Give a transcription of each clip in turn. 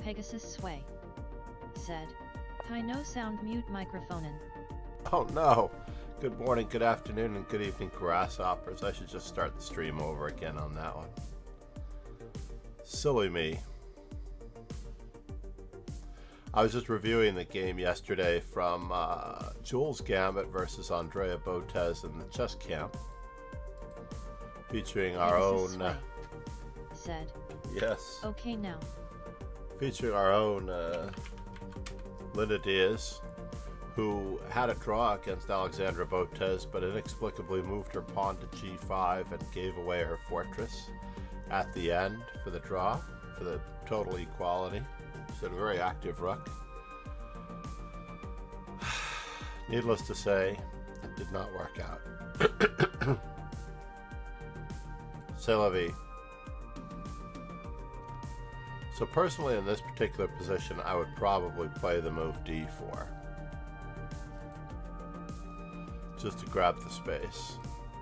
Pegasus sway. Said. Hi no sound mute microphonin. Oh no! Good morning, good afternoon, and good evening, grasshoppers. I should just start the stream over again on that one. Silly me. I was just reviewing the game yesterday from Jules Gambit versus Andrea Botez in the chess camp, featuring our Pegasus own. sway. Said. Yes. Okay now. Featuring our own Linda Diaz, who had a draw against Alexandra Botez, but inexplicably moved her pawn to g5 and gave away her fortress at the end for the draw, for the total equality. She had a very active rook. Needless to say, it did not work out. C'est la vie. So personally, in this particular position, I would probably play the move d4. Just to grab the space.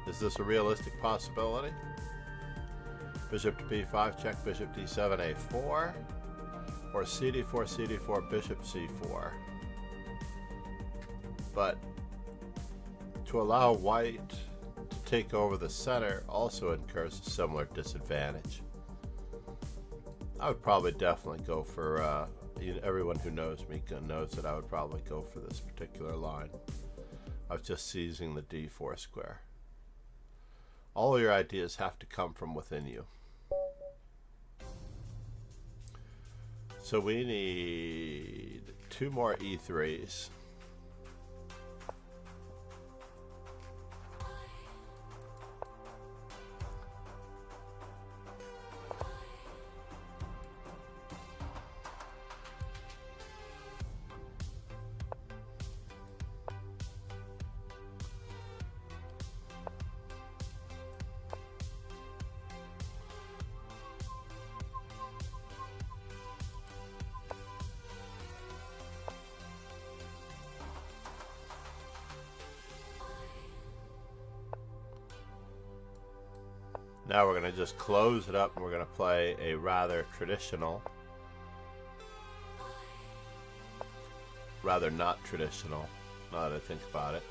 Is this a realistic possibility? Bishop to b5, check, bishop d7, a4. Or cd4, cd4, bishop c4. But to allow white to take over the center also incurs a similar disadvantage. I would probably definitely go for, everyone who knows me knows that I would probably go for this particular line of just seizing the d4 square. All your ideas have to come from within you. So we need 2 more e3s. Now we're going to just close it up and we're going to play a rather traditional, rather not traditional, now that I think about it.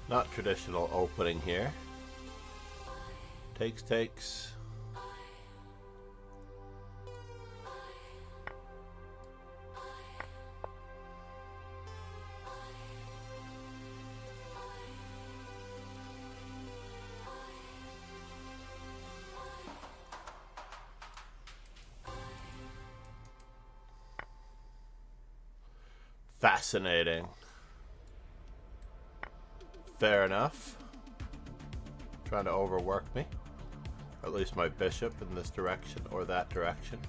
Not traditional opening here. Takes, takes. Fascinating. Fair enough. Trying to overwork me. Or at least my bishop in this direction or that direction.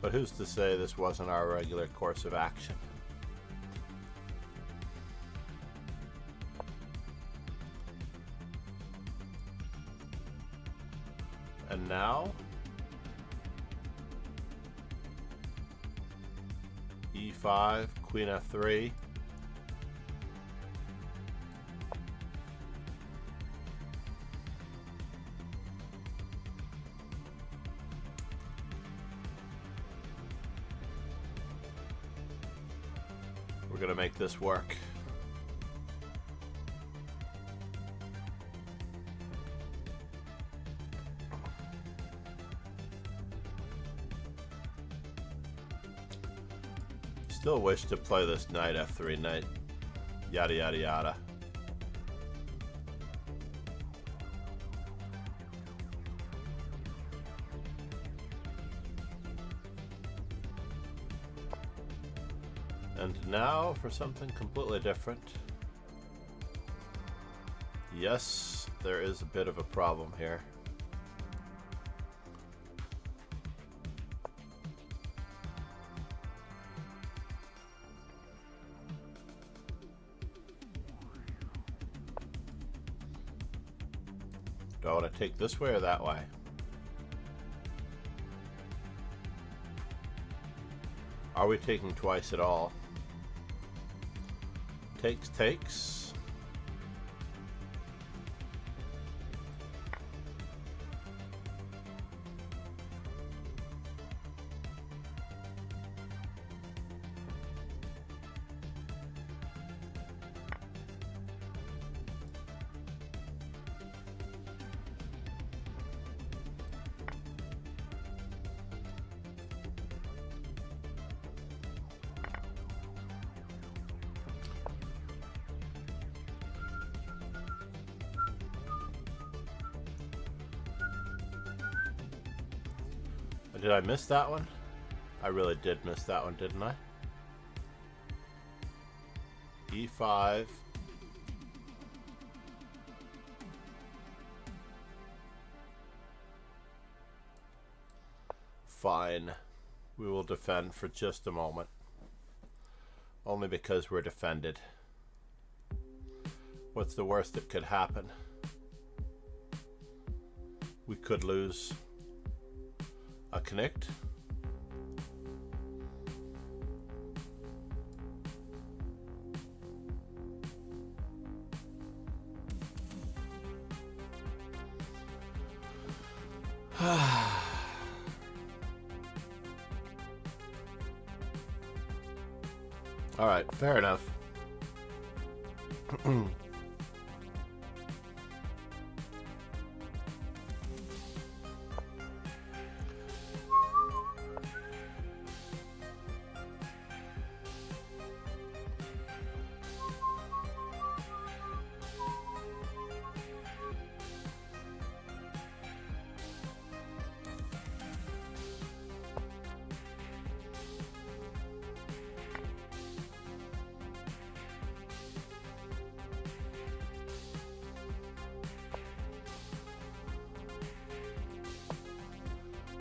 But who's to say this wasn't our regular course of action? And now e5, queen f3. We're going to make this work. Still wish to play this knight f3, knight yada yada yada. And now for something completely different. Yes, there is a bit of a problem here. Do I want to take this way or that way? Are we taking twice at all? Takes. Did I miss that one? I really did miss that one, didn't I? E5. Fine. We will defend for just a moment. Only because we're defended. What's the worst that could happen? We could lose a connect. All right, fair enough.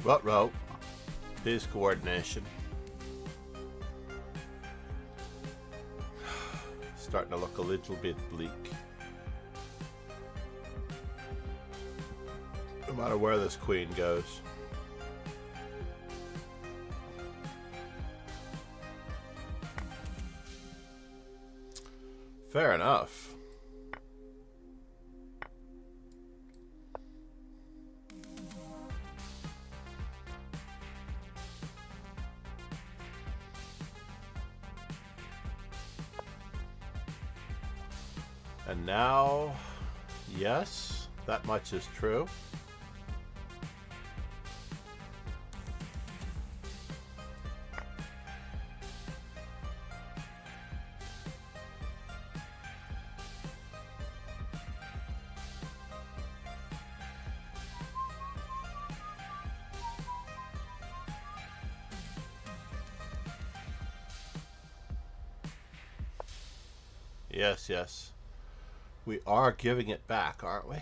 Ruh-roh. His coordination. Starting to look a little bit bleak. No matter where this queen goes. Fair enough. And now, yes, that much is true. Yes, yes. We are giving it back, aren't we?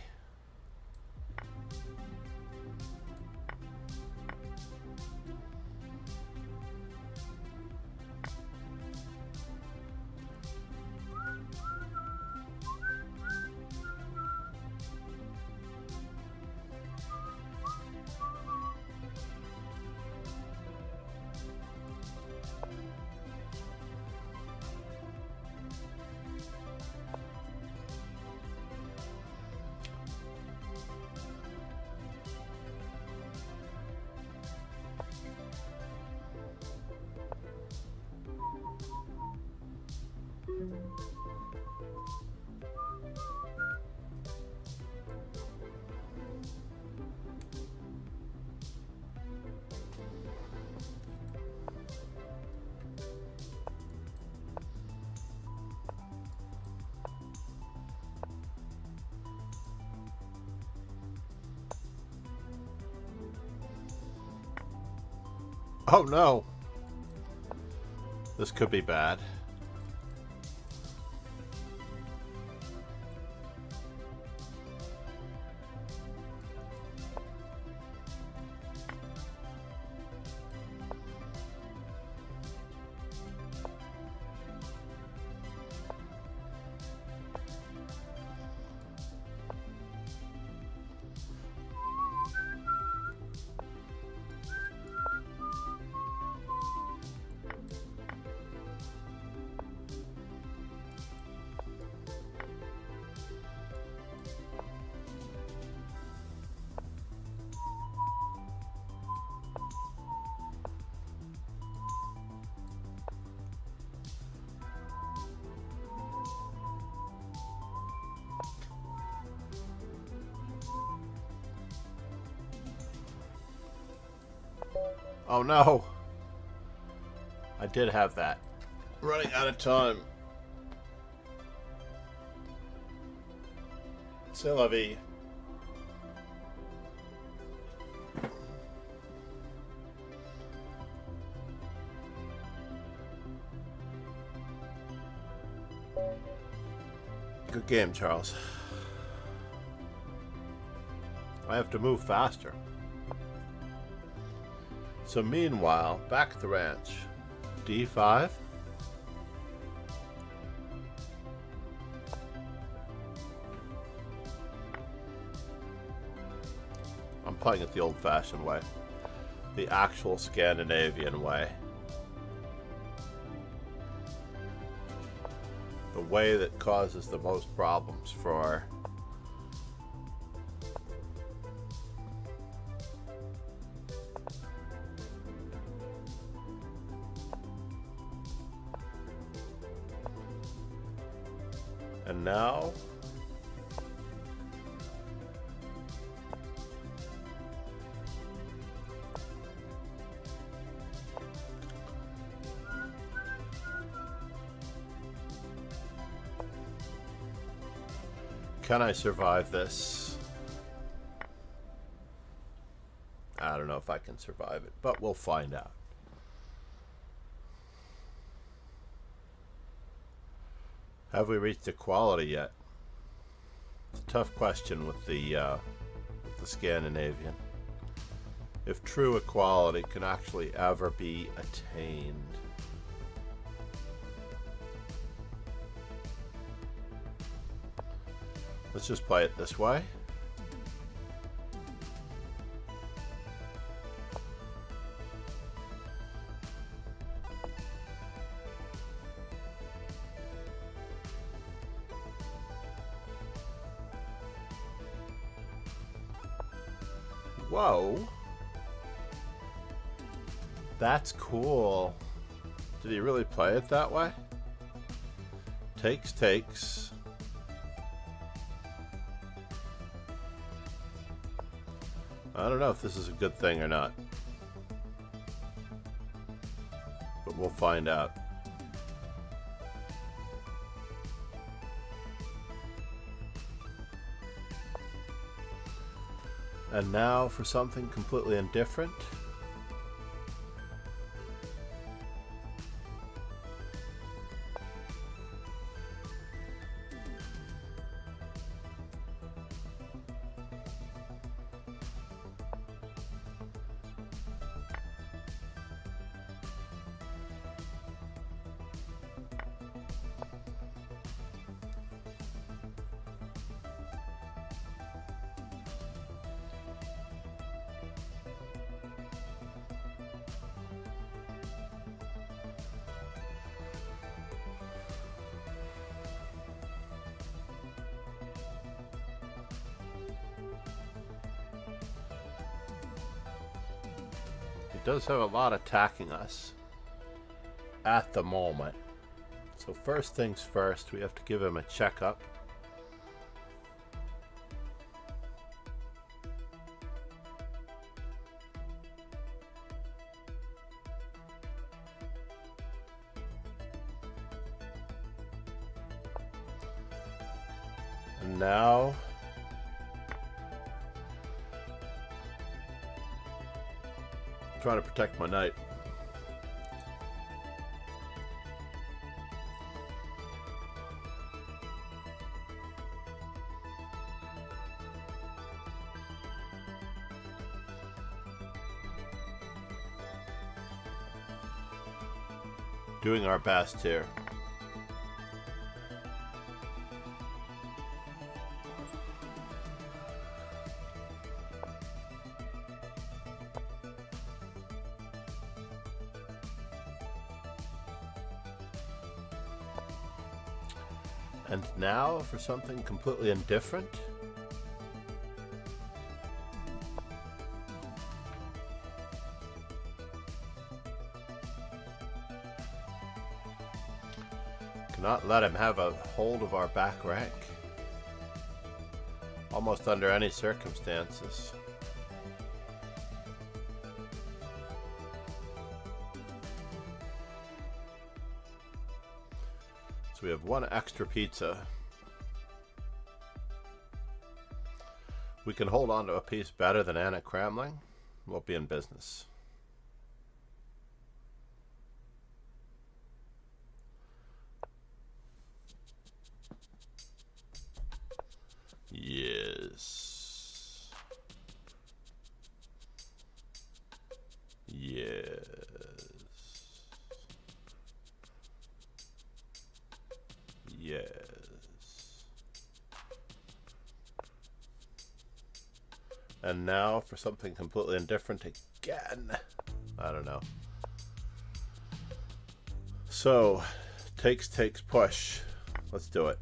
Oh no! This could be bad. Oh no! I did have that. Running out of time. C'est la vie. Good game, Charles. I have to move faster. So meanwhile, back at the ranch. D5. I'm playing it the old-fashioned way. The actual Scandinavian way. The way that causes the most problems for and now can I survive this? I don't know if I can survive it, but we'll find out. Have we reached equality yet? It's a tough question with the Scandinavian. If true equality can actually ever be attained. Let's just play it this way. Whoa. That's cool. Did he really play it that way? Takes. I don't know if this is a good thing or not. But we'll find out. And now for something completely indifferent. Does have a lot attacking us at the moment. So first things first, we have to give him a checkup. And now trying to protect my knight. Doing our best here. And now for something completely indifferent. Cannot let him have a hold of our back rank. Almost under any circumstances. we have one extra pizza. We can hold on to a piece better than Anna Cramling. We'll be in business. Yes. Yes. Yes. And now for something completely indifferent again. I don't know. So, takes, push. Let's do it.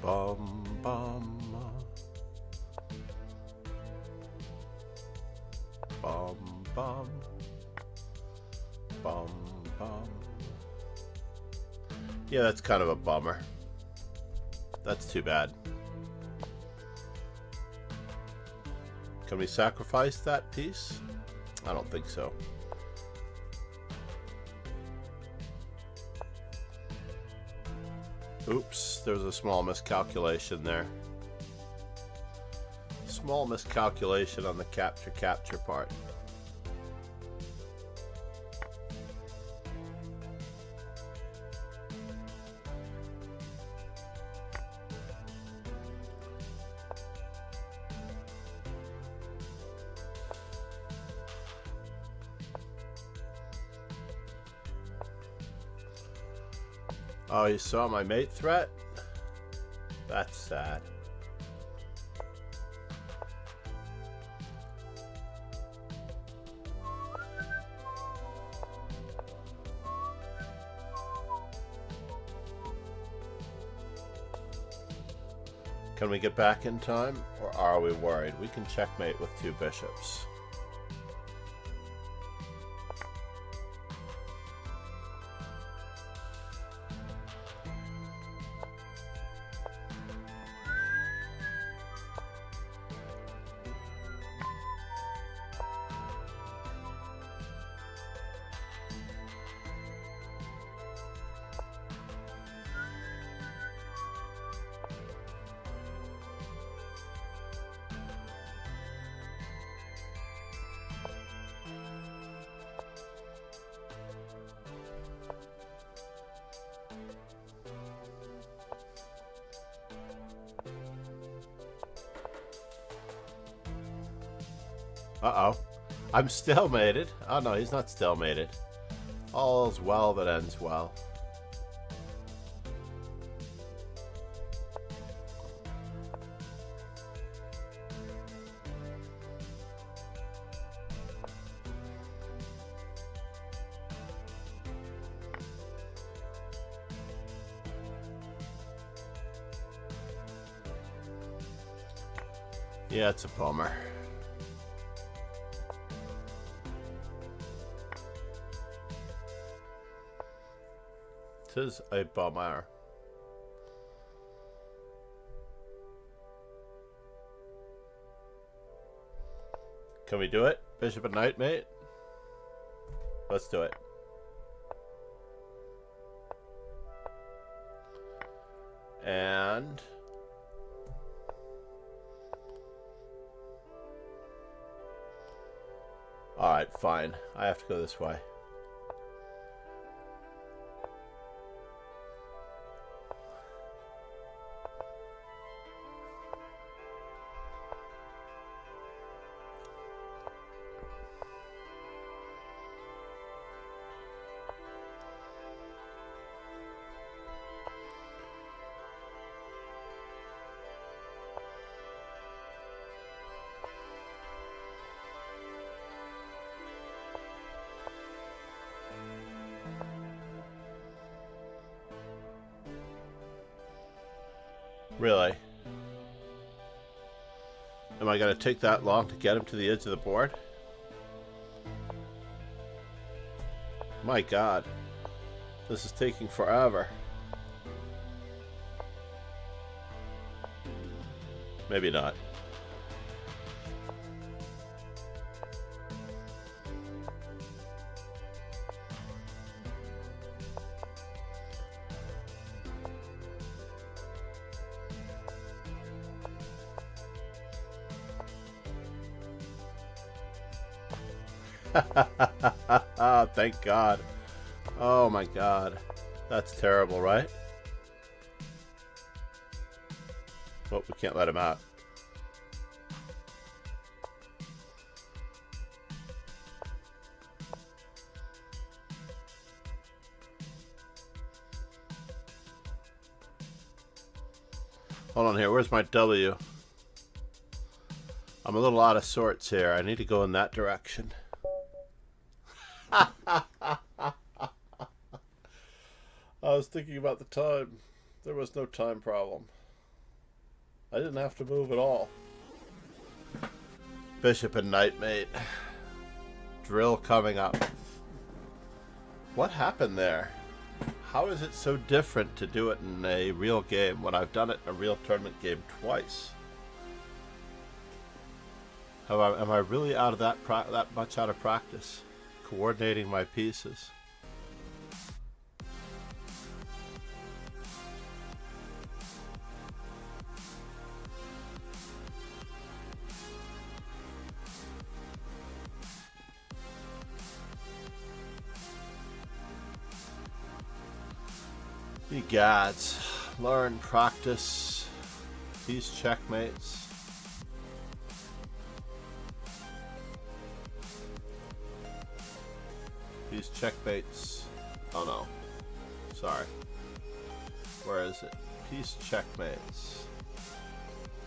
Bum, bum. Bum, bum. Bum, bum. Yeah, that's kind of a bummer. That's too bad. Can we sacrifice that piece? I don't think so. Oops, there's a small miscalculation there. Small miscalculation on the capture part. Oh, you saw my mate threat? That's sad. Can we get back in time, or are we worried? We can checkmate with 2 bishops. Uh-oh. I'm stalemated. Oh no, he's not stalemated. All's well that ends well. Yeah, it's a bummer. Tis a bummer. Can we do it? Bishop and knight, mate? Let's do it. And... alright, fine. I have to go this way. Really? Am I going to take that long to get him to the edge of the board? My God. This is taking forever. Maybe not. Thank God. Oh my God. That's terrible, right? Well, we can't let him out. Hold on here. Where's my W? I'm a little out of sorts here. I need to go in that direction. I was thinking about the time. There was no time problem. I didn't have to move at all. Bishop and knight mate. Drill coming up. What happened there? How is it so different to do it in a real game when I've done it in a real tournament game twice? Am I really out of that much out of practice? Coordinating my pieces. Ye gods, learn, practice, these checkmates. These checkmates. Oh no. Sorry. Where is it? Piece checkmates.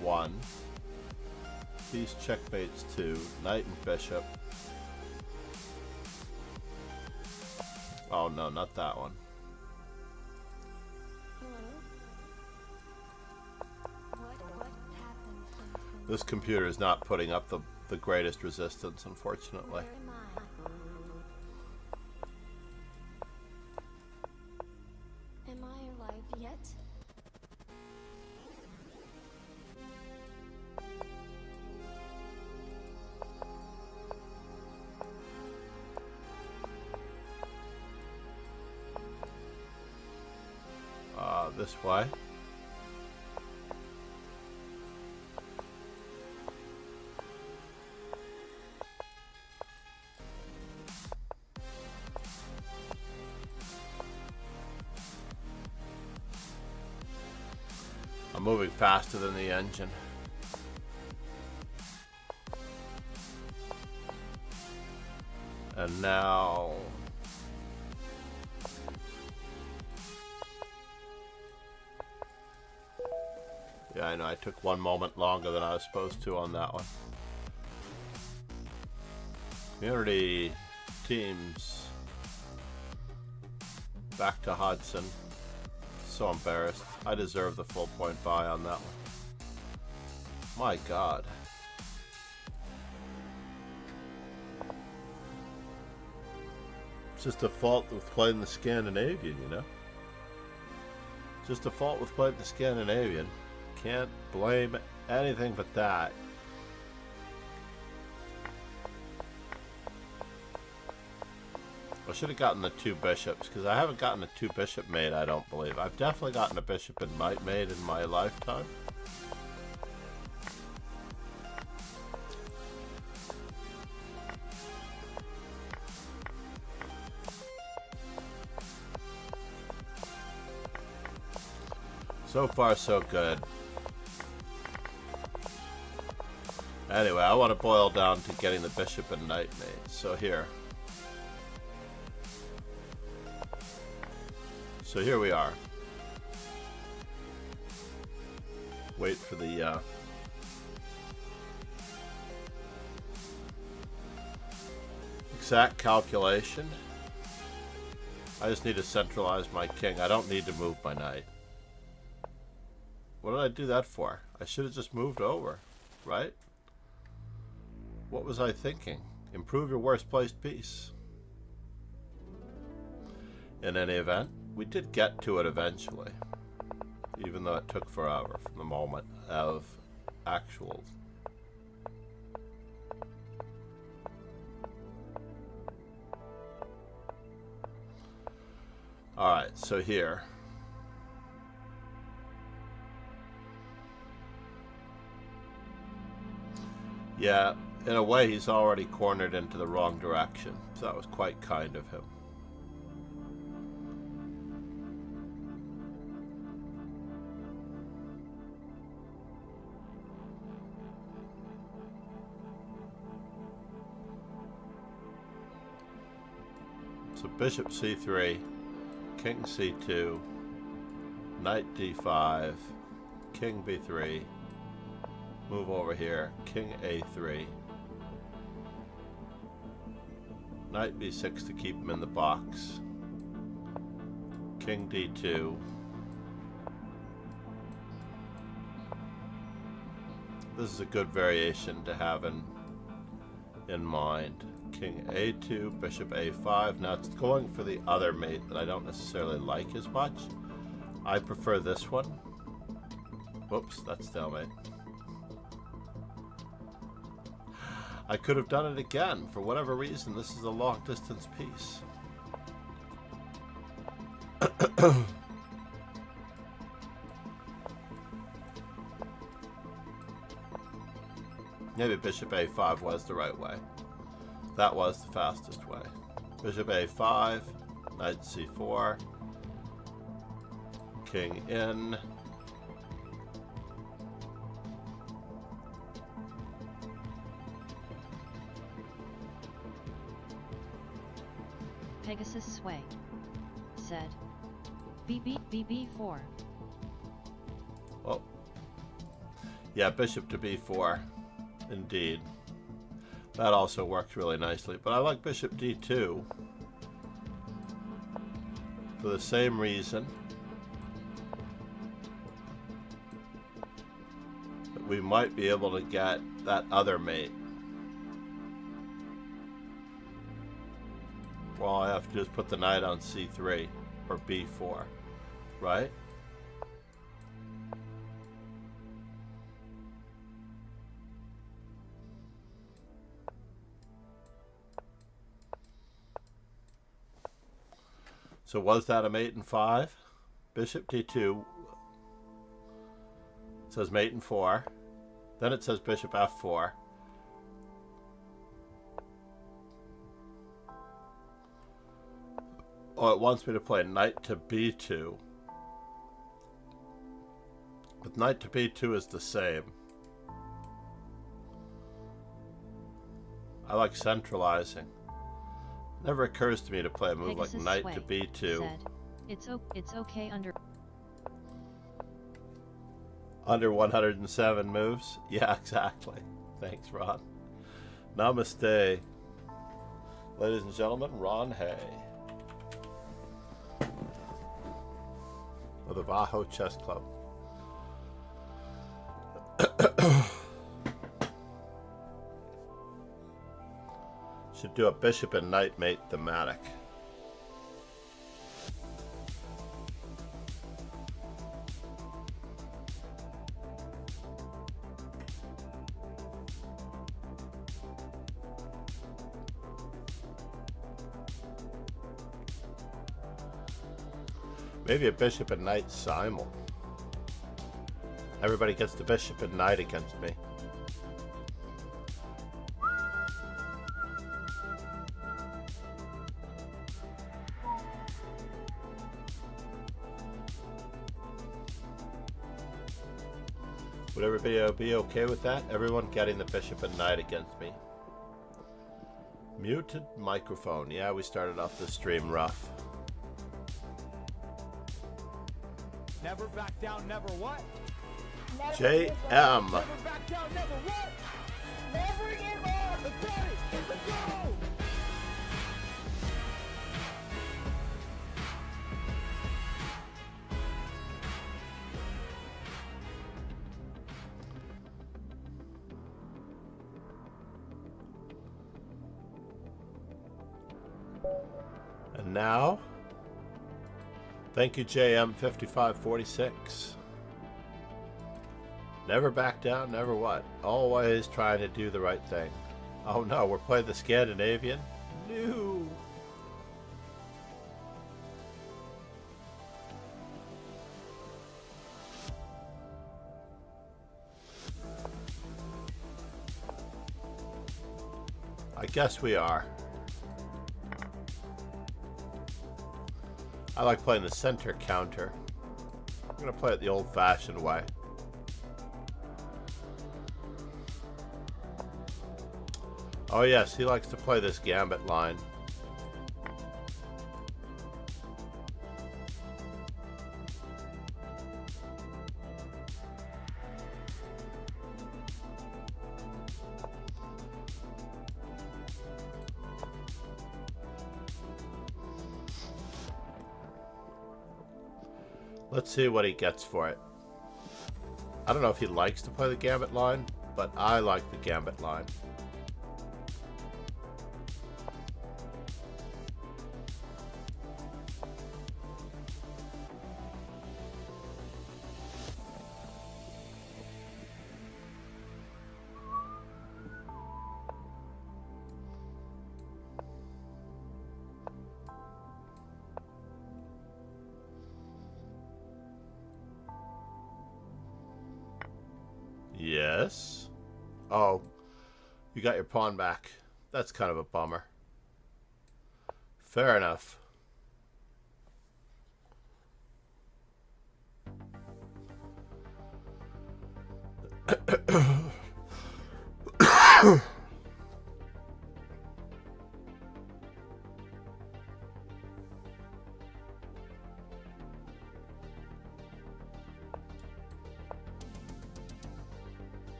1. Piece checkmates 2. Knight and bishop. Oh no, not that one. This computer is not putting up the greatest resistance, unfortunately. Am I alive yet? This way. I'm moving faster than the engine. And now... Yeah, I know, I took 1 moment longer than I was supposed to on that one. Community teams. Back to Hodgson. So embarrassed. I deserve the full point buy on that one. My God. It's just a fault with playing the Scandinavian, you know? Just a fault with playing the Scandinavian. Can't blame anything but that. I should have gotten the 2 bishops, because I haven't gotten a 2 bishop mate, I don't believe. I've definitely gotten a bishop and knight mate in my lifetime. So far, so good. Anyway, I want to boil down to getting the bishop and knight mate. So here. So here we are. Wait for the exact calculation. I just need to centralize my king. I don't need to move my knight. What did I do that for? I should have just moved over, right? What was I thinking? Improve your worst placed piece. In any event, we did get to it eventually, even though it took forever from the moment of actual. Alright, so here. Yeah, in a way he's already cornered into the wrong direction, so that was quite kind of him. So bishop c3, king c2, knight d5, king b3, move over here, king a3, knight b6 to keep him in the box, king d2, this is a good variation to have in mind. King a2, bishop a5. Now it's going for the other mate that I don't necessarily like as much. I prefer this one. Whoops, that's stalemate. I could have done it again. For whatever reason, this is a long distance piece. Maybe bishop a5 was the right way. That was the fastest way. Bishop a5, knight c4, king in. Pegasus Sway said, BB4. Oh, yeah, bishop to b4, indeed. That also works really nicely, but I like bishop d2 for the same reason that we might be able to get that other mate. Well, I have to just put the knight on c3 or b4, right? So was that a mate in 5? Bishop d2 says mate in 4. Then it says bishop f4. Oh, it wants me to play knight to b2. But knight to b2 is the same. I like centralizing. Never occurs to me to play a move Pegasus like knight Sway to b2. Said, it's okay Under 107 moves? Yeah, exactly. Thanks, Ron. Namaste. Ladies and gentlemen, Ron Hay. Of the Vaho Chess Club. Should do a bishop and knight mate thematic. Maybe a bishop and knight simul. Everybody gets the bishop and knight against me. Would everybody be okay with that? Everyone getting the bishop and knight against me. Muted microphone. Yeah, we started off the stream rough. Never back down, never what? JM. Never back down, never what? Never give up! Let's get it! Let's go! And now, thank you, JM5546. Never back down, never what? Always trying to do the right thing. Oh no, we're playing the Scandinavian? No! I guess we are. I like playing the center counter. I'm gonna play it the old-fashioned way. Oh yes, he likes to play this gambit line. Let's see what he gets for it. I don't know if he likes to play the gambit line, but I like the gambit line. Yes. Oh, you got your pawn back. That's kind of a bummer. Fair enough.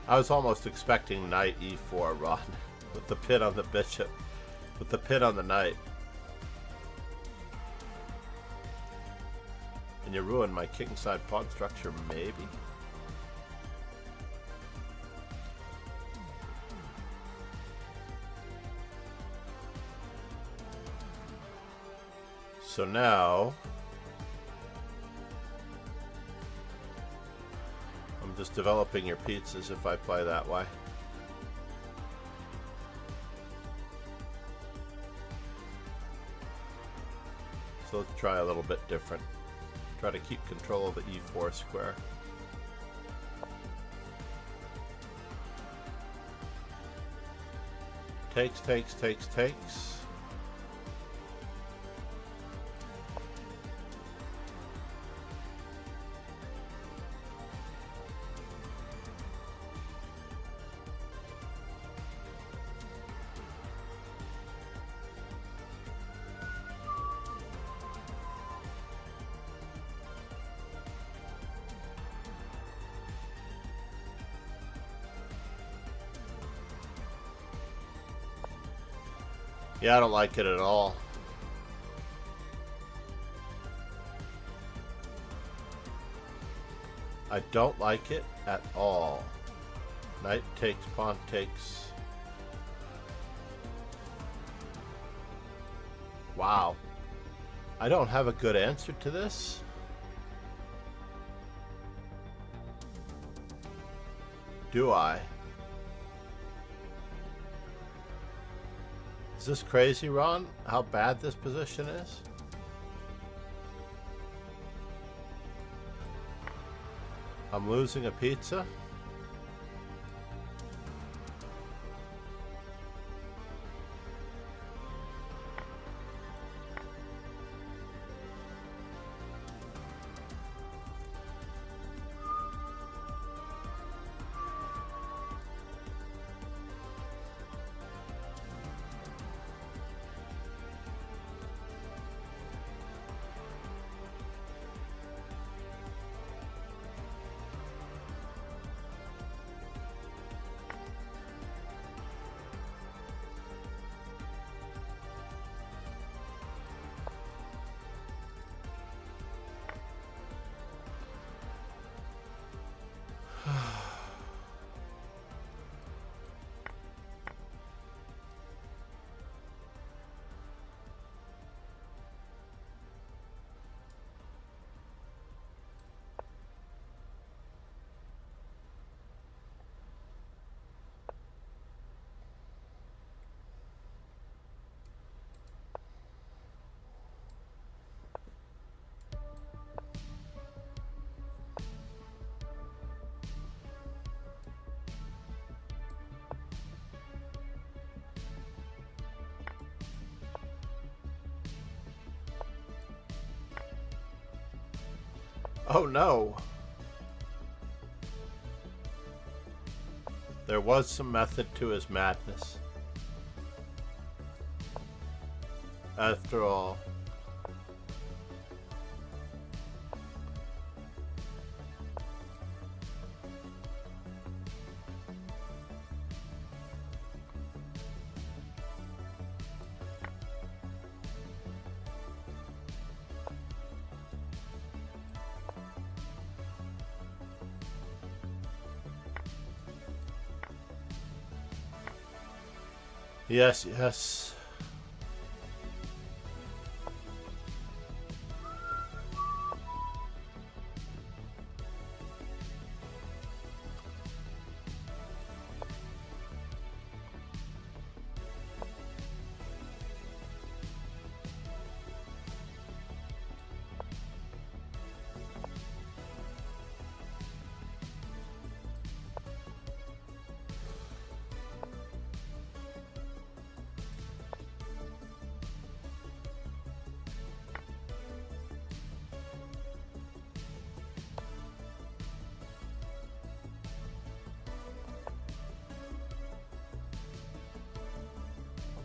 I was almost expecting knight e4, Ron, with the pin on the bishop, with the pin on the knight. And you ruined my kingside pawn structure, maybe? So now I'm just developing your pizzas if I play that way. So let's try a little bit different. Try to keep control of the e4 square. Takes, takes, takes, takes. Yeah, I don't like it at all. I don't like it at all. Knight takes, pawn takes. Wow. I don't have a good answer to this. Do I? Is this crazy, Ron? How bad this position is? I'm losing a pizza? Oh no! There was some method to his madness. After all. Yes, yes.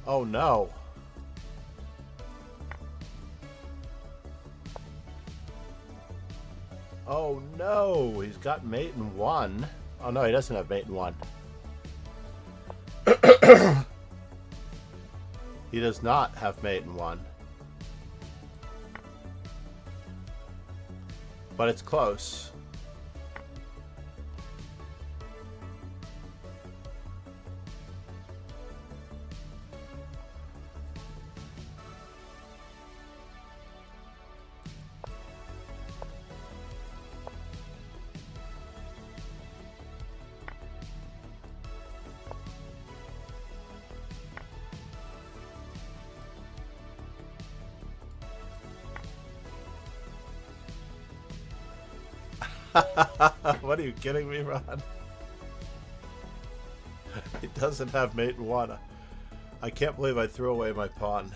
Oh no. Oh no, he's got mate in one. Oh no, he doesn't have mate in one. He does not have mate in one. But it's close. What are you kidding me, Ron? He doesn't have mate in one. I can't believe I threw away my pawn.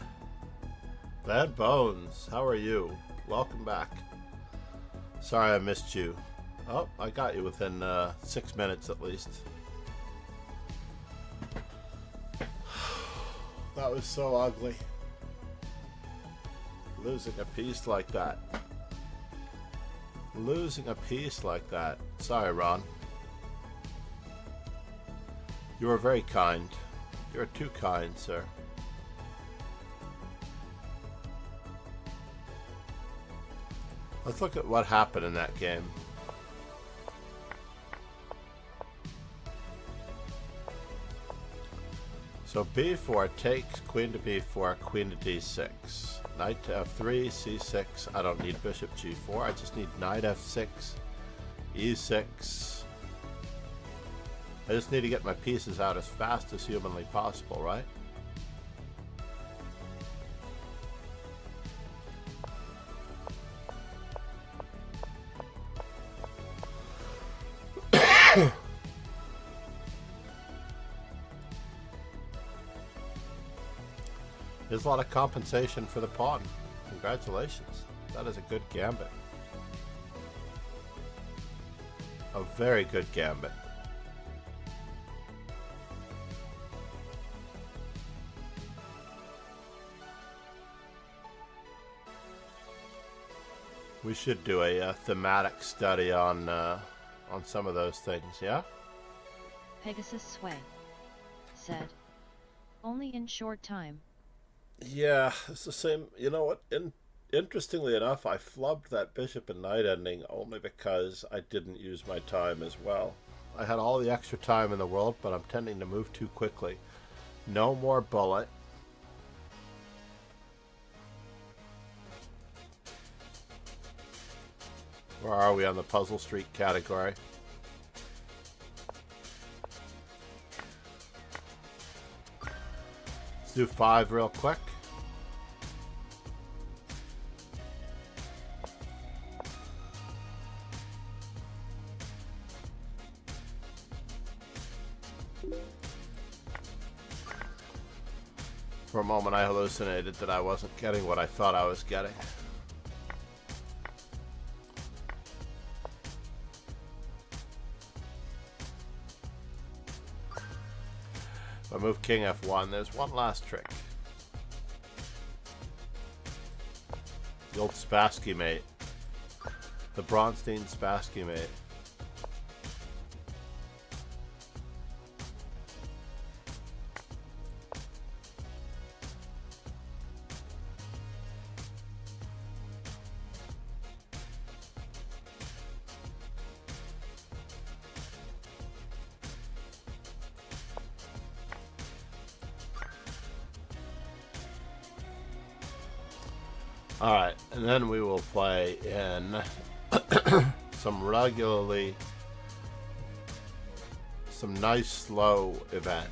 Bad Bones, how are you? Welcome back. Sorry I missed you. Oh, I got you within 6 minutes at least. That was so ugly. Losing a piece like that. Losing a piece like that. Sorry, Ron. You are very kind. You are too kind, sir. Let's look at what happened in that game. So b4 takes queen to b4, queen to d6. Knight to f3, c6. I don't need bishop g4. I just need knight f6, e6. I just need to get my pieces out as fast as humanly possible, right? There's a lot of compensation for the pawn. Congratulations. That is a good gambit. A very good gambit. We should do a thematic study on some of those things, yeah? Pegasus Sway said, only in short time. Yeah, it's the same. You know what? Interestingly enough, I flubbed that bishop and knight ending only because I didn't use my time as well. I had all the extra time in the world, but I'm tending to move too quickly. No more bullet. Where are we on the Puzzle Street category? Let's do 5 real quick. For a moment I hallucinated that I wasn't getting what I thought I was getting. I move king f1. There's one last trick. The old Spassky mate. The Bronstein Spassky mate. Alright, and then we will play in some nice slow event.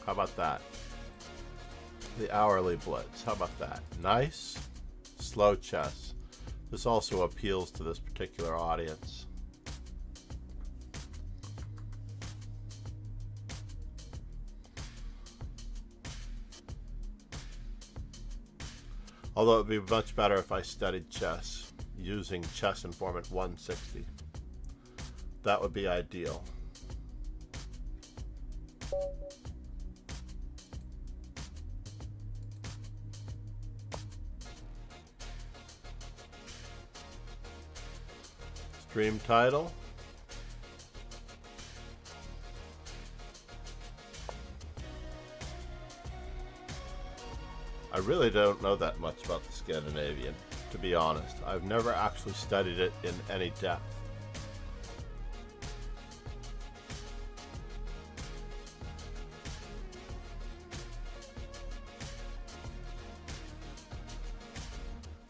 How about that? The hourly blitz. How about that? Nice, slow chess. This also appeals to this particular audience. Although it would be much better if I studied chess using Chess Informant 160. That would be ideal. Stream title. I really don't know that much about the Scandinavian, to be honest. I've never actually studied it in any depth.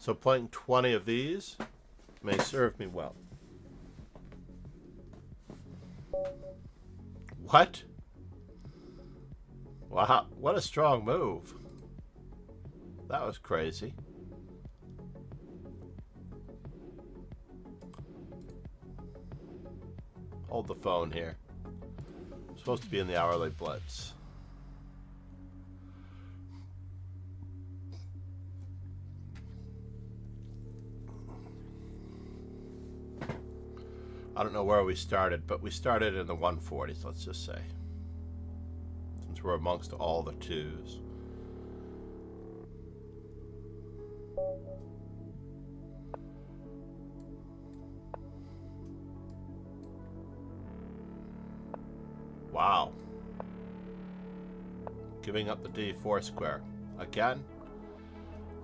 So playing 20 of these may serve me well. What? Wow, what a strong move. That was crazy. Hold the phone here. I'm supposed to be in the hourly blitz. I don't know where we started, but we started in the 140s, let's just say. Since we're amongst all the twos. Wow. Giving up the d4 square. Again?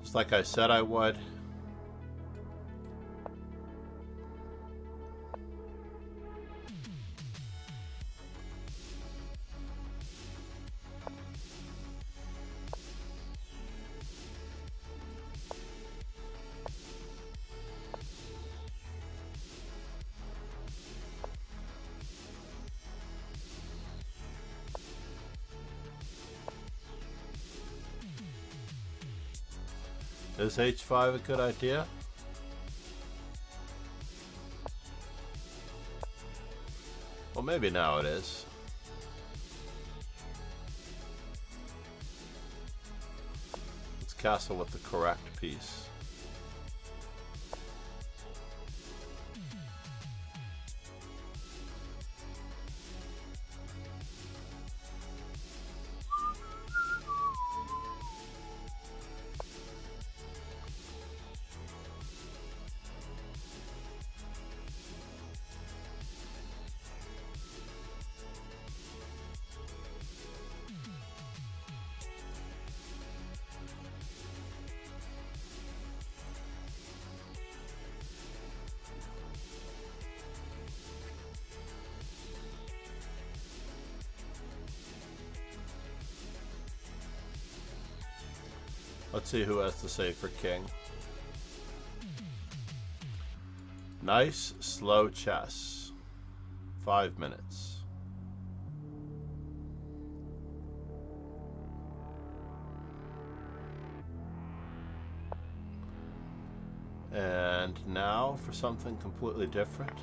Just like I said I would. Is h5 a good idea? Well, maybe now it is. Let's castle with the correct piece. Let's see who has to say for king. Nice, slow chess. 5 minutes. And now for something completely different.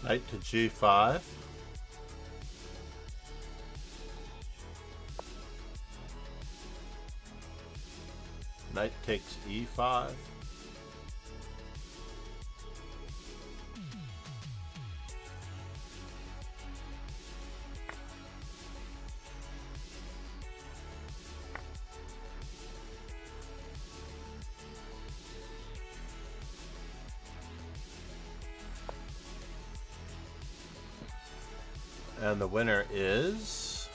Knight to g5. Knight takes e5. And the winner is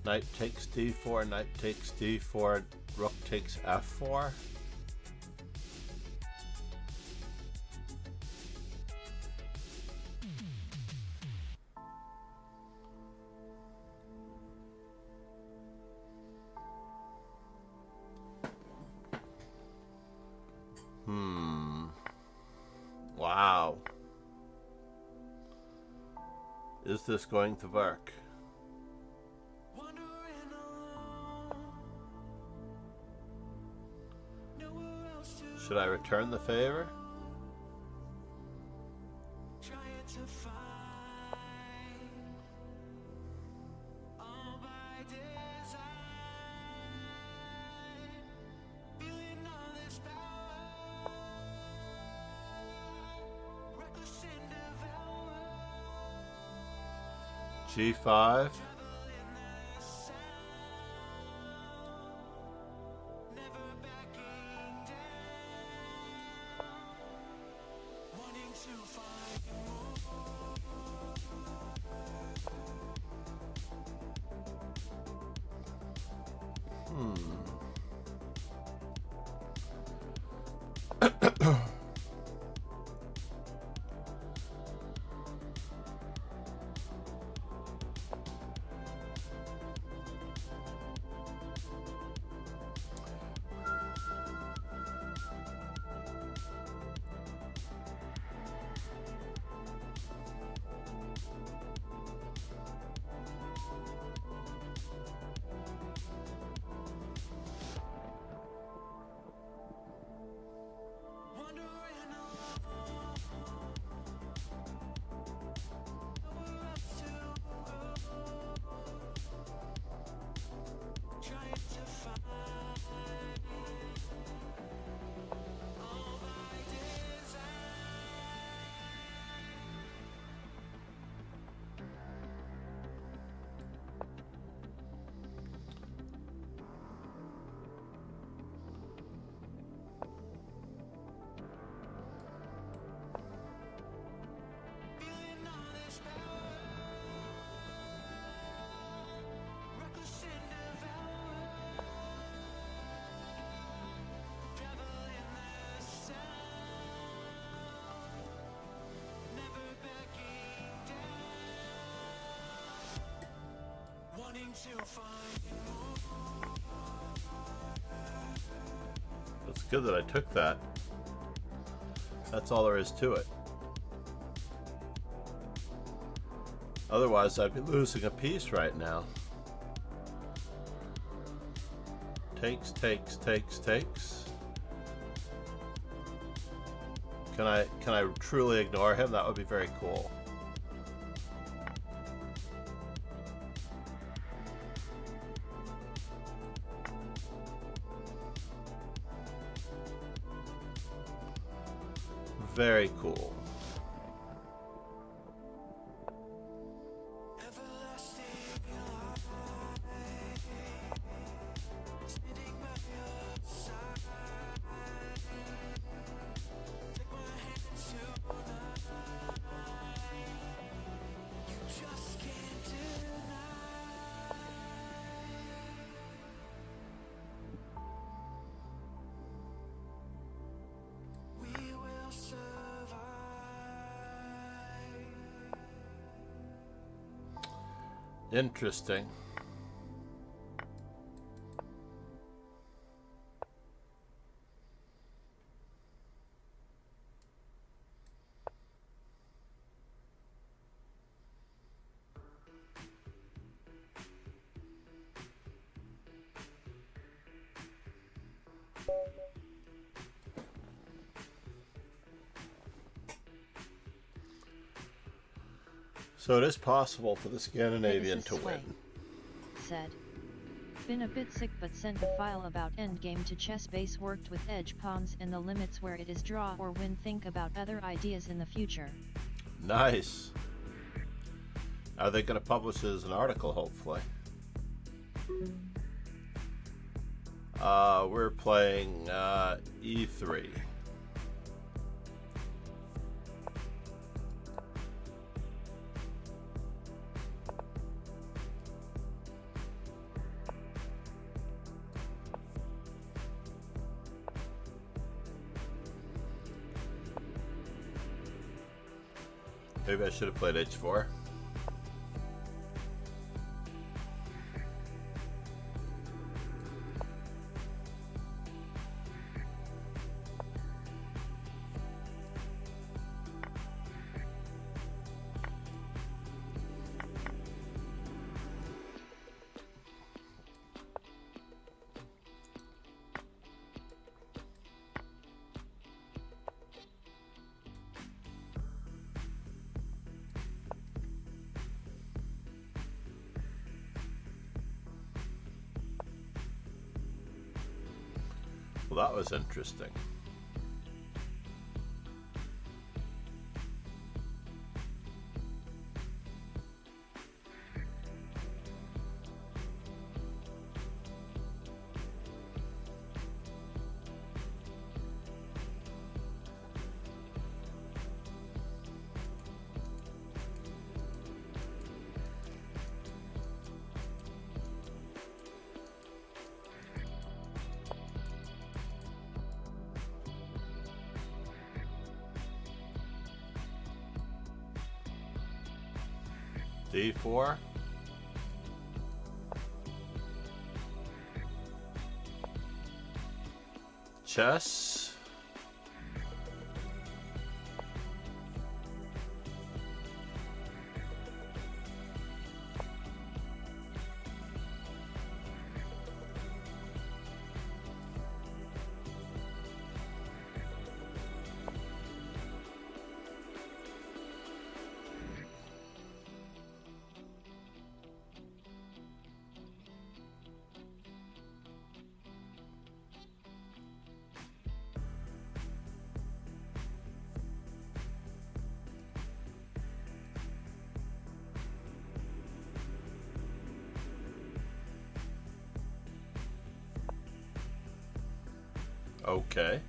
knight takes d4, knight takes d4, rook takes f4. Wow. Is this going to work? Should I return the favor? G5. It's good that I took that. That's all there is to it. Otherwise, I'd be losing a piece right now. Takes, takes, takes, takes. Can I truly ignore him? That would be very cool. Very cool. Interesting. So it is possible for the Scandinavian to win. Said. Been a bit sick but sent a file about endgame to chess base, worked with edge pawns and the limits where it is draw or win, think about other ideas in the future. Nice. Are they going to publish it as an article, hopefully? We're playing E3. Maybe I should have played H4. Well, that was interesting. D4. Chess. Okay.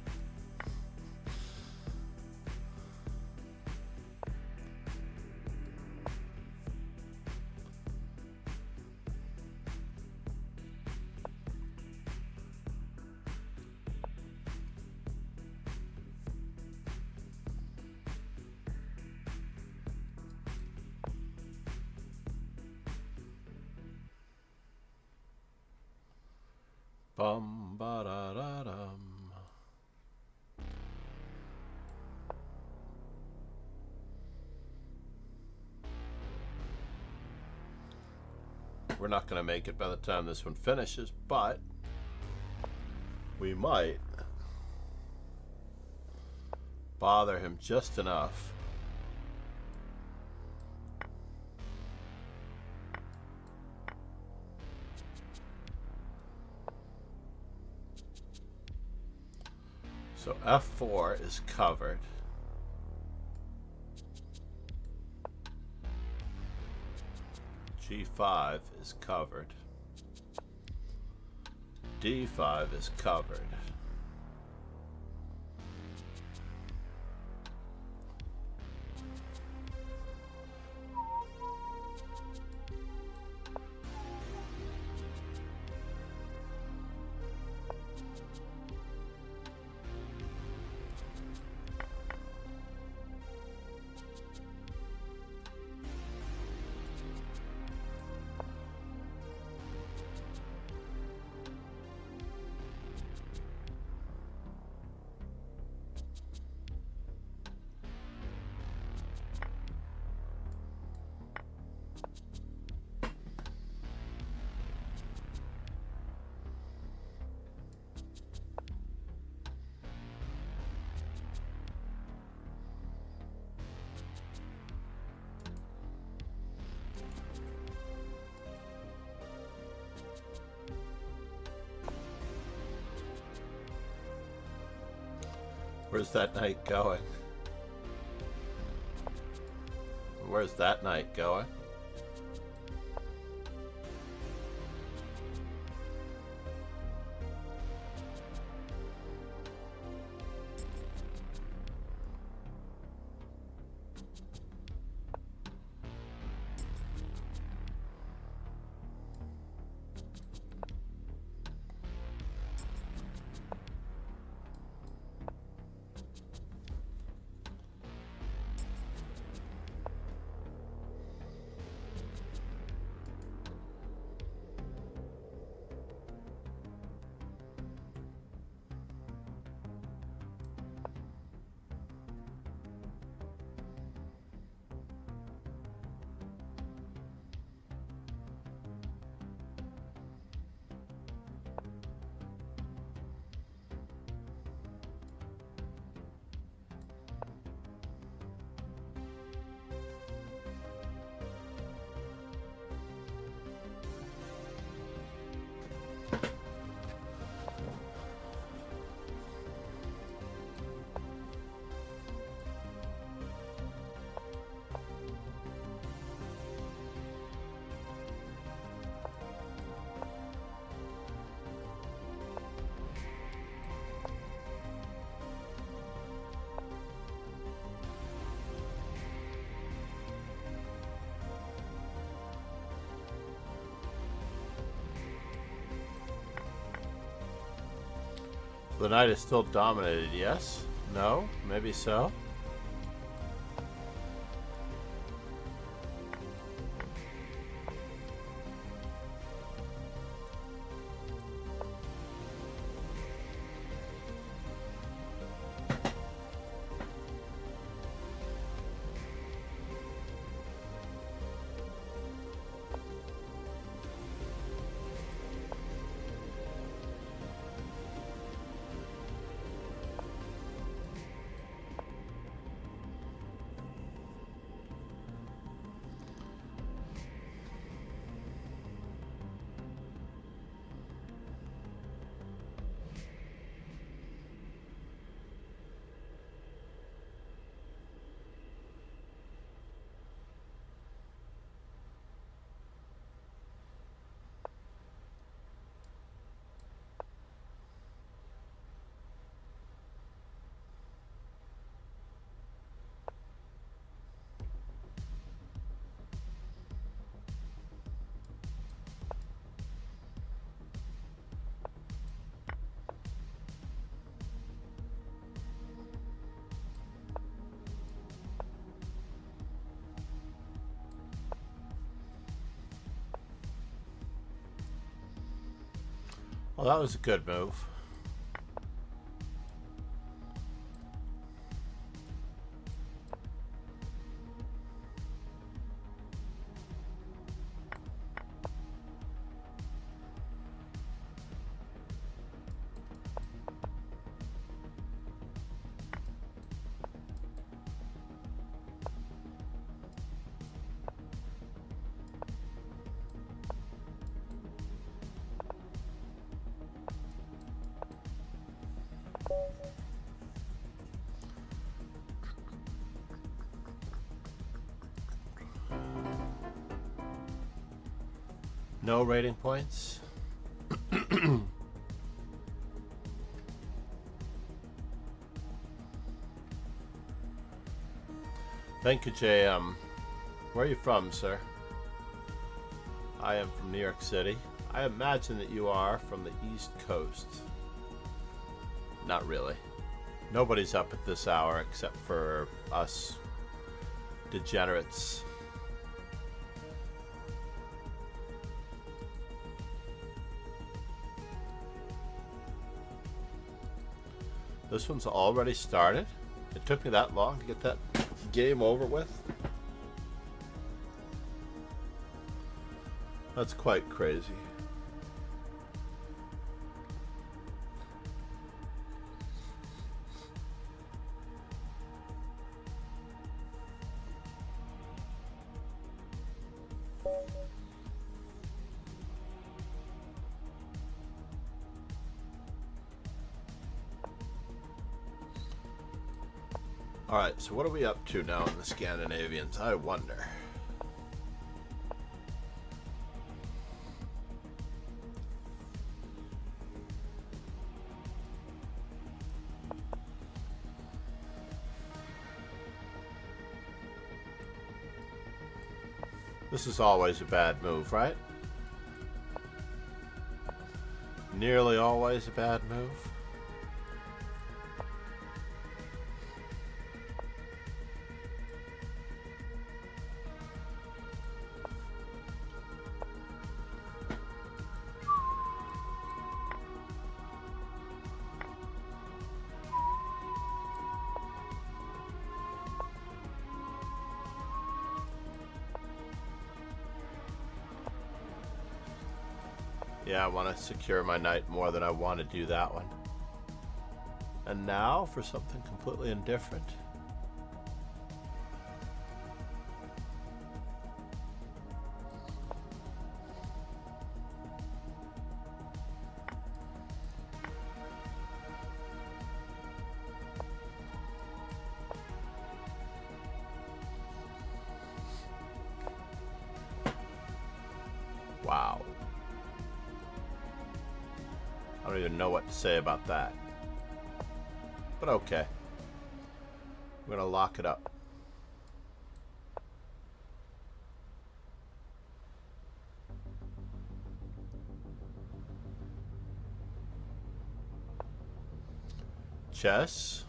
Bum ba da da dum. We're not going to make it by the time this one finishes, but we might bother him just enough. So F4 is covered. G5 is covered. D5 is covered. Where's that knight going? Where's that knight going? The knight is still dominated, yes? No? Maybe so? Well, that was a good move. No rating points. Thank you, JM. Where are you from, sir? I am from New York City. I imagine that you are from the East Coast. Not really. Nobody's up at this hour except for us degenerates. This one's already started? It took me that long to get that game over with? That's quite crazy. Alright, so what are we up to now in the Scandinavians? I wonder. This is always a bad move, right? Nearly always a bad move. Yeah, I want to secure my knight more than I want to do that one. And now for something completely indifferent. Wow. I don't even know what to say about that. But okay. I'm gonna lock it up. Chess.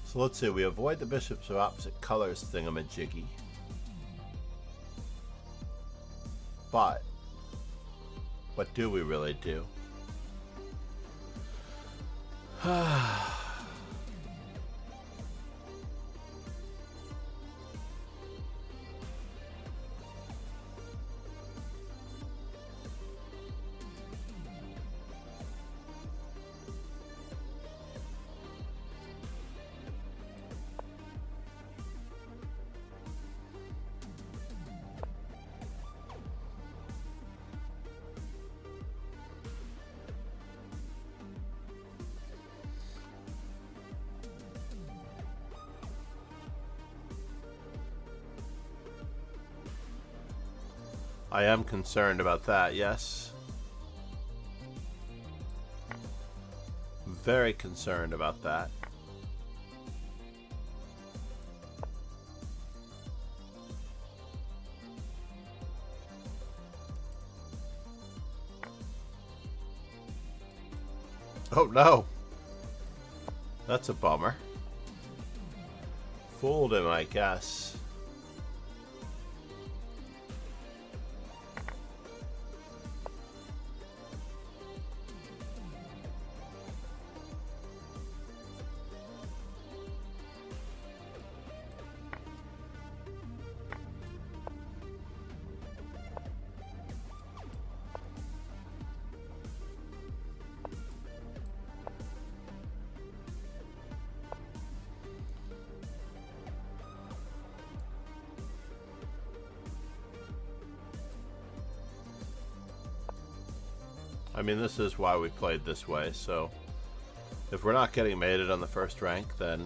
So let's see, we avoid the bishops of opposite colors thingamajiggy. But what do we really do? I am concerned about that, yes. Very concerned about that. Oh no! That's a bummer. Fooled him, I guess. I mean, this is why we played this way, so if we're not getting mated on the first rank, then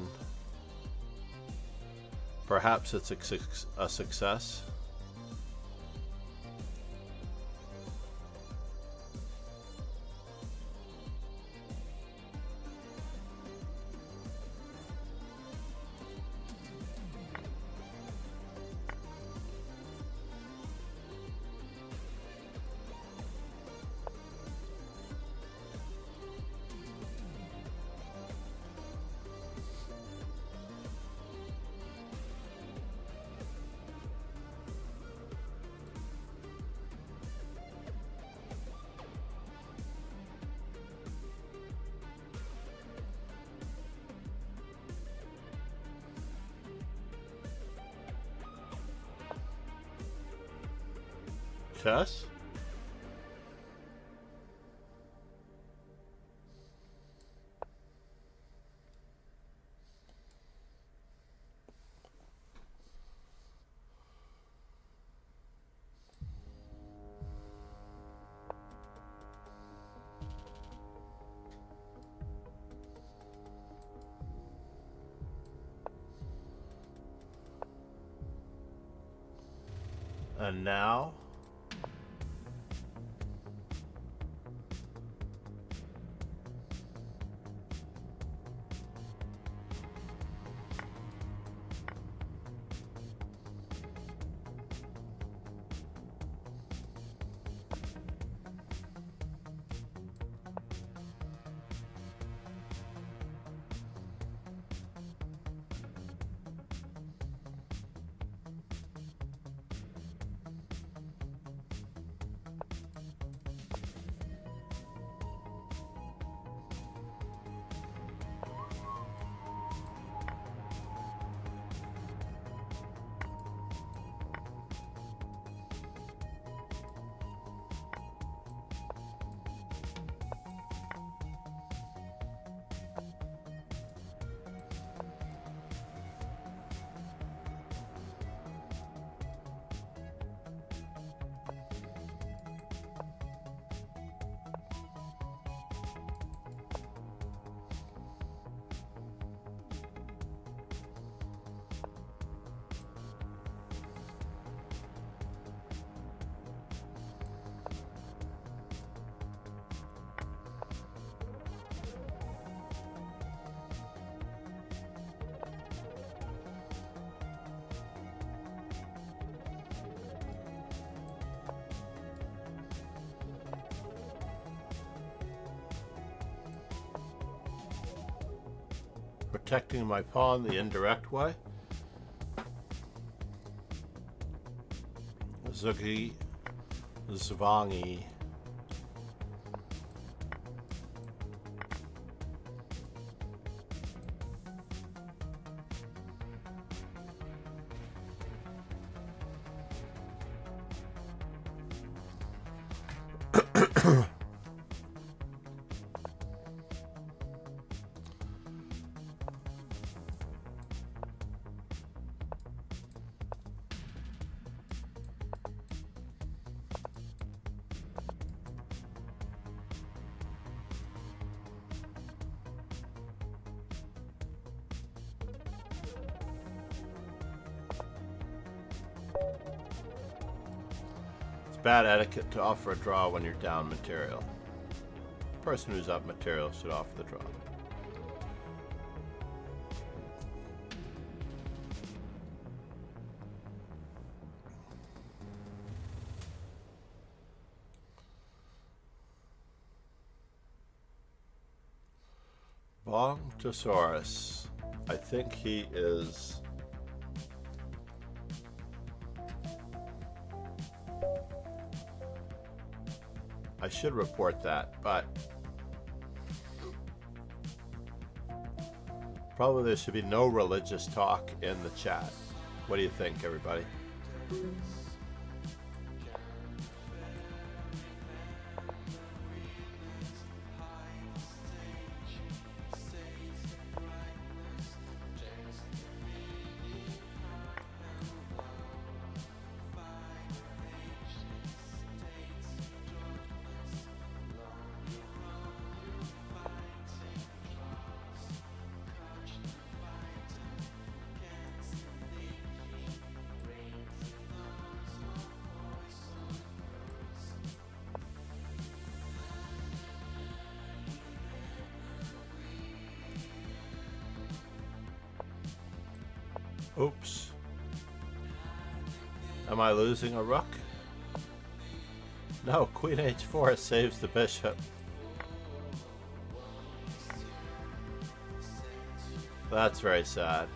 perhaps it's a success. Chess? And now, protecting my pawn the indirect way. Zugi Zvangi. Bad etiquette to offer a draw when you're down material. The person who's up material should offer the draw. Bongtosaurus. I think he is... I should report that, but probably there should be no religious talk in the chat. What do you think, everybody? Oops. Am I losing a rook? No, Queen H4 saves the bishop. That's very sad.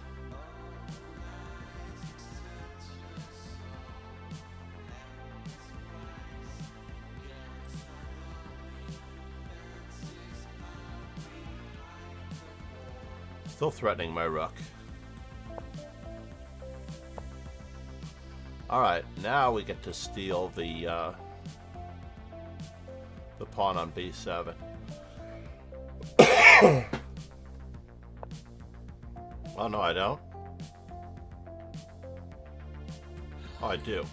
Still threatening my rook. Alright, now we get to steal the pawn on b7. Oh, no, I don't. Oh, I do.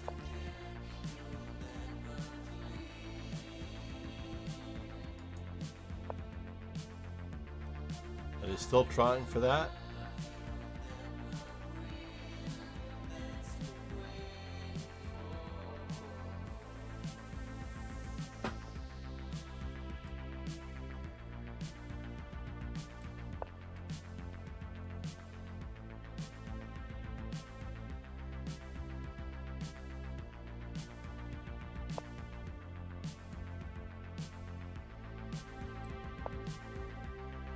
And he's still trying for that?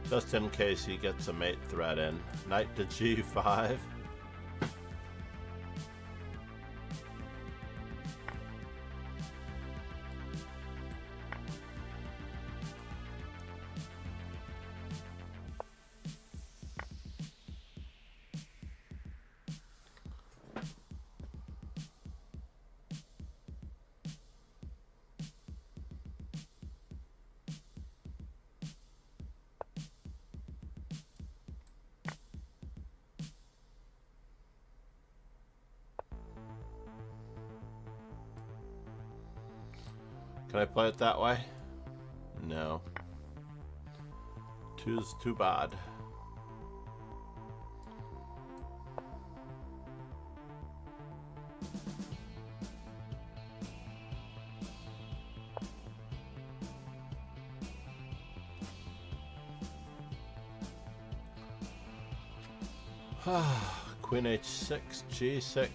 Just in case he gets a mate threat in. Knight to g5. Can I play it that way? No. Two's too bad. Queen h6, g6.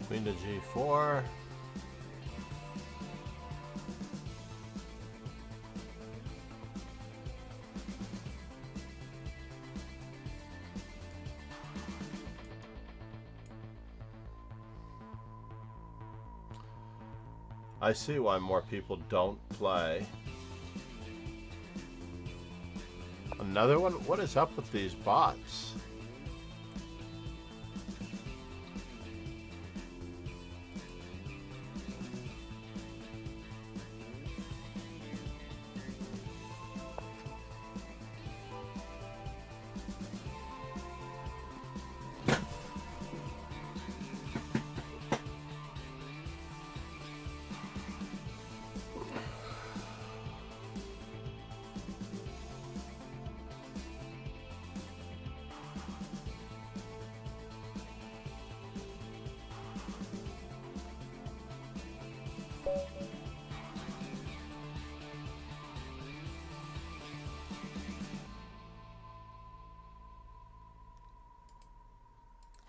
Queen to g4. I see why more people don't play. Another one? What is up with these bots?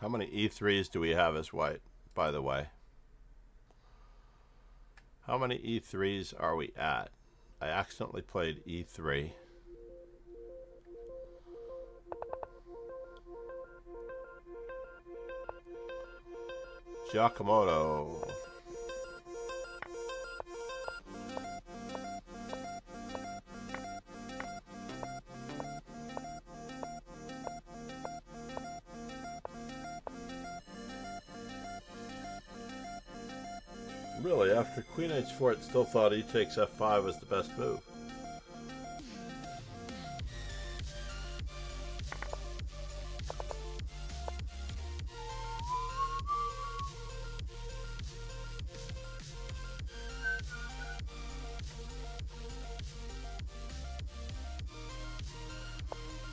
How many E3s do we have as white, by the way? How many E3s are we at? I accidentally played E3. Giacomoto. Really, after Queen h4, it still thought e takes f5 was the best move.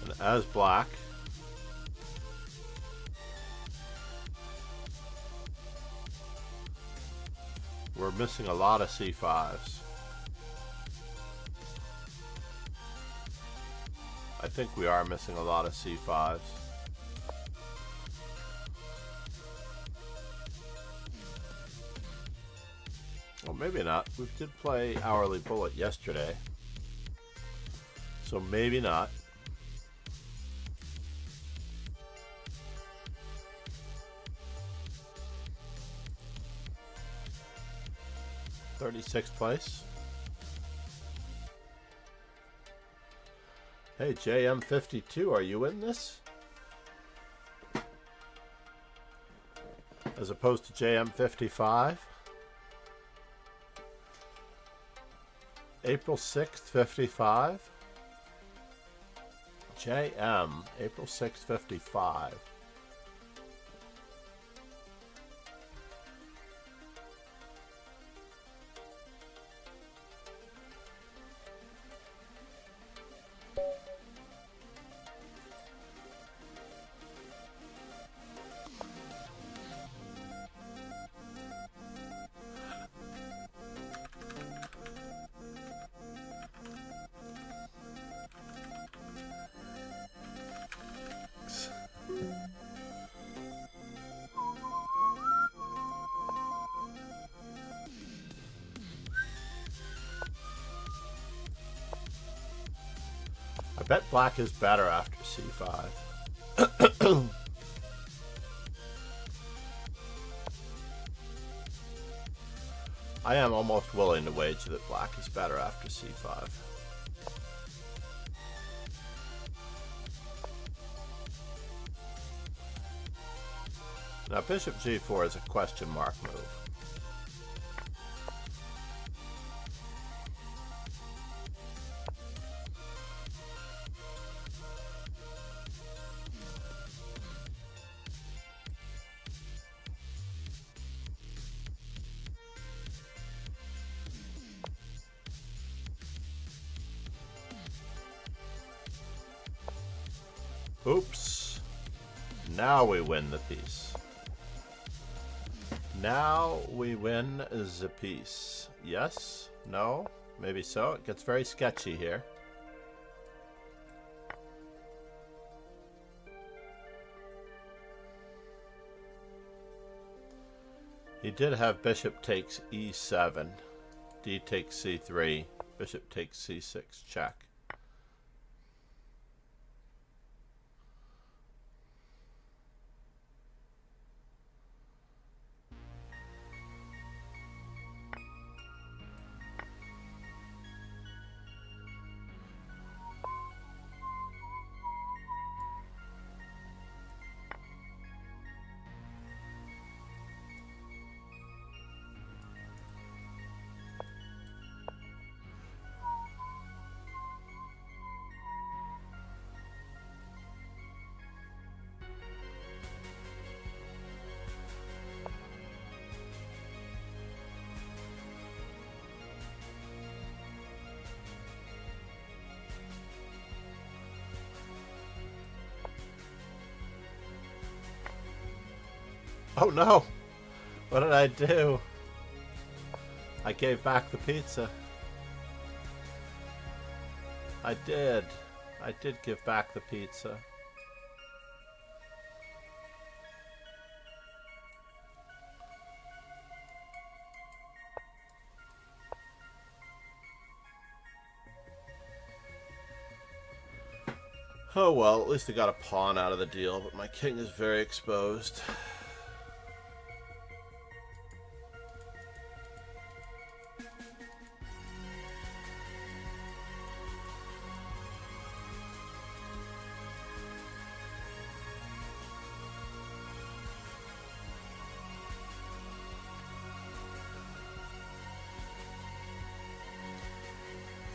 And as black, We're missing a lot of c5s. I think we are missing a lot of c5s. Well, maybe not. We did play Hourly Bullet yesterday, so maybe not. "36th place. Hey, JM52, are you in this? As opposed to JM55? April 6th, 55? JM, April 6th, 55. I bet black is better after c5. I am almost willing to wager that black is better after c5. Now bishop g4 is a question mark move. Oops. Now we win the piece. Now we win the piece. Yes? No? Maybe so. It gets very sketchy here. He did have bishop takes e7, d takes c3, bishop takes c6, check. Oh no! What did I do? I gave back the pizza. I did give back the pizza. Oh well, at least I got a pawn out of the deal, but my king is very exposed.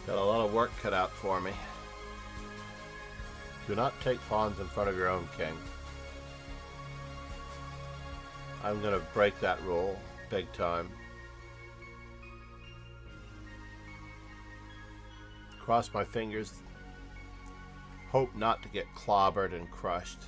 Got a lot of work cut out for me. Do not take pawns in front of your own king. I'm gonna break that rule big time. Cross my fingers. Hope not to get clobbered and crushed.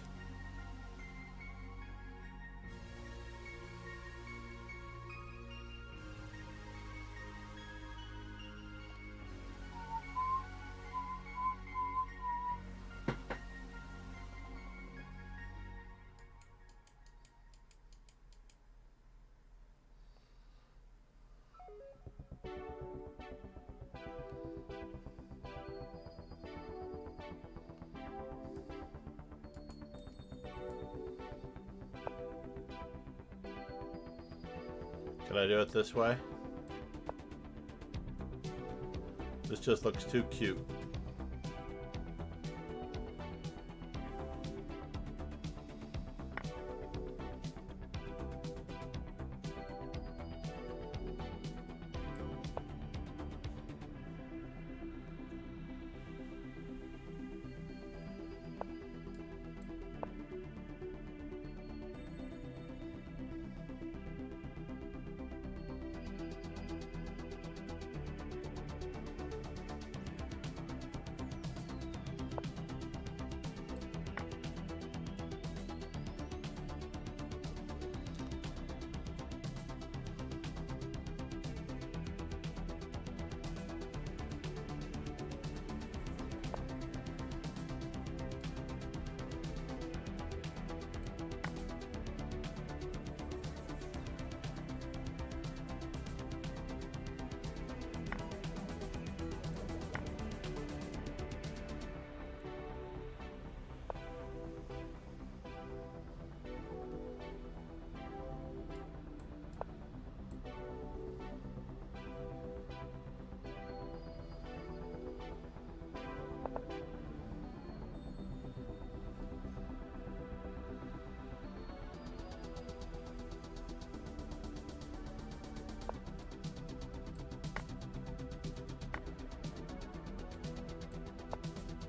Can I do it this way? This just looks too cute.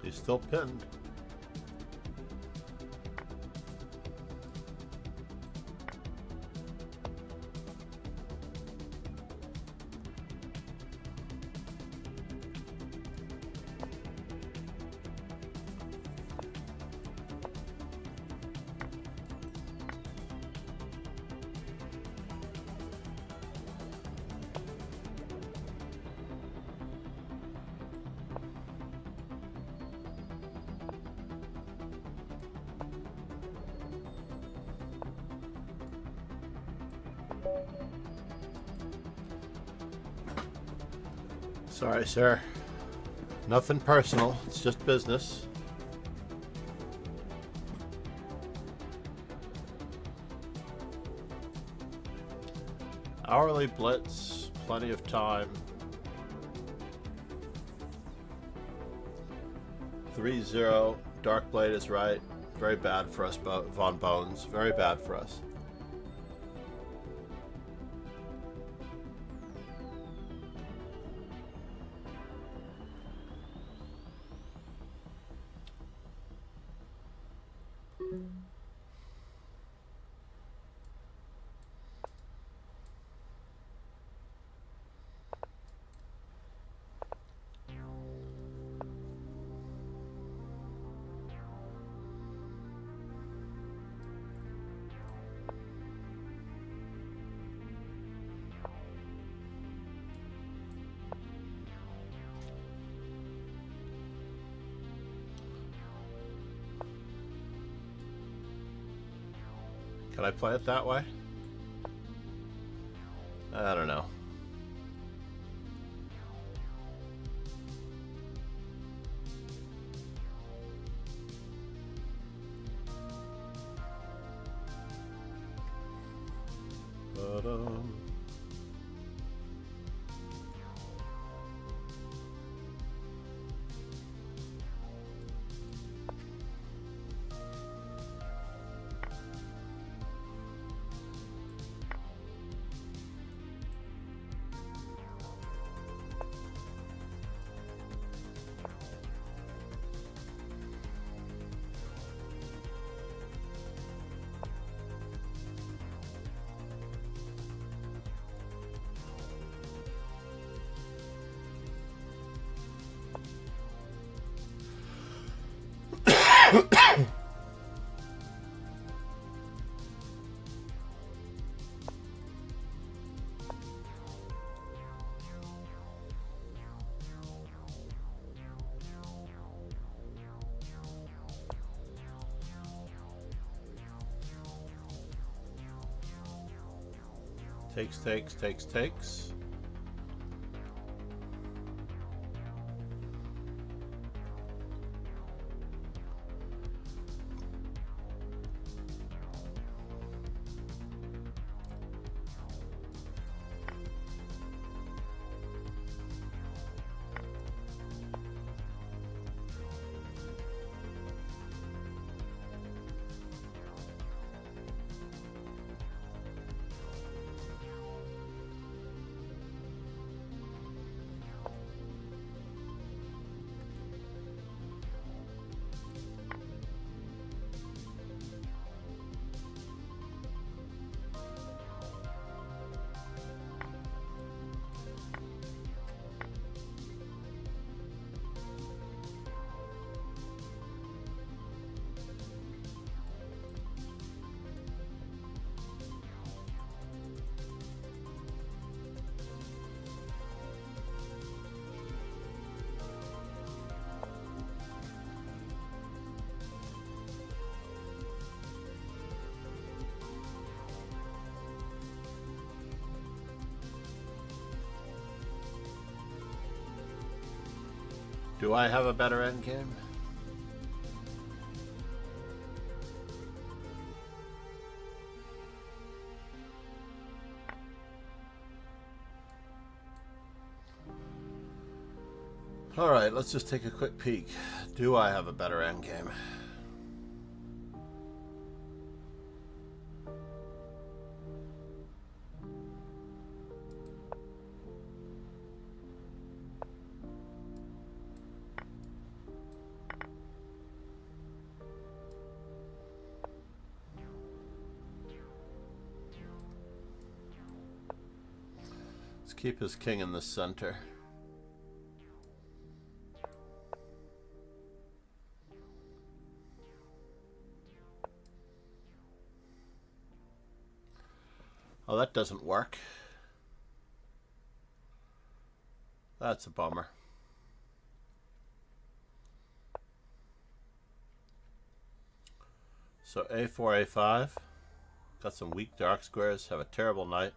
He's still pinned. Sorry, sir. Nothing personal. It's just business. Hourly blitz. Plenty of time. 3-0. Dark Blade is right. Very bad for us, Von Bones. Very bad for us. Can I play it that way? I don't know. Takes. Do I have a better endgame? Alright, let's just take a quick peek. Do I have a better endgame? Let's keep his king in the center. Oh, that doesn't work. That's a bummer. So A4, A5. Got some weak dark squares. Have a terrible knight.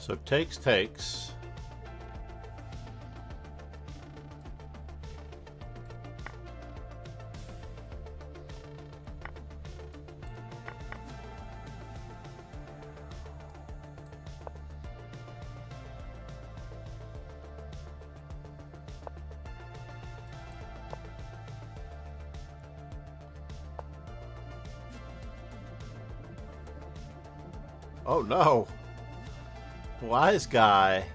So takes. Oh no. Wise guy.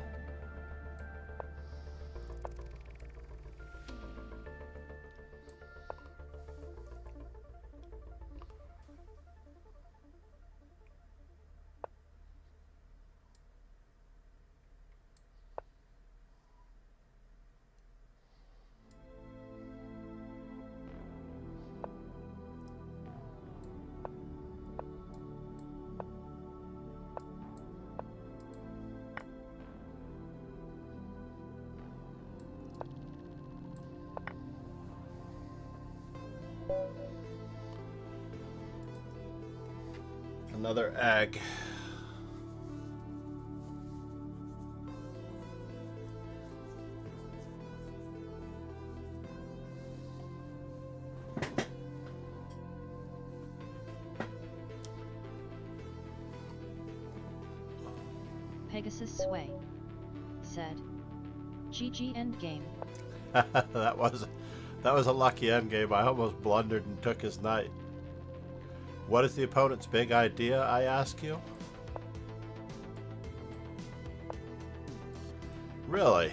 Another egg. Pegasus Sway said, GG endgame. that was a lucky endgame. I almost blundered and took his knight. What is the opponent's big idea, I ask you? Really?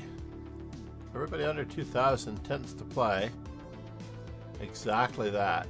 Everybody under 2,000 tends to play exactly that.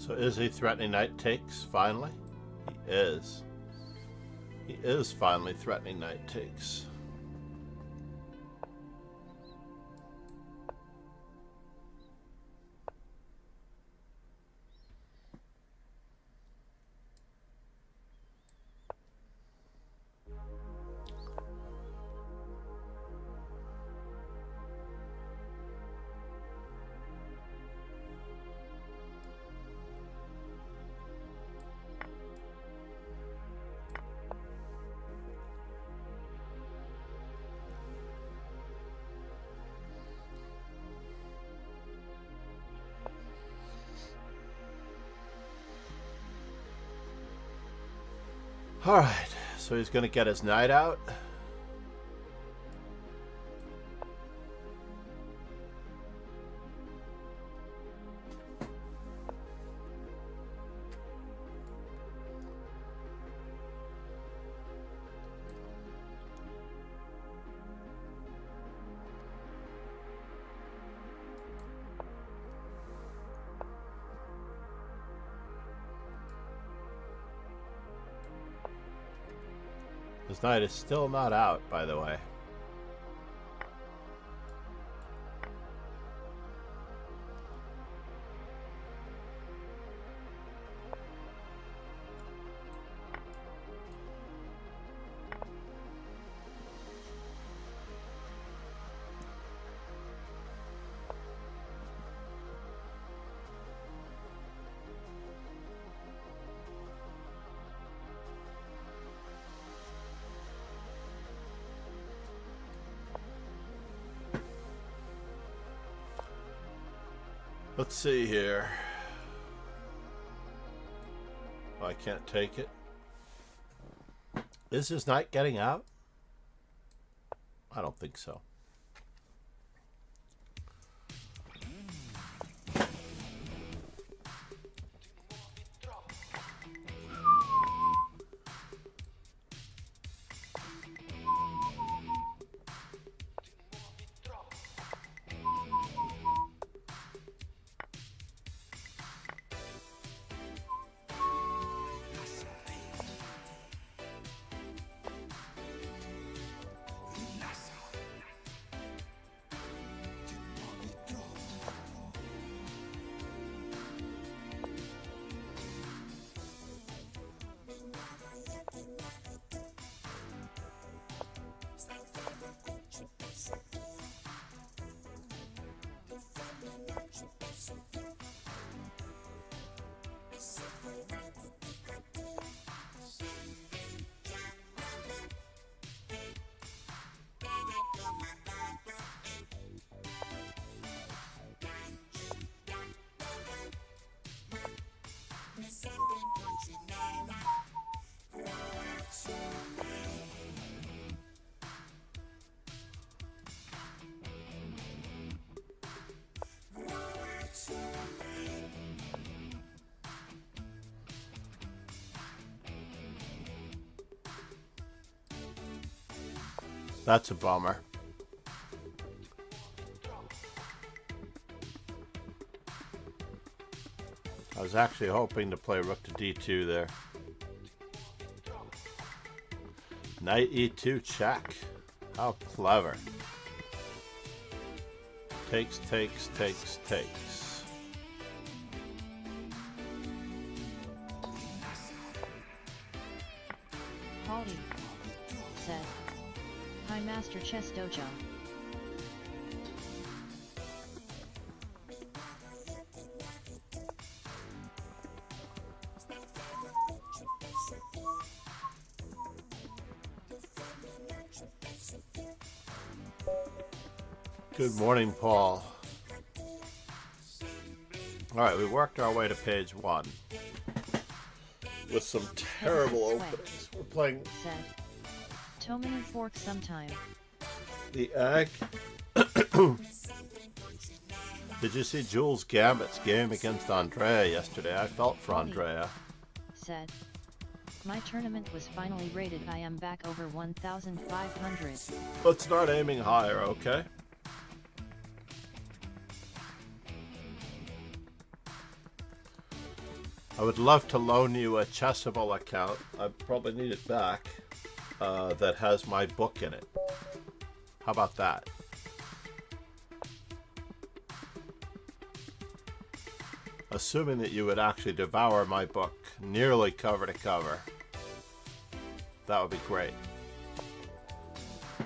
So is he threatening knight takes finally? He is. He is finally threatening knight takes. Alright, so he's going to get his knight out. His knight is still not out, by the way. Let's see here. Oh, I can't take it. Is his knight getting out? I don't think so. That's a bummer. I was actually hoping to play rook to d2 there. Knight e2 check. How clever. Takes, takes, takes, takes. Polly said, "Hi, Master Chess Dojo." Good morning, Paul. Alright, we worked our way to page 1. With some terrible openings. We're playing Said, "Toman and fork sometime." the egg. Did you see Jules Gambit's game against Andrea yesterday? I felt for Andrea. Said, "My tournament was finally rated. I am back over 1,500. Let's start aiming higher, okay? I would love to loan you a Chessable account. I probably need it back. That has my book in it. How about that? Assuming that you would actually devour my book nearly cover to cover. That would be great.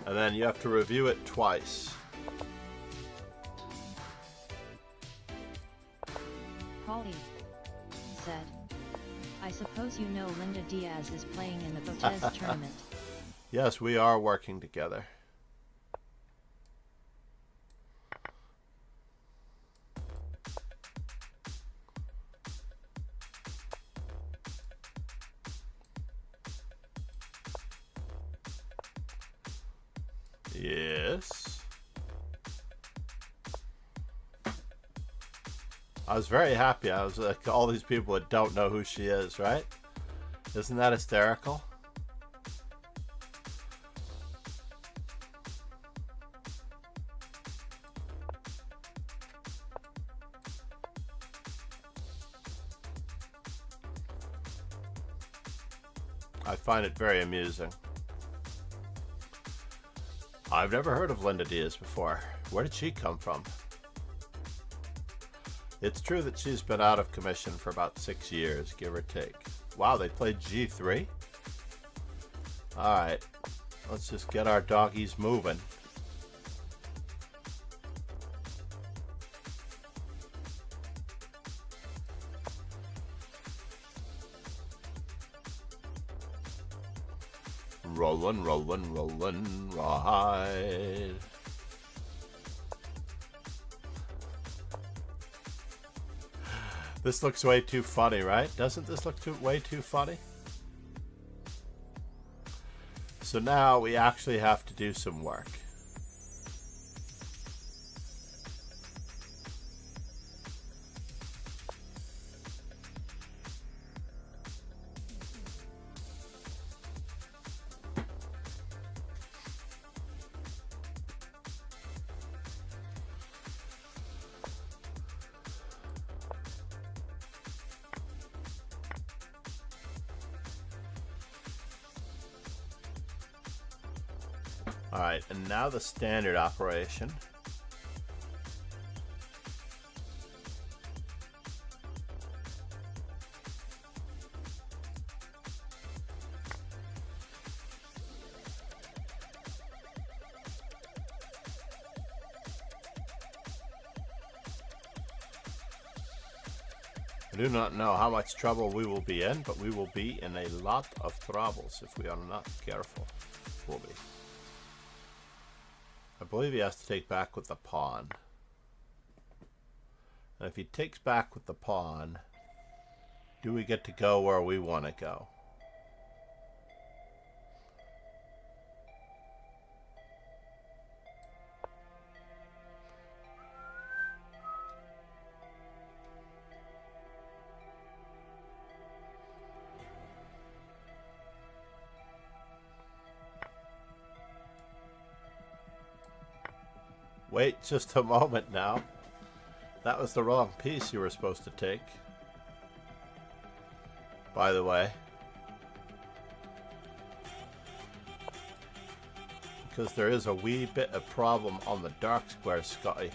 And then you have to review it twice. Polly said, "I suppose you know Linda Diaz is playing in the Botez tournament." Yes, we are working together. Yes. I was very happy. I was like, all these people that don't know who she is, right? Isn't that hysterical? I find it very amusing. I've never heard of Linda Diaz before. Where did she come from? It's true that she's been out of commission for about 6 years, give or take. Wow, they played G3? Alright, let's just get our doggies moving. Rollin', rollin', rollin', ride. This looks way too funny, right? Doesn't this look way too funny? So now we actually have to do some work. Alright, and now the standard operation. I do not know how much trouble we will be in, but we will be in a lot of troubles if we are not careful. Will be. I believe he has to take back with the pawn. And if he takes back with the pawn, do we get to go where we want to go? Wait just a moment now. That was the wrong piece you were supposed to take. By the way. Because there is a wee bit of problem on the dark square, Scotty.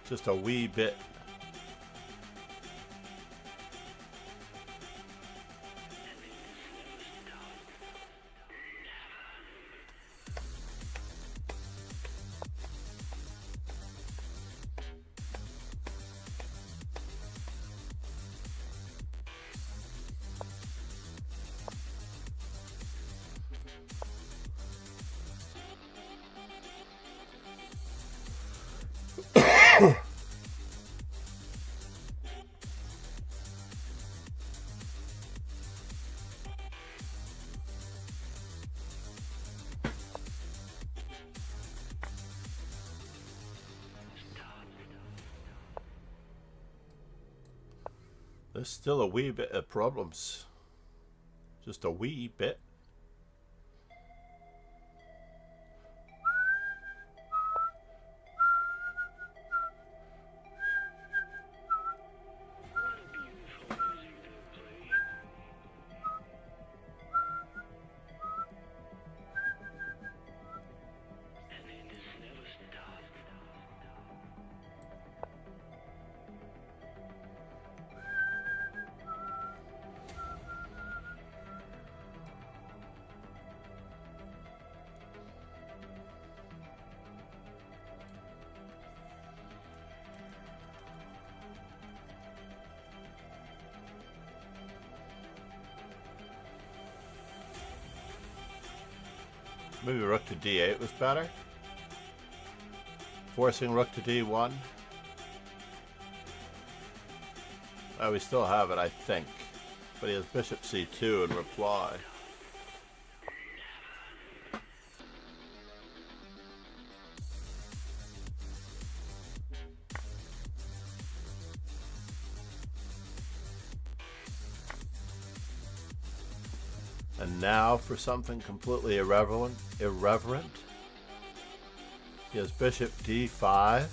Just a wee bit. There's still a wee bit of problems. Just a wee bit. Maybe rook to d8 was better. Forcing rook to d1. We still have it, I think. But he has bishop c2 in reply. And now for something completely irreverent. He has bishop d5.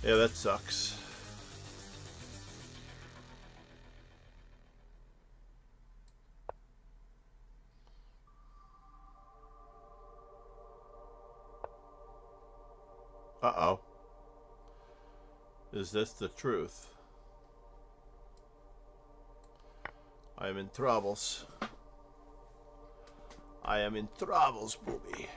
Yeah, that sucks. Uh-oh. Is this the truth? I am in troubles. I am in troubles, booby.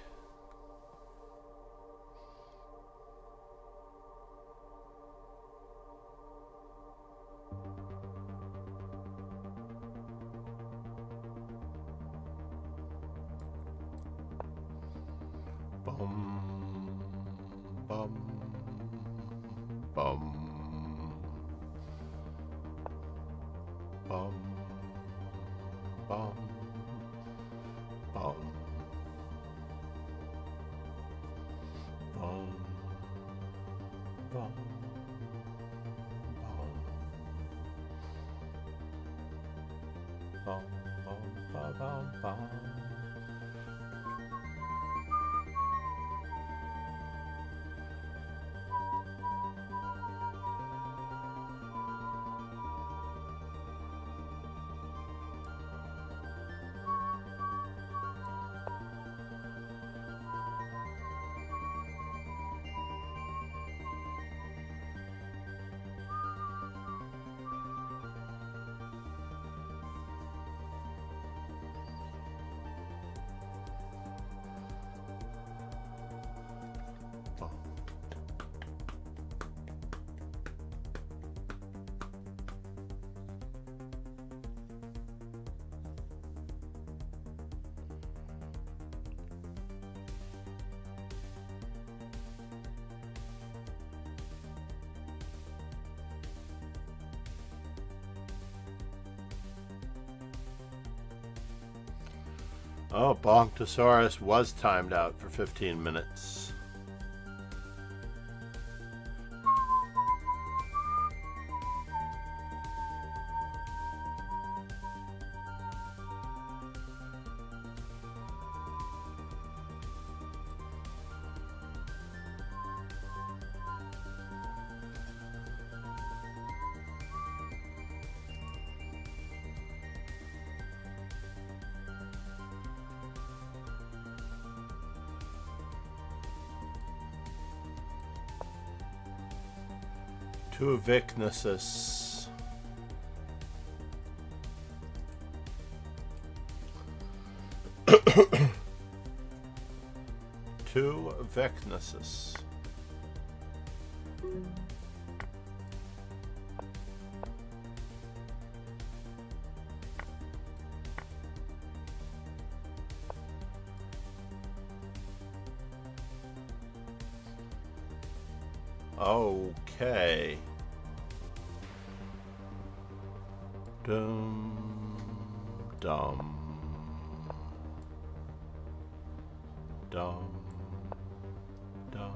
Oh, Bonktosaurus was timed out for 15 minutes. Two Vicnuses. Two Vicnuses. Okay. Dum dum dum dum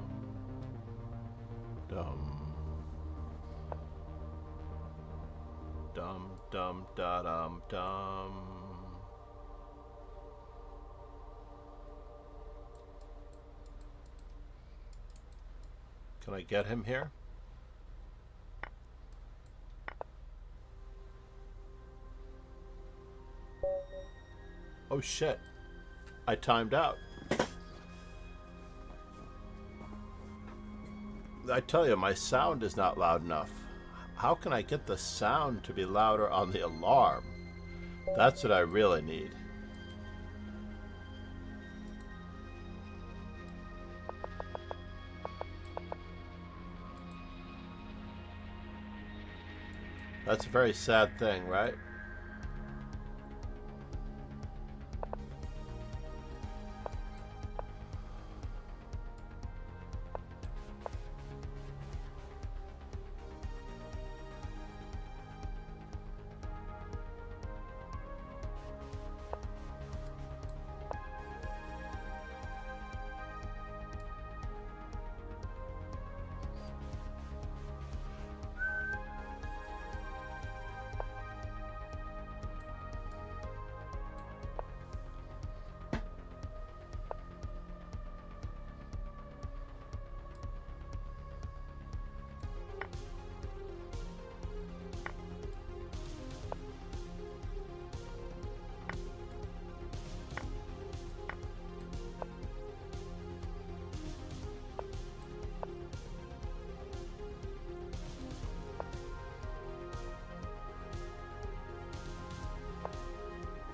dum dum dum da dum dum. Can I get him here? Oh shit. I timed out. I tell you, my sound is not loud enough. How can I get the sound to be louder on the alarm? That's what I really need. That's a very sad thing, right?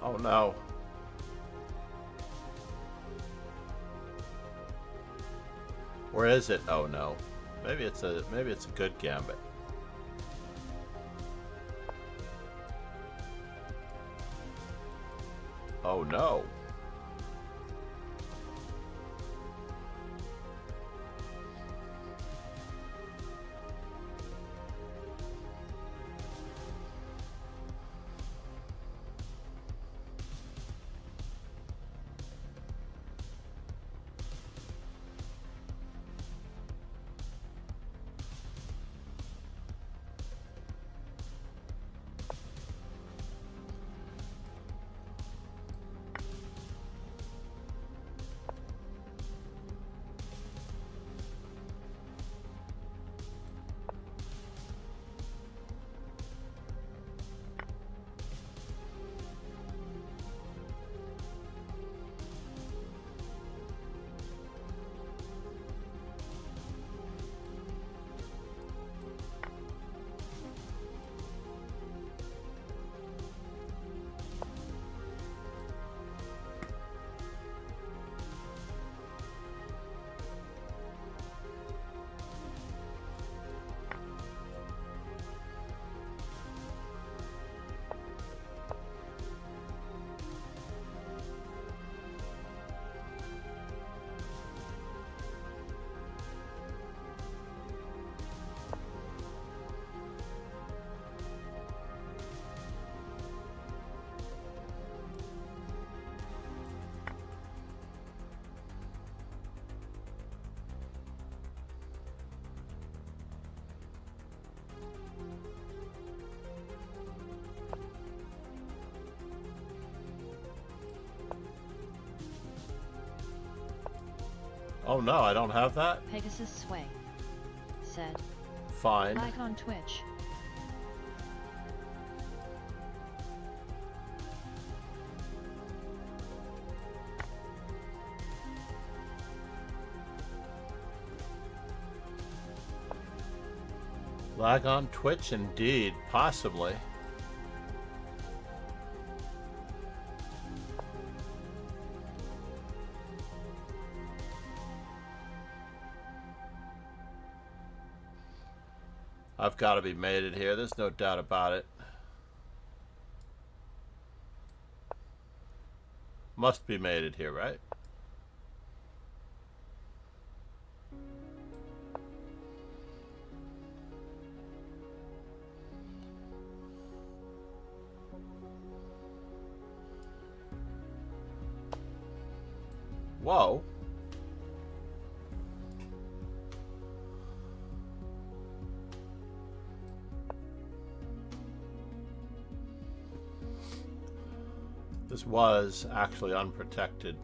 Oh no. Where is it? Oh no. Maybe it's a good gambit. Oh no. Oh no, I don't have that? Pegasus Sway said. Fine. Like on Twitch. Lag on Twitch, indeed, possibly. I've got to be mated here. There's no doubt about it. Must be mated here, right? Whoa. This was actually unprotected.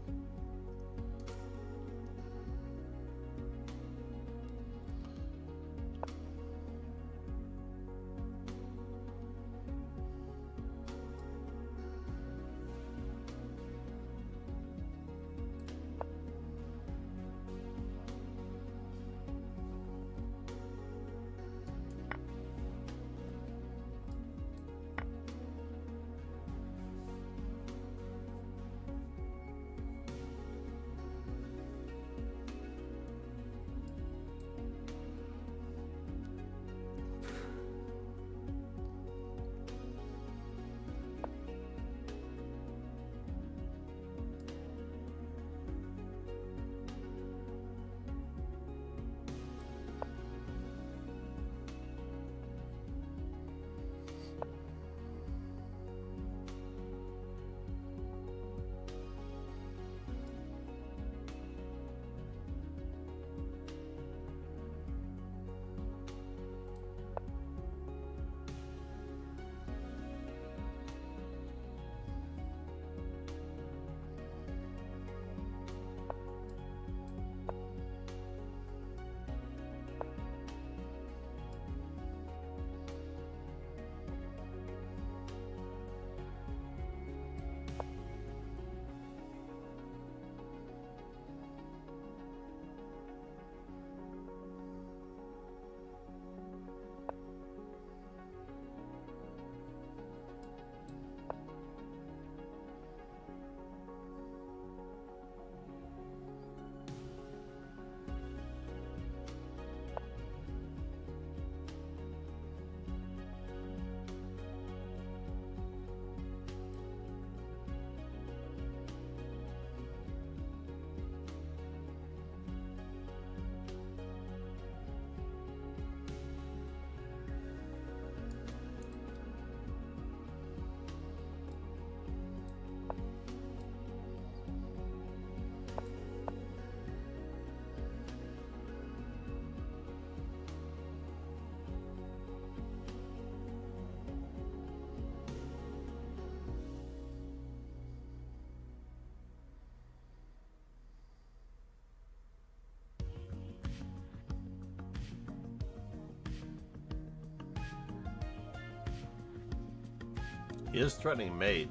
He is threatening mate.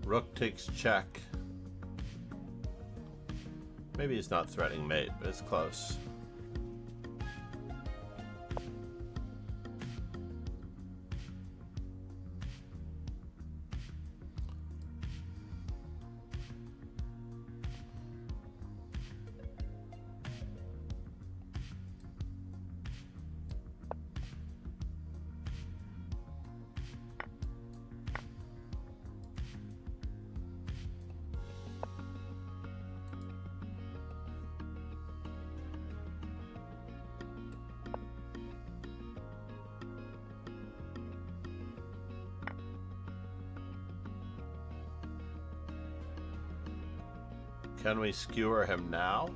Rook takes check. Maybe he's not threatening mate, but it's close. Can we skewer him now?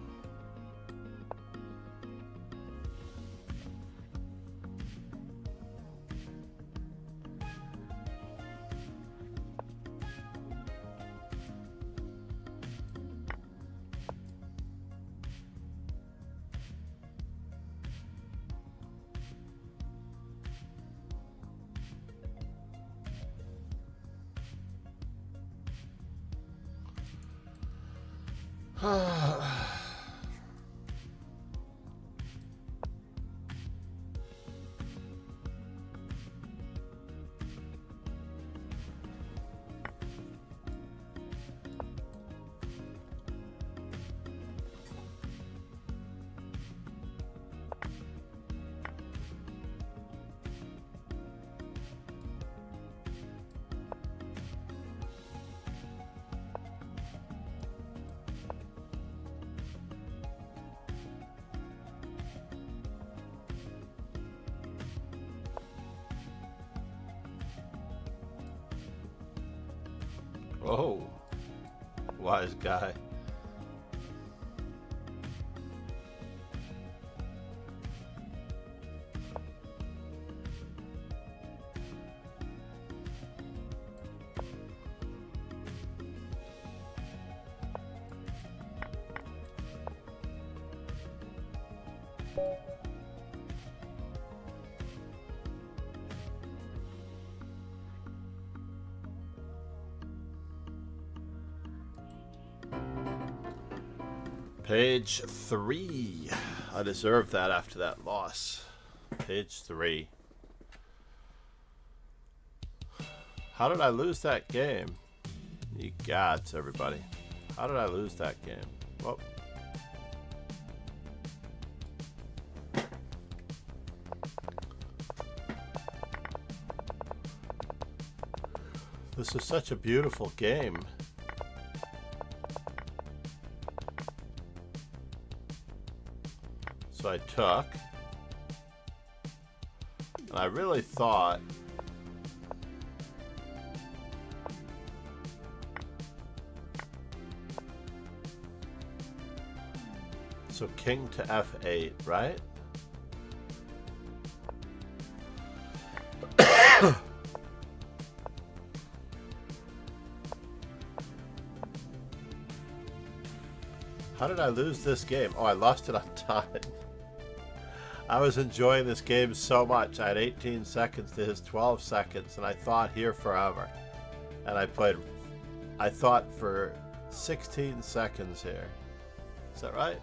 Oh, wise guy. Page 3. I deserve that after that loss. Page 3. How did I lose that game? You gods, everybody. How did I lose that game? Well, this is such a beautiful game. So I took, and I really thought so king to f8, right? How did I lose this game? Oh, I lost it on time. I was enjoying this game so much. I had 18 seconds to his 12 seconds, and I thought here forever. And I played, I thought for 16 seconds here. Is that right?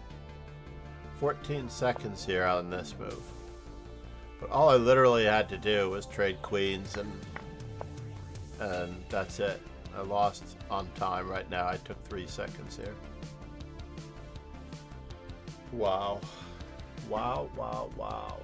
14 seconds here on this move. But all I literally had to do was trade queens, and that's it. I lost on time right now. I took 3 seconds here. Wow. Wow, wow, wow.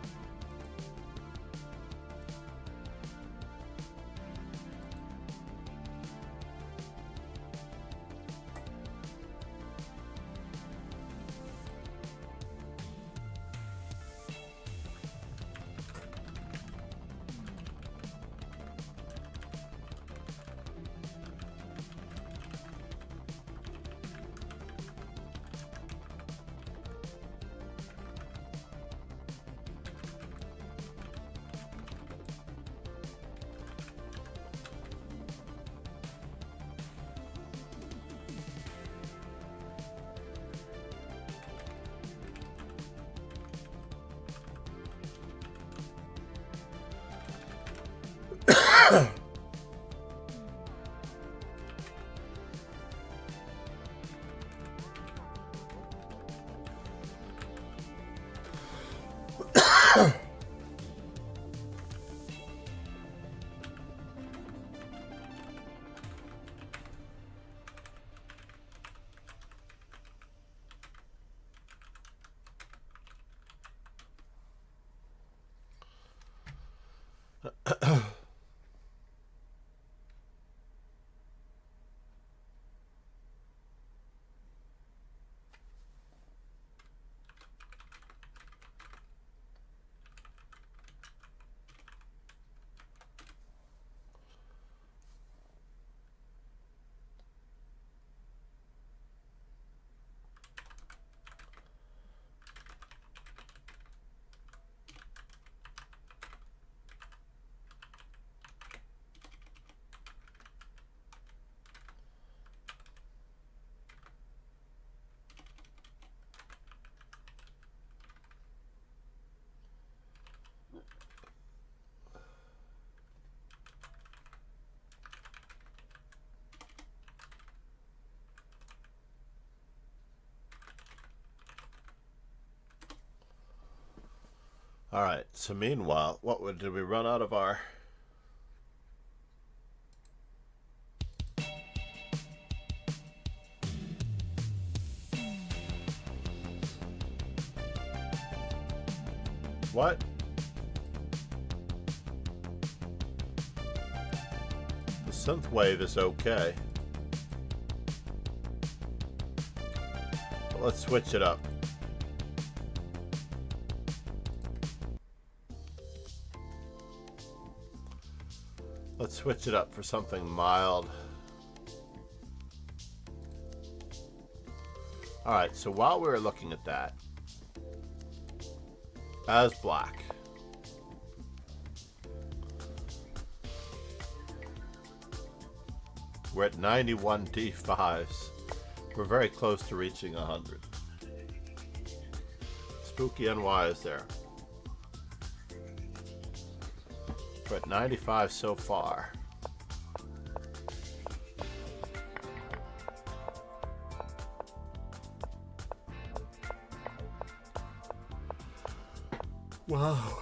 All right, so meanwhile, did we run out of our... What? The synth wave is okay. But let's switch it up. Let's switch it up for something mild. Alright, so while we were looking at that, as black, we're at 91 D5s. We're very close to reaching 100. Spooky NY is there. We're at 95 so far. Wow.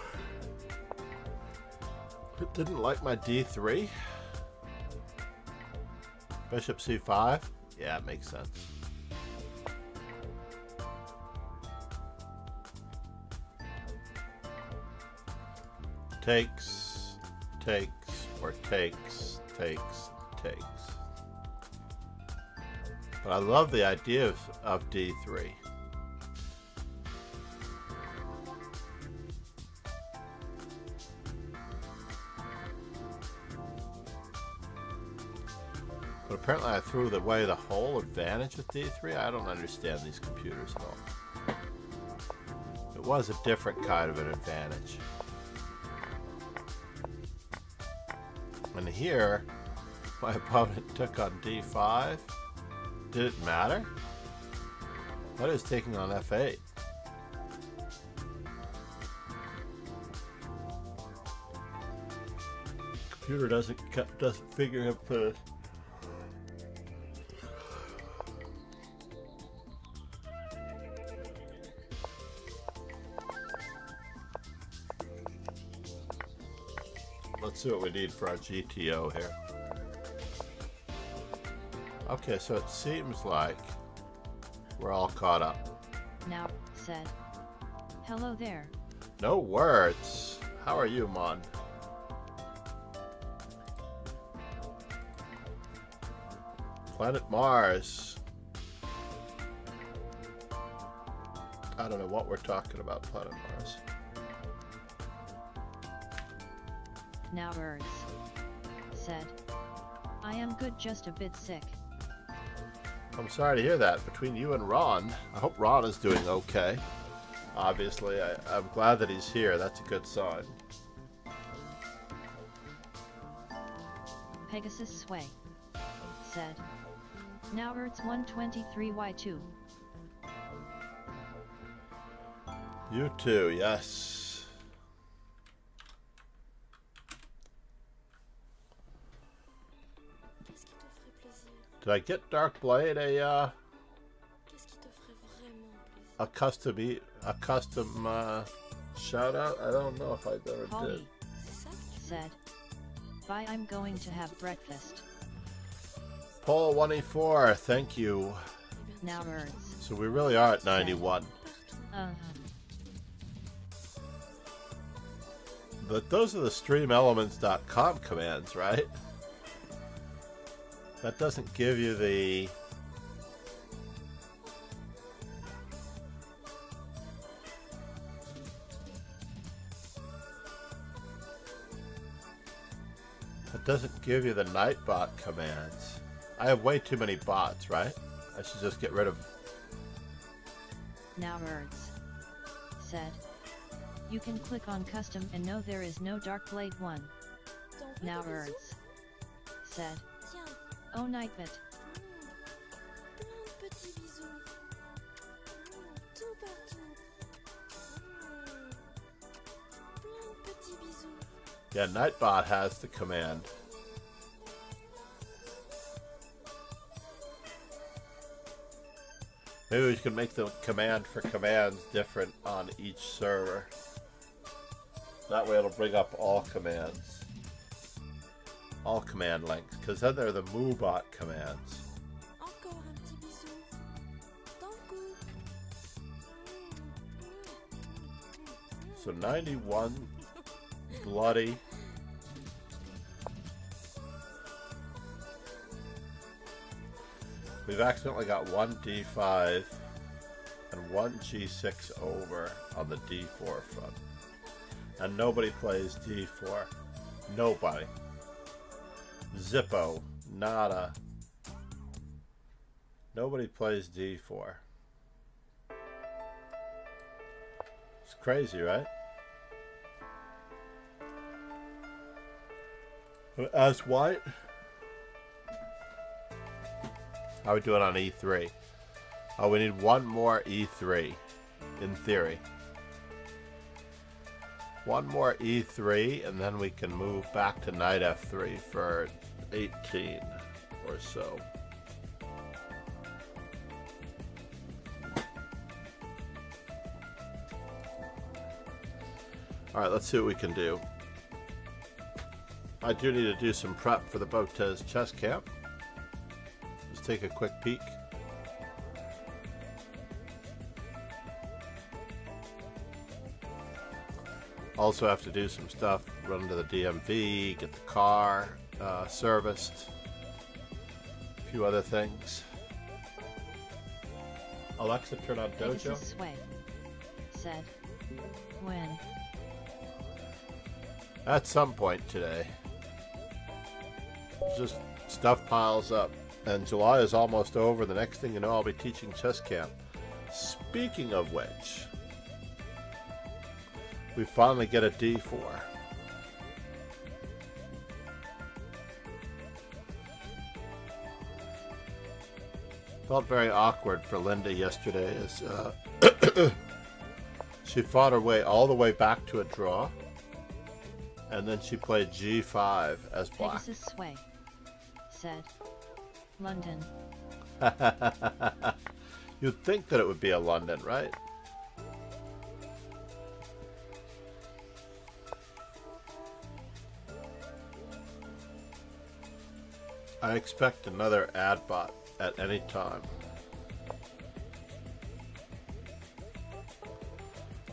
It didn't like my D3. Bishop C5? Yeah, it makes sense. Takes, or takes. But I love the idea of D3. But apparently I threw away the whole advantage with D3. I don't understand these computers at all. It was a different kind of an advantage. And here, my opponent took on D5. Did it matter? I thought he was taking on F8. Computer doesn't figure him first. Let's see what we need for our GTO here. Okay, so it seems like we're all caught up. Now, said. Hello there. No words. How are you, Mon? Planet Mars. I don't know what we're talking about, Planet Mars. Now Urs said. I am good, just a bit sick. I'm sorry to hear that. Between you and Ron, I hope Ron is doing okay. Obviously, I'm glad that he's here. That's a good sign. Pegasus Sway said. Now Urs 123Y2. You too, yes. Did I get Dark Blade a custom shout out? I don't know if I ever Polly did. said. Bye, I'm going to have breakfast. Paul 184, thank you. Now Urs. So we really are at 91. But those are the streamelements.com commands, right? That doesn't give you the... It doesn't give you the Nightbot commands. I have way too many bots, right? I should just get rid of... Now Urs said. You can click on custom and no, there is no Dark Blade 1. Now Urs said. Oh, Nightbot. Yeah, Nightbot has the command. Maybe we can make the command for commands different on each server. That way it'll bring up all commands. All command links, because then they're the MooBot commands. So 91 bloody. We've accidentally got one D5 and one G6 over on the D4 front. And nobody plays D4. Nobody. Zippo. Nada. Nobody plays D4. It's crazy, right? As white. How are we doing on E3? Oh, we need one more E3, in theory. One more E3, and then we can move back to knight F3 for 18 or so. Alright, let's see what we can do. I do need to do some prep for the Botez chess camp. Let's take a quick peek. Also have to do some stuff, run to the DMV, get the car serviced, a few other things. Alexa, turn on Dojo. Pegasus Sway said, when? At some point today. Just stuff piles up. And July is almost over. The next thing you know, I'll be teaching chess camp. Speaking of which, we finally get a D4. Felt very awkward for Linda yesterday as she fought her way all the way back to a draw, and then she played G5 as black. Pegasus Sway said, London. You'd think that it would be a London, right? I expect another ad bot at any time.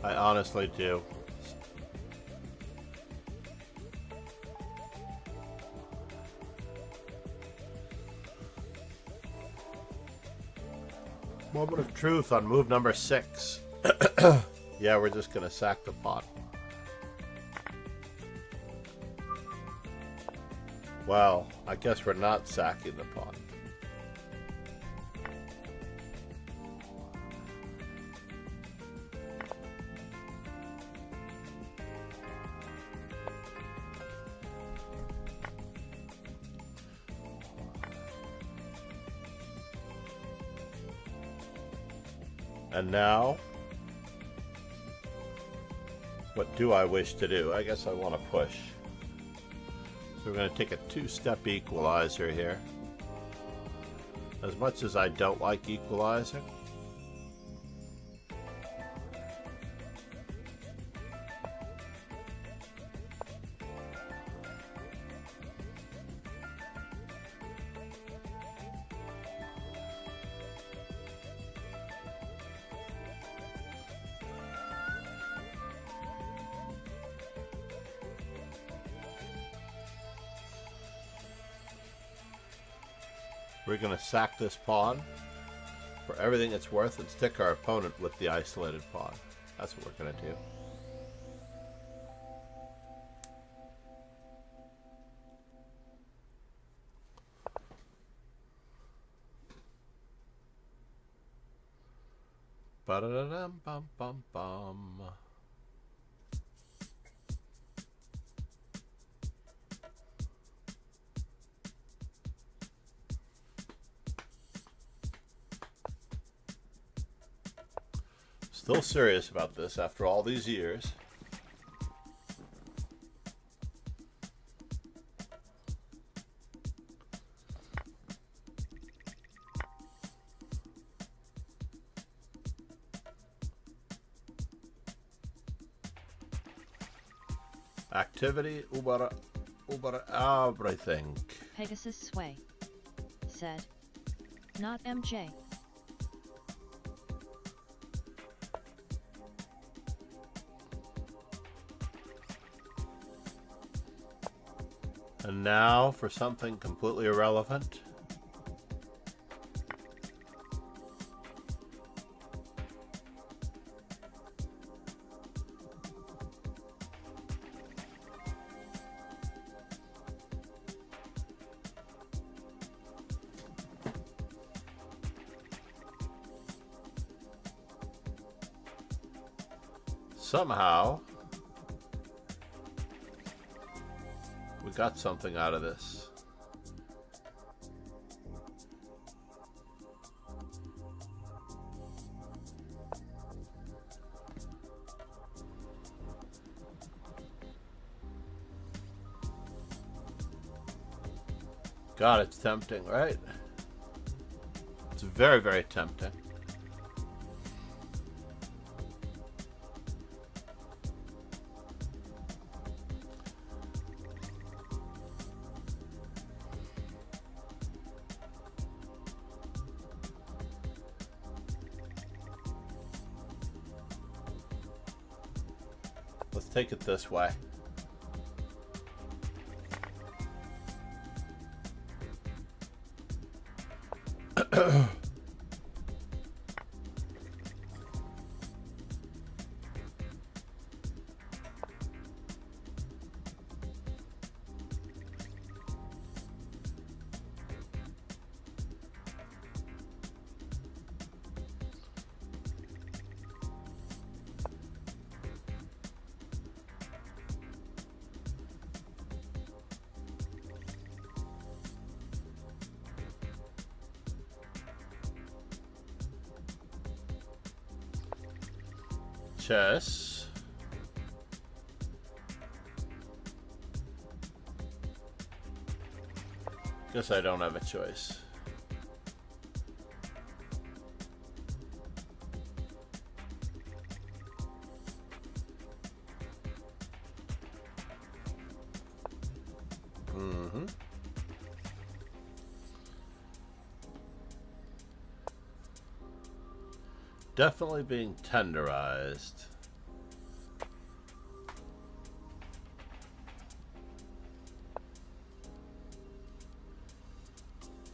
I honestly do. Moment of truth on move number 6. Yeah, we're just gonna sack the pawn. Well, I guess we're not sacking the pawn. And now, what do I wish to do? I guess I want to push. So we're going to take a two-step equalizer here. As much as I don't like equalizing, we're going to sack this pawn for everything it's worth and stick our opponent with the isolated pawn. That's what we're going to do. Ba-da-da-dum-bum-bum-bum. Still serious about this after all these years. Activity, over everything. Pegasus Sway said, not MJ. And now for something completely irrelevant. somehow we got something out of this. God, it's tempting, right? It's very, very tempting. Let's take it this way. Chess. Guess I don't have a choice. Definitely being tenderized.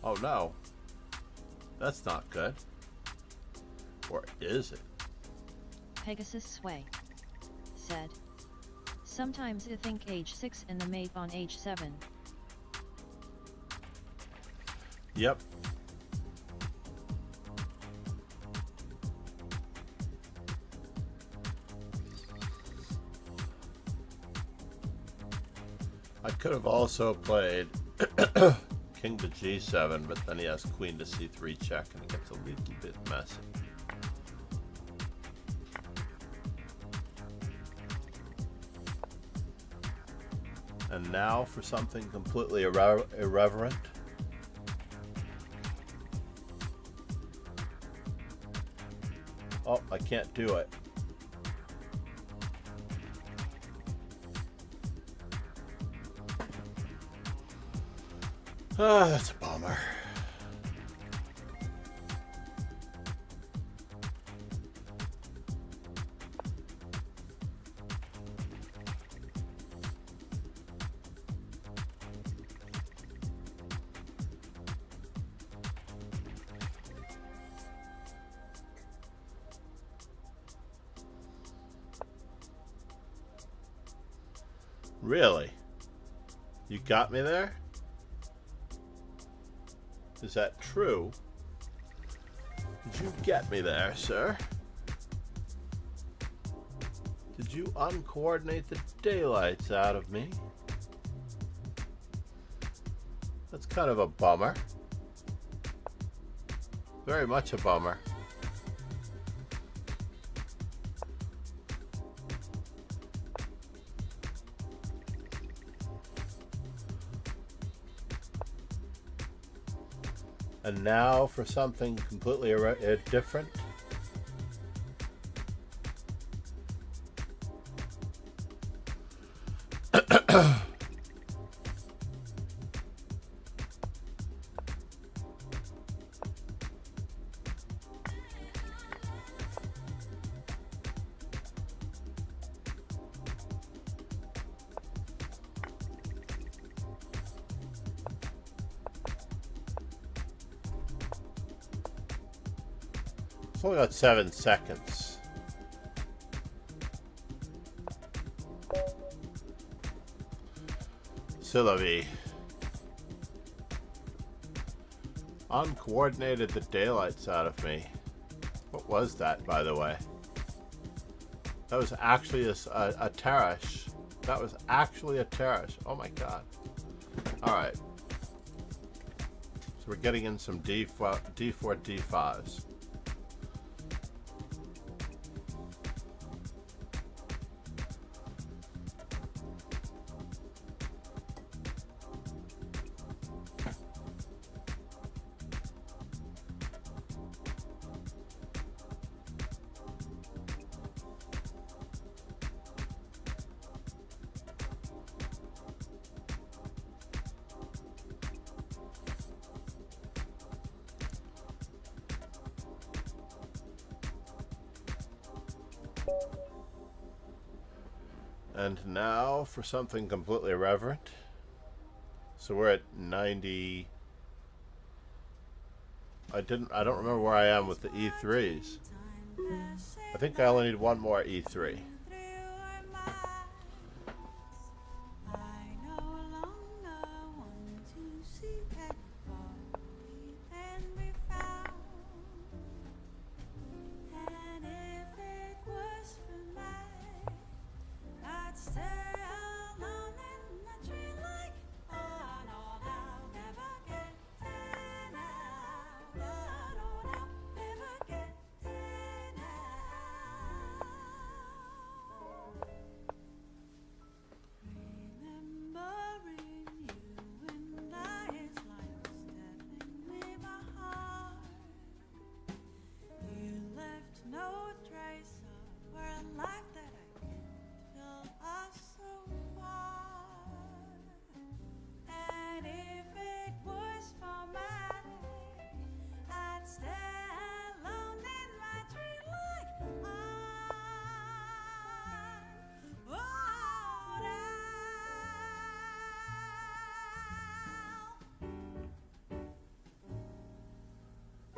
Oh no. That's not good. Or is it? Pegasus Sway said. Sometimes I think h6 and the mate on h7. Yep. I could have also played king to g7, but then he has queen to c3 check and it gets a little bit messy. And now for something completely irreverent. Oh, I can't do it. Ah, that's a bummer. Really? You got me there? Is that true? Did you get me there, sir? Did you uncoordinate the daylights out of me? That's kind of a bummer. Very much a bummer. And now for something completely different. It's only got 7 seconds. Sylvie. Uncoordinated the daylights out of me. What was that, by the way? That was actually a terrace. That was actually a terrace. Oh my god. Alright. So we're getting in some D4, D5s. And now for something completely irreverent. So we're at 90. I don't remember where I am with the E3s. I think I only need one more E3.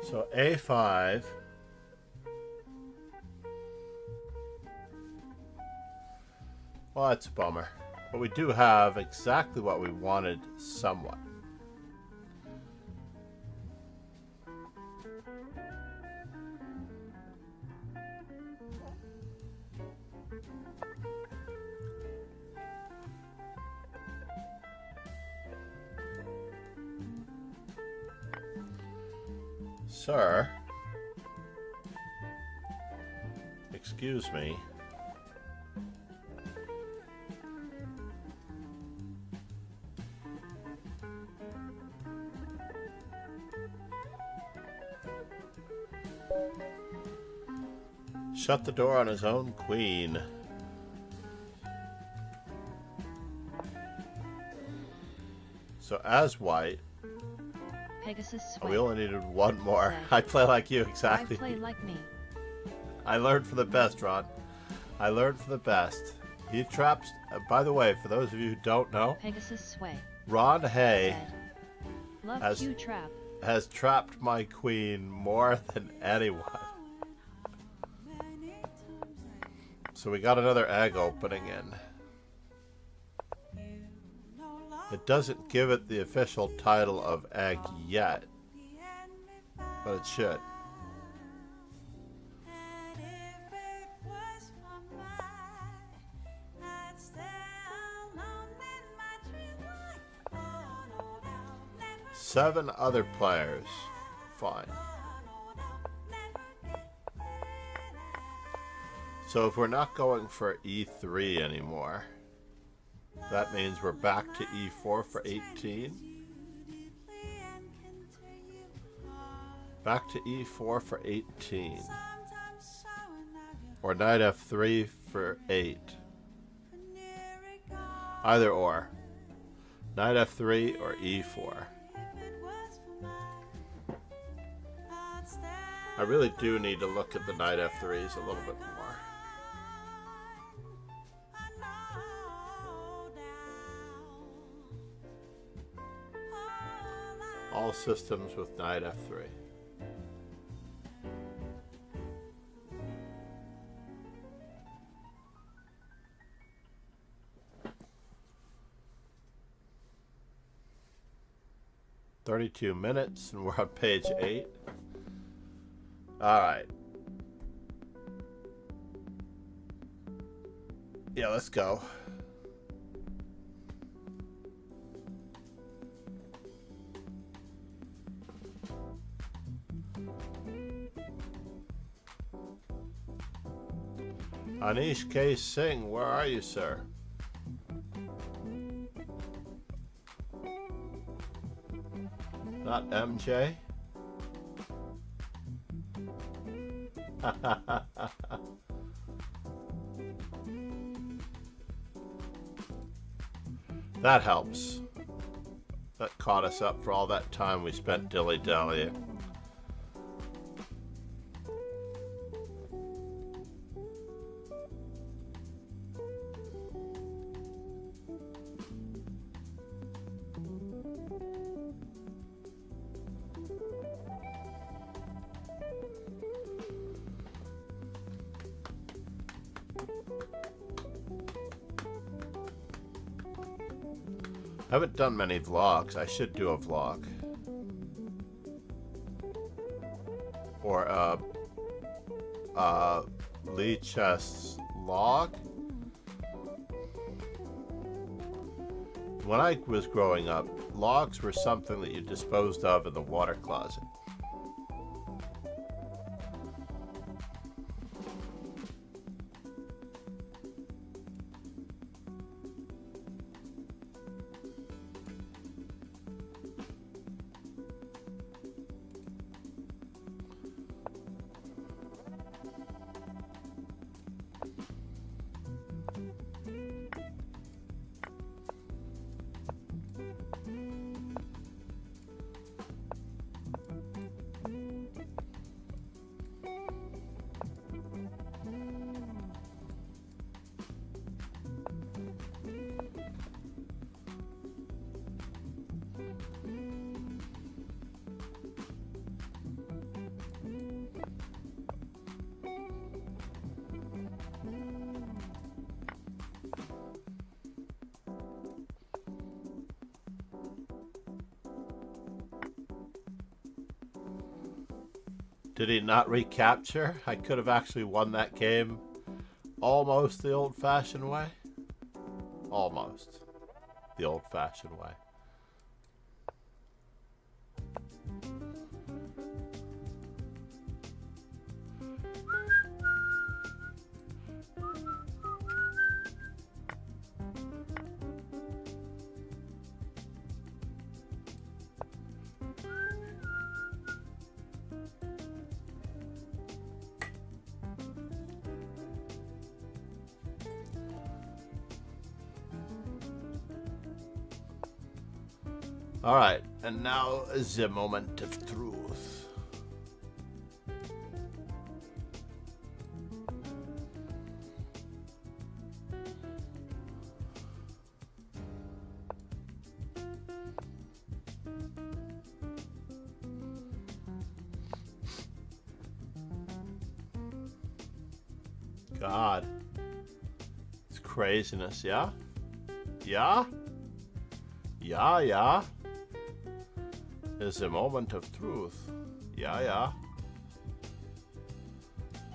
So A5. Well, that's a bummer. But we do have exactly what we wanted somewhat. Sir, excuse me. Shut the door on his own queen. So as white, Pegasus we sway. only needed one more. I play like you, exactly. I play like me. I learned from the best, Ron. I learned from the best. He traps. By the way, for those of you who don't know, Pegasus sway. Ron Hay Said. Love As- Q trap. has trapped my queen more than anyone. So we got another egg opening in. It doesn't give it the official title of egg yet, but it should. Seven other players. Fine. So if we're not going for E3 anymore, that means we're back to E4 for 18. Back to E4 for 18. Or knight F3 for 8. Either or. Knight F3 or E4. I really do need to look at the knight F3s a little bit more. All systems with knight F3. "32 minutes and we're on page 8. Alright. Yeah, let's go. Anish K. Singh, where are you, sir? Not MJ? That helps. That caught us up for all that time we spent dilly-dallying. I haven't done many vlogs. I should do a vlog. Or Lee Chest's log. When I was growing up, logs were something that you disposed of in the water closet. Did he not recapture? I could have actually won that game almost the old-fashioned way. Almost the old-fashioned way. Alright, and now the moment of truth. God. It's craziness, yeah? Yeah? Yeah, yeah. Is a moment of truth. Yeah, yeah.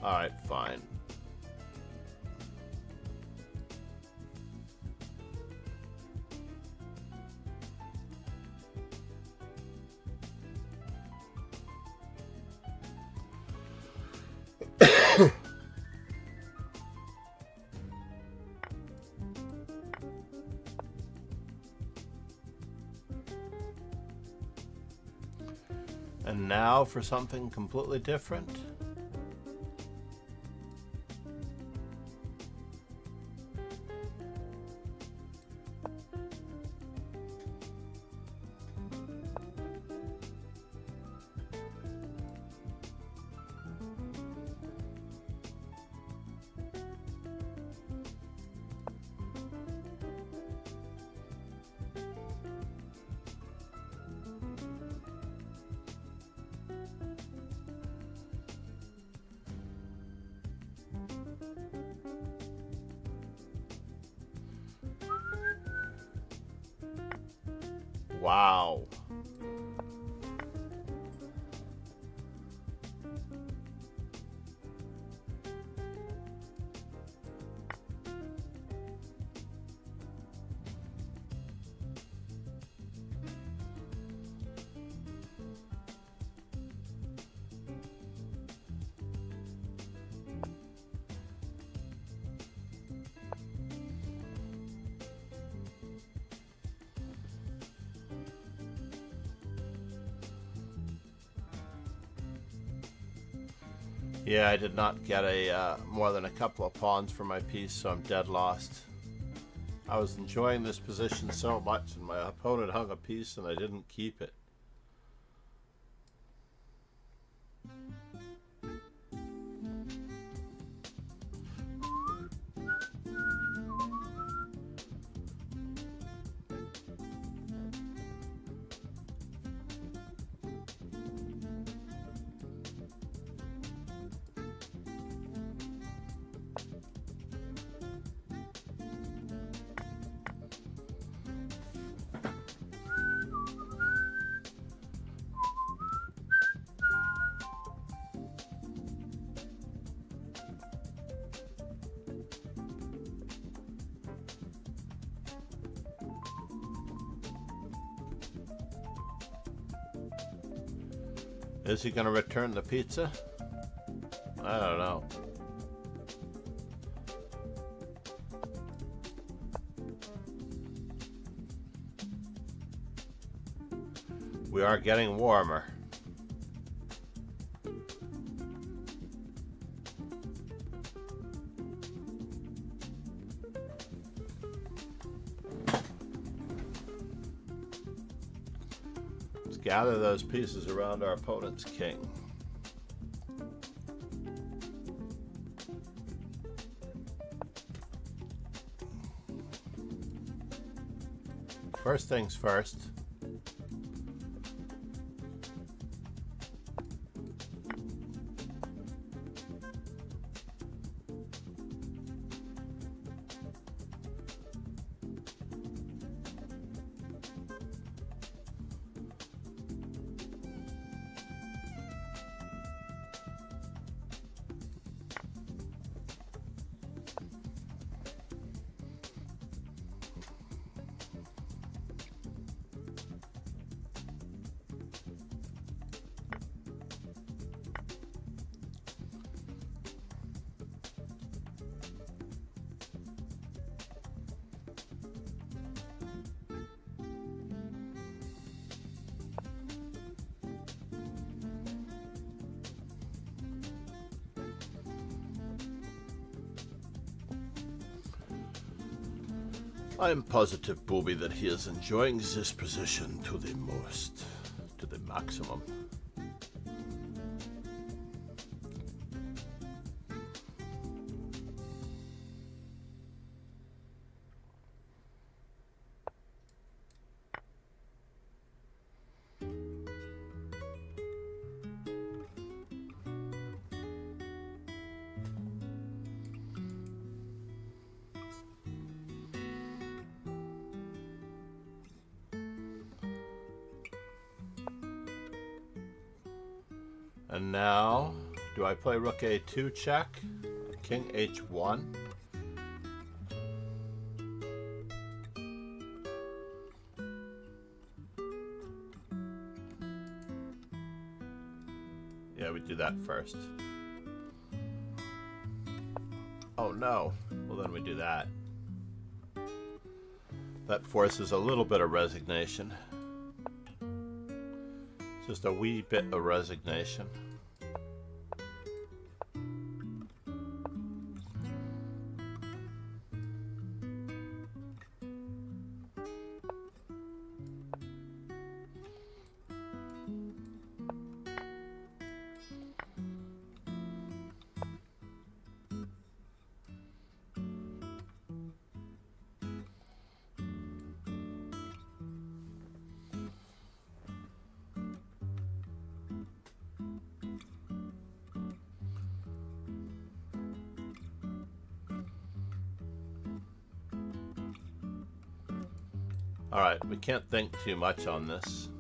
Alright, fine. And now for something completely different. Wow. Yeah, I did not get a more than a couple of pawns for my piece, so I'm dead lost. I was enjoying this position so much, and my opponent hung a piece, and I didn't keep it. Is he going to return the pizza? I don't know. We are getting warmer. Let's gather those pieces around our opponent's king. First things first. I am positive, Booby, that he is enjoying this position to the maximum. And now, do I play rook a2 check? King h1? Yeah, we do that first. Oh no. Well, then we do that. That forces a little bit of resignation. Just a wee bit of resignation. Alright, we can't think too much on this.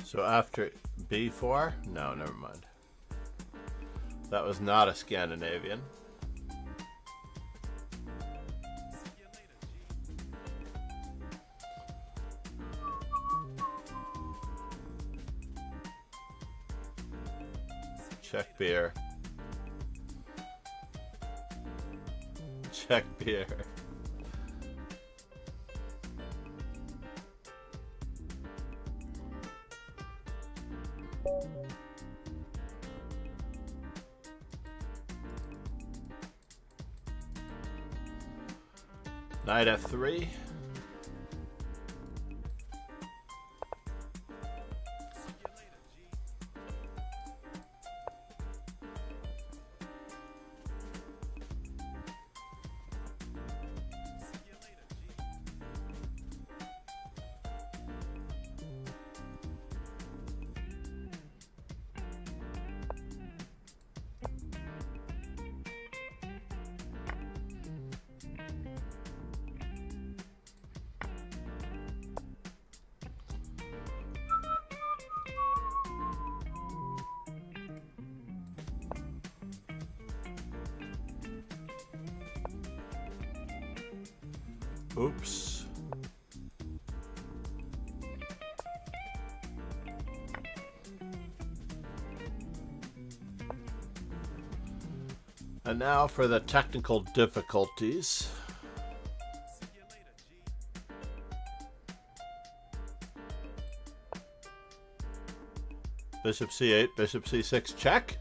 So after b4, no, never mind. That was not a Scandinavian. Czech beer. Czech beer. Knight F3. Oops. And now for the technical difficulties. Bishop C8, Bishop C6, check.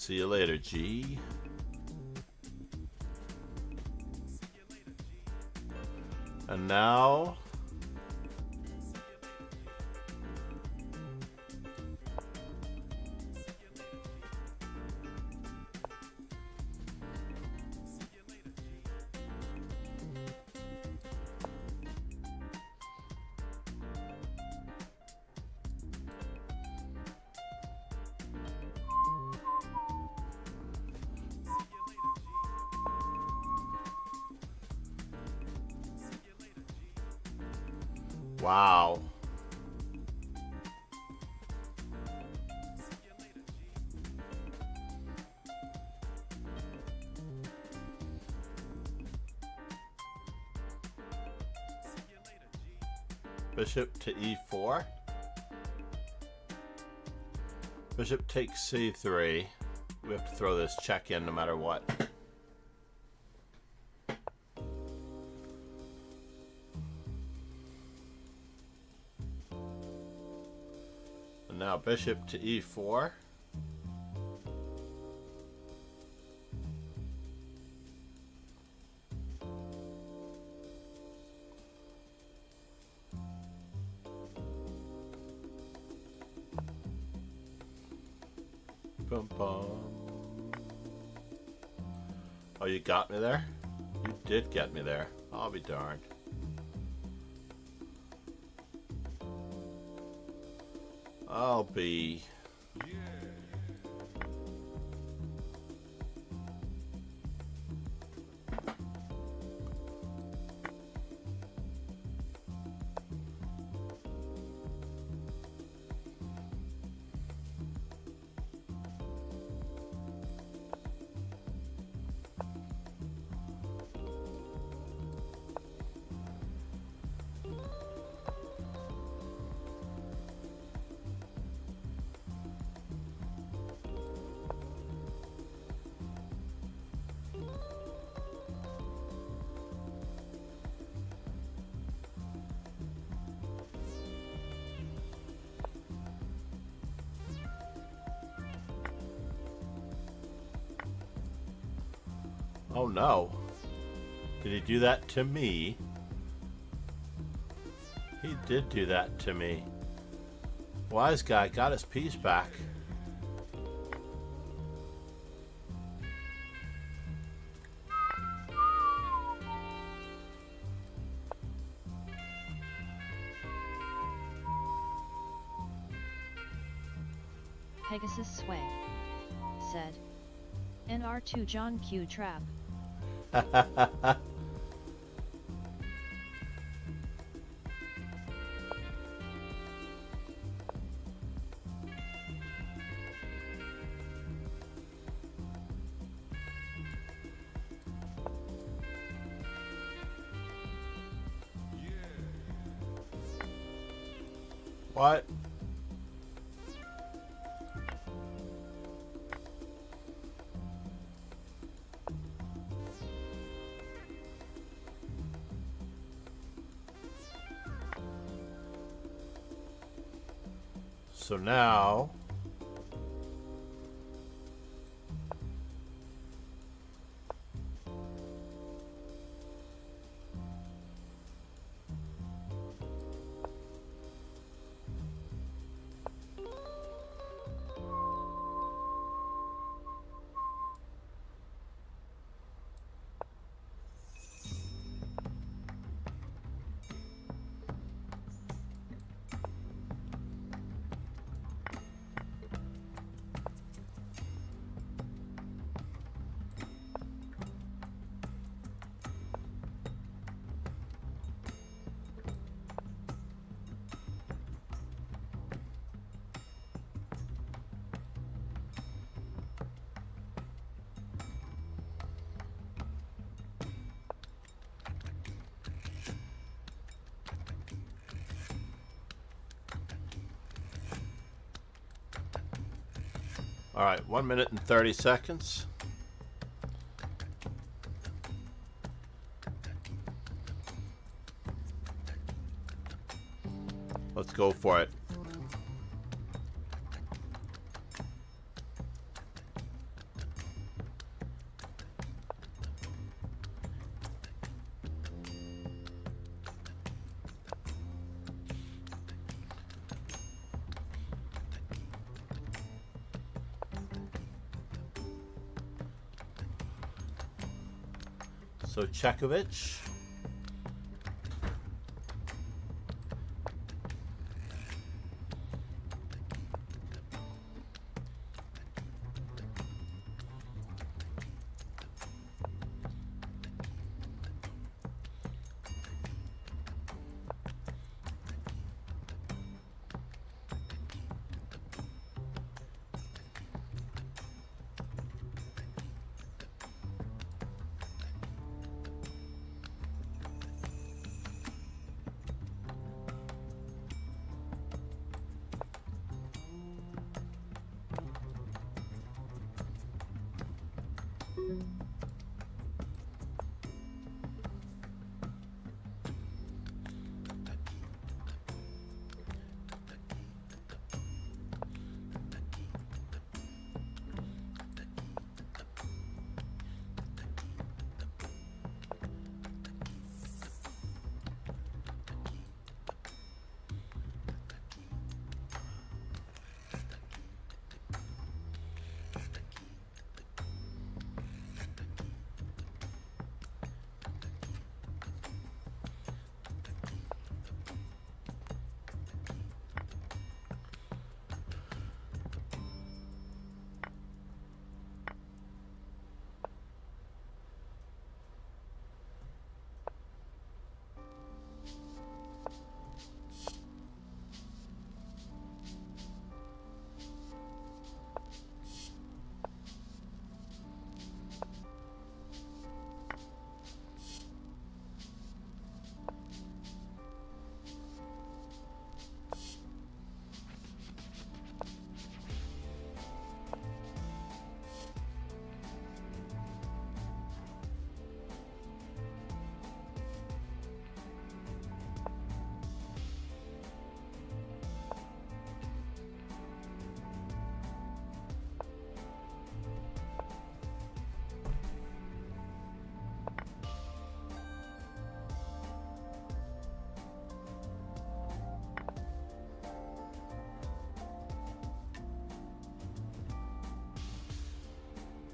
See you later, G. And now wow. Bishop to E4. Bishop takes C3. We have to throw this check in no matter what. And now bishop to E4. Bum, bum. Oh, you got me there? You did get me there. I'll be darned. I'll be... Oh no. Did he do that to me? He did do that to me. Wise guy got his piece back. Pegasus sway, said. NR2 John Q trap. What? So now all right, 1 minute and 30 seconds. Let's go for it. So Chekovich.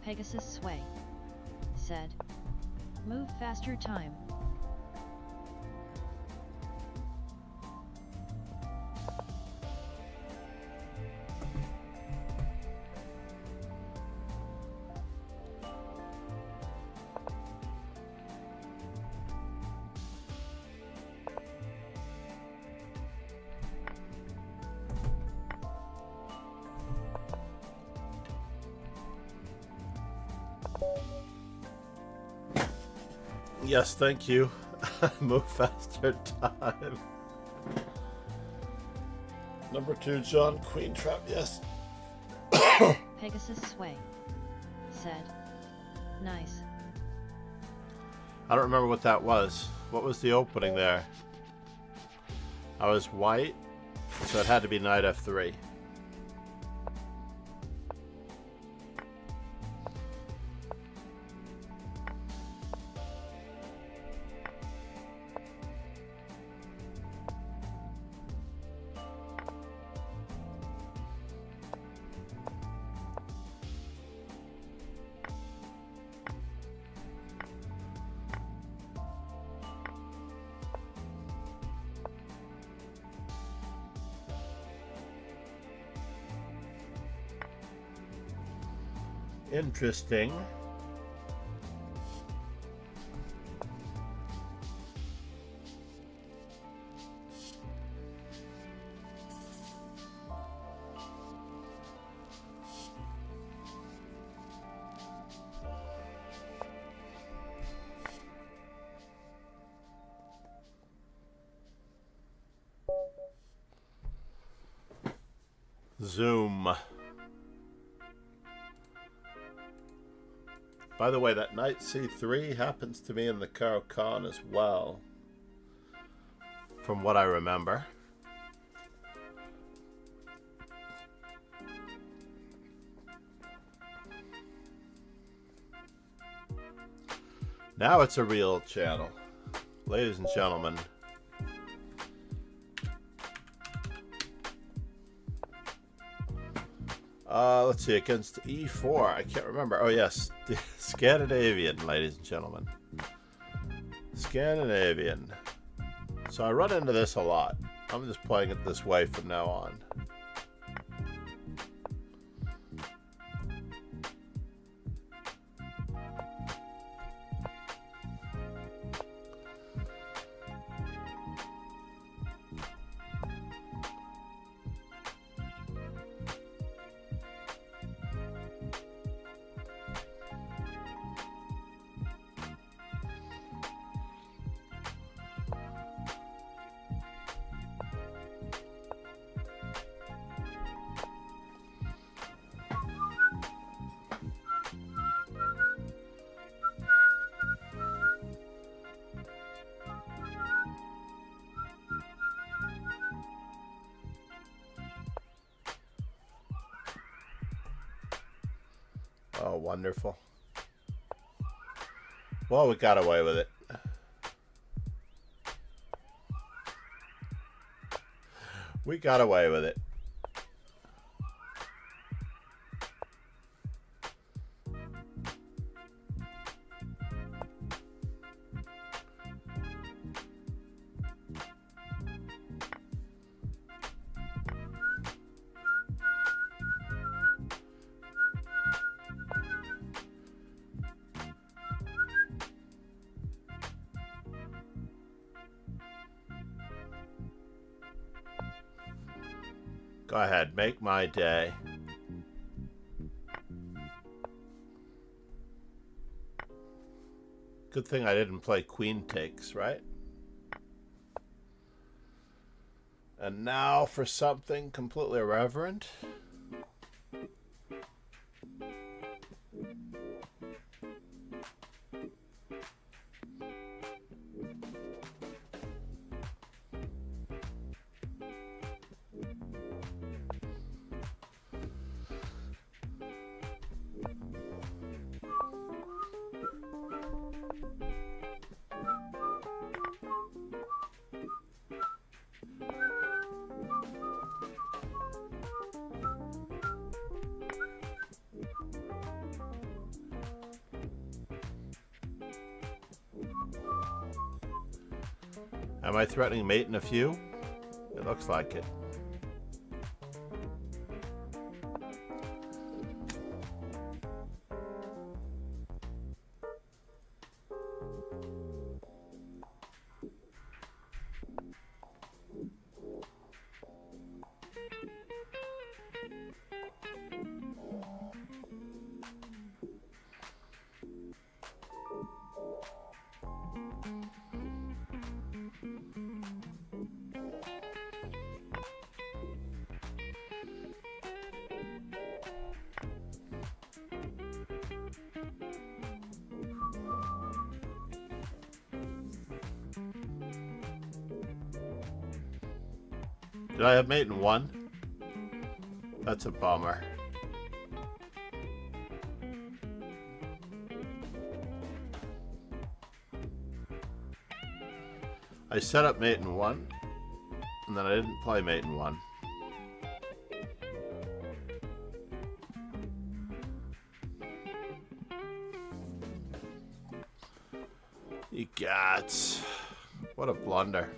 Pegasus sway, said. Move faster time. Yes, thank you. Move faster time. Number 2, John, queen trap, yes. Pegasus Sway said, nice. I don't remember what that was. What was the opening there? I was white, so it had to be knight f3. Interesting. Zoom. By the way, that knight c3 happens to be in the Caro-Kann as well, from what I remember. Now it's a real channel, ladies and gentlemen. Let's see, against e4, I can't remember. Oh yes, the Scandinavian, ladies and gentlemen. Scandinavian. So I run into this a lot. I'm just playing it this way from now on. Oh, wonderful. Well, we got away with it. We got away with it. Go ahead, make my day. Good thing I didn't play queen takes, right? And now for something completely irreverent. Am I threatening mate in a few? It looks like it. Did I have mate in 1? That's a bummer. I set up mate in 1, and then I didn't play mate in 1. You got... What a blunder.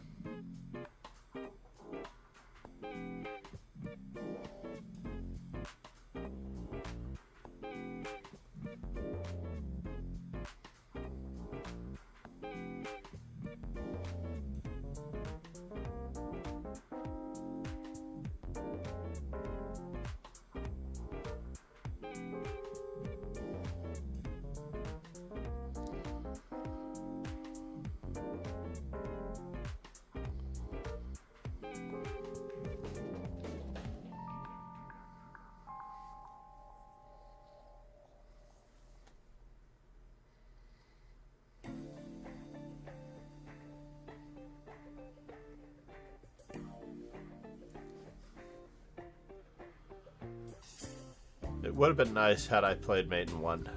It would have been nice had I played mate in 1.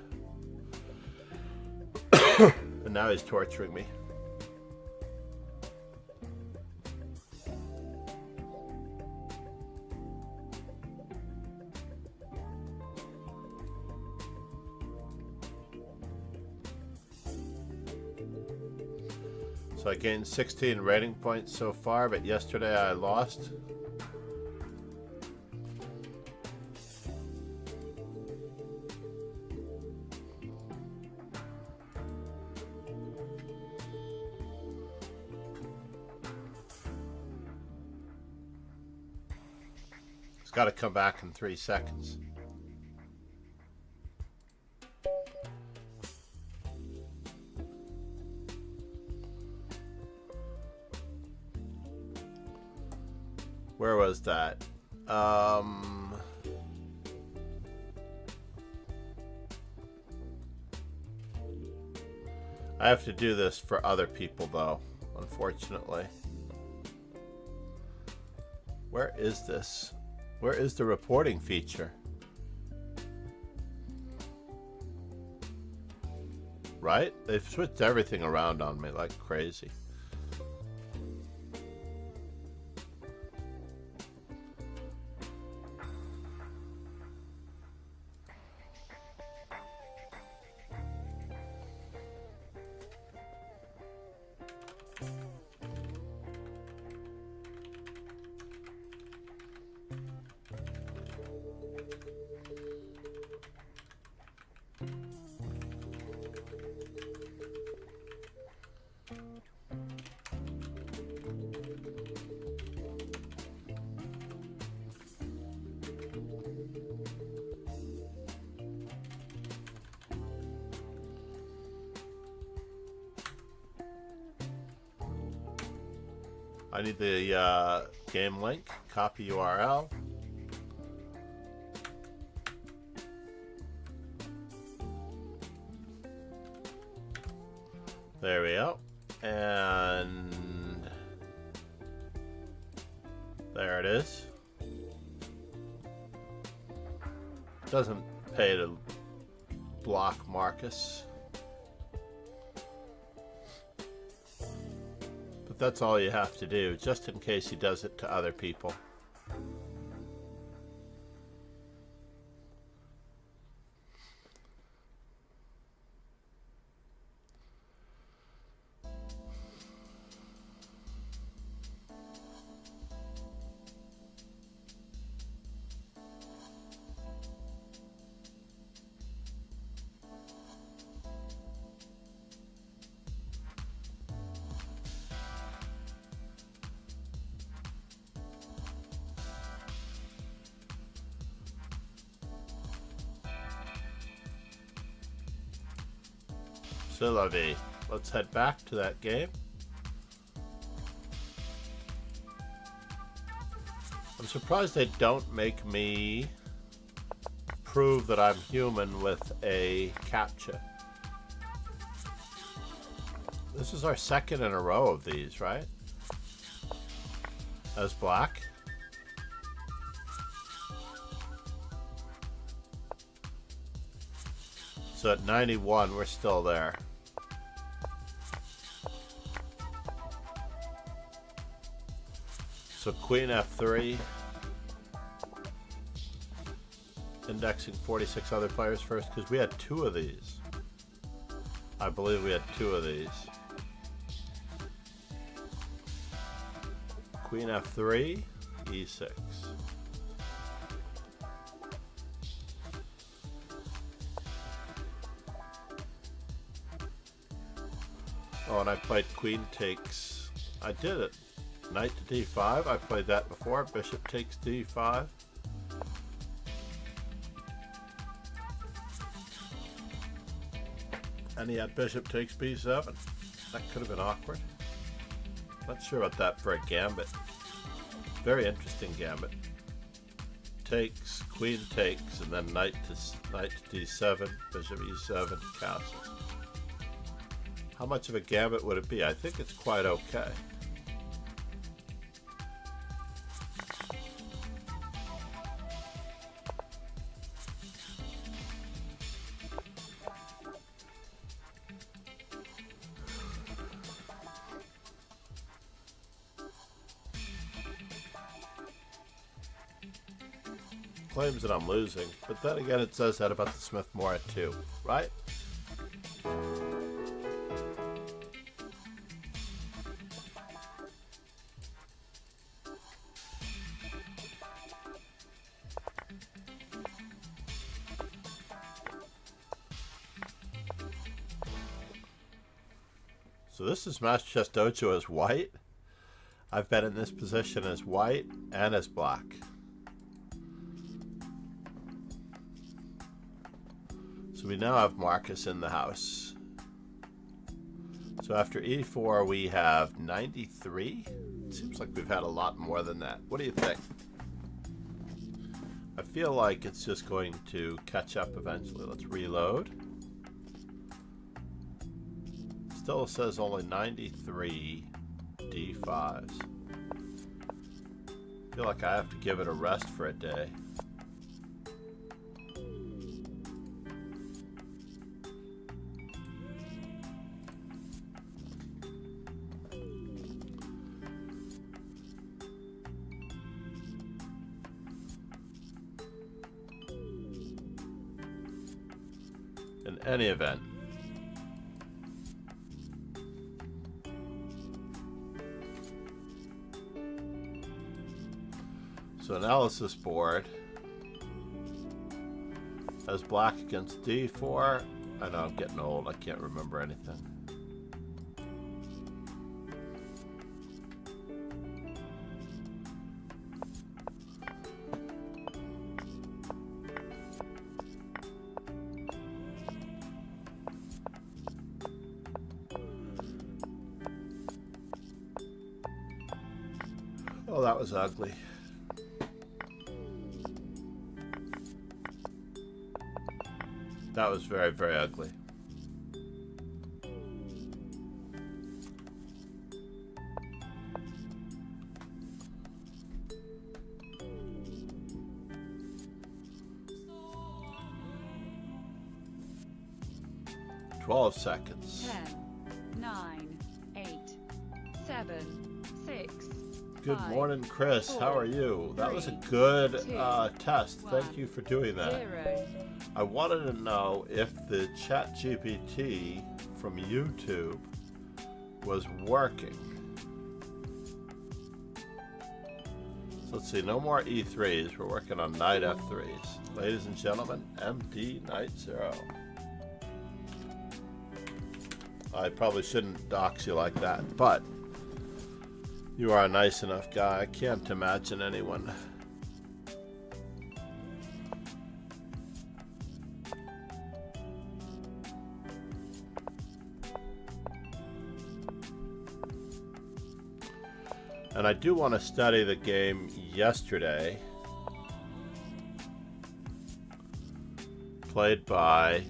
And now he's torturing me. So I gained 16 rating points so far, but yesterday I lost. It's got to come back in 3 seconds. Where was that? I have to do this for other people though, unfortunately. Where is this? Where is the reporting feature? Right? They've switched everything around on me like crazy. I need the game link, copy URL. There we go. And there it is. Doesn't pay to block Marcus. That's all you have to do, just in case he does it to other people. C'est la vie. Let's head back to that game. I'm surprised they don't make me prove that I'm human with a CAPTCHA. This is our second in a row of these, right? As black. So at 91, we're still there. So queen f3. Indexing 46 other players first, because we had 2 of these. I believe we had 2 of these. Queen f3, e6. Oh, and I played queen takes. I did it. Knight to d5. I played that before. Bishop takes d5. And he had bishop takes b7. That could have been awkward. Not sure about that for a gambit. Very interesting gambit. Takes, queen takes, and then knight to d7, bishop e7, castles. How much of a gambit would it be? I think it's quite okay. Claims that I'm losing, but then again it says that about the Smith-Morra too, right? So this is Master Chess Dojo as white. I've been in this position as white and as black. So we now have Marcus in the house. So after e4 we have 93. It seems like we've had a lot more than that. What do you think? I feel like it's just going to catch up eventually. Let's reload. Still says only 93 d5s. I feel like I have to give it a rest for a day. In any event, so analysis board has black against d4. I know I'm getting old, I can't remember anything. Oh, that was ugly. That was very, very ugly. Seconds. 10, 9, 8, 7, 6. Good 5, morning, Chris. 4, How are you? That was a 3, good 2, test. 1, Thank you for doing that. 0. I wanted to know if the ChatGPT from YouTube was working. So let's see, no more E3s. We're working on knight F3s. Ladies and gentlemen, MD Knight 0. I probably shouldn't dox you like that, but you are a nice enough guy. I can't imagine anyone. And I do want to study the game yesterday, played by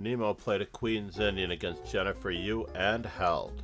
Nemo played a Queen's Indian against Jennifer Yu and held.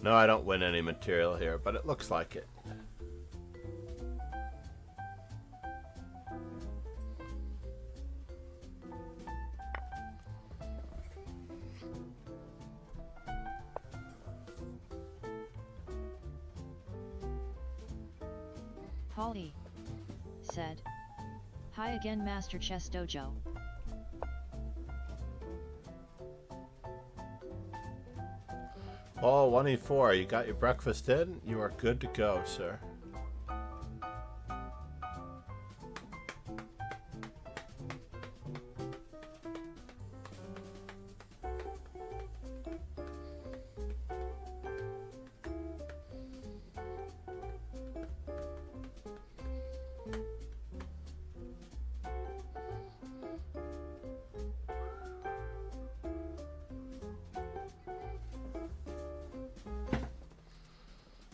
No, I don't win any material here, but it looks like it. Polly said, "Hi again, Master Chess Dojo." Oh, 1E4, you got your breakfast in? You are good to go, sir.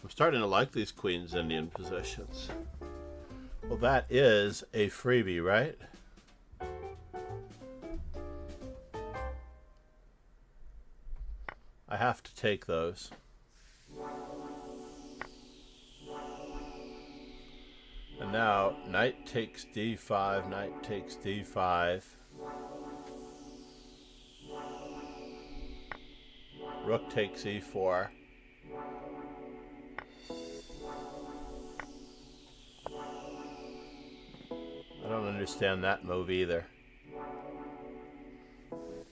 Starting to like these Queen's Indian positions. Well, that is a freebie, right? I have to take those. And now, knight takes d5, knight takes d5. Rook takes e4. I don't understand that move either.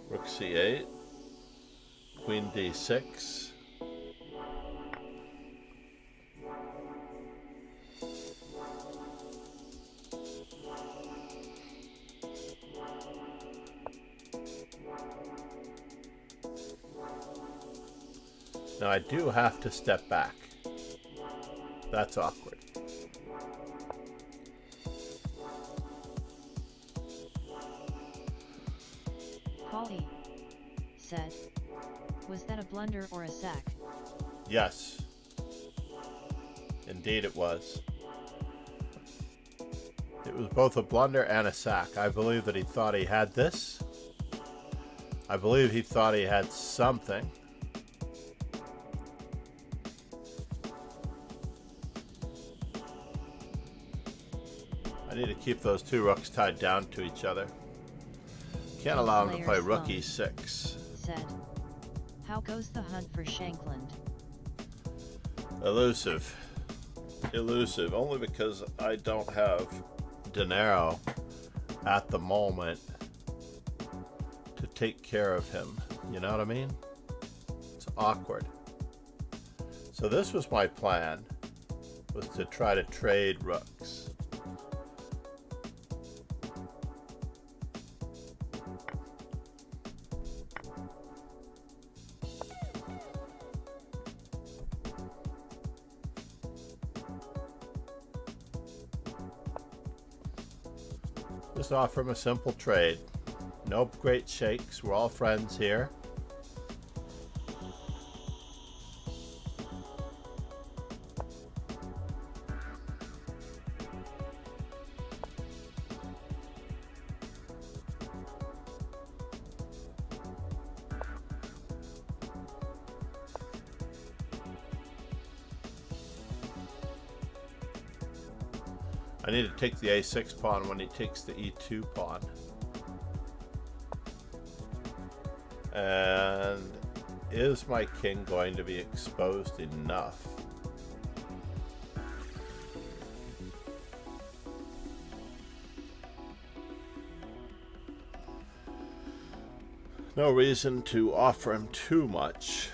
Rook c8, Queen d6. Now I do have to step back. That's awkward. Polly said, "Was that a blunder or a sack?" Yes. Indeed it was. It was both a blunder and a sack. I believe that he thought he had this. I believe he thought he had something. I need to keep those two rooks tied down to each other. Can't allow him to play rook e6. Said, "How goes the hunt for Shankland?" Elusive. Elusive. Only because I don't have dinero at the moment to take care of him. You know what I mean? It's awkward. So this was my plan, was to try to trade rooks. Just offer him a simple trade. No great shakes. We're all friends here. I need to take the a6 pawn when he takes the e2 pawn. And is my king going to be exposed enough? No reason to offer him too much.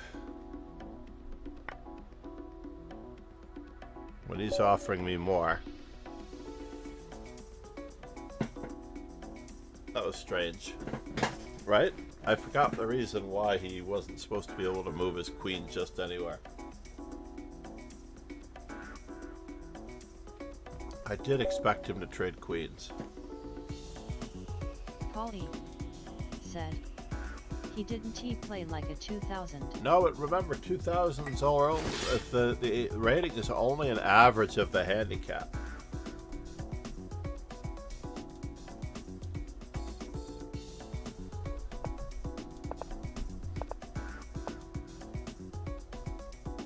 But he's offering me more. That was strange. Right? I forgot the reason why he wasn't supposed to be able to move his queen just anywhere. I did expect him to trade queens. Polly said. He didn't he play like a 2000? No, but remember 2000's all the rating is only an average of the handicap.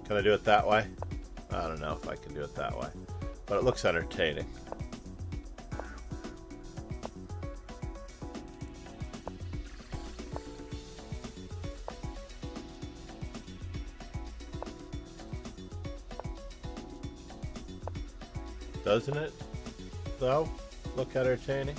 Can I do it that way? I don't know if I can do it that way, but it looks entertaining. Doesn't it, though, look entertaining?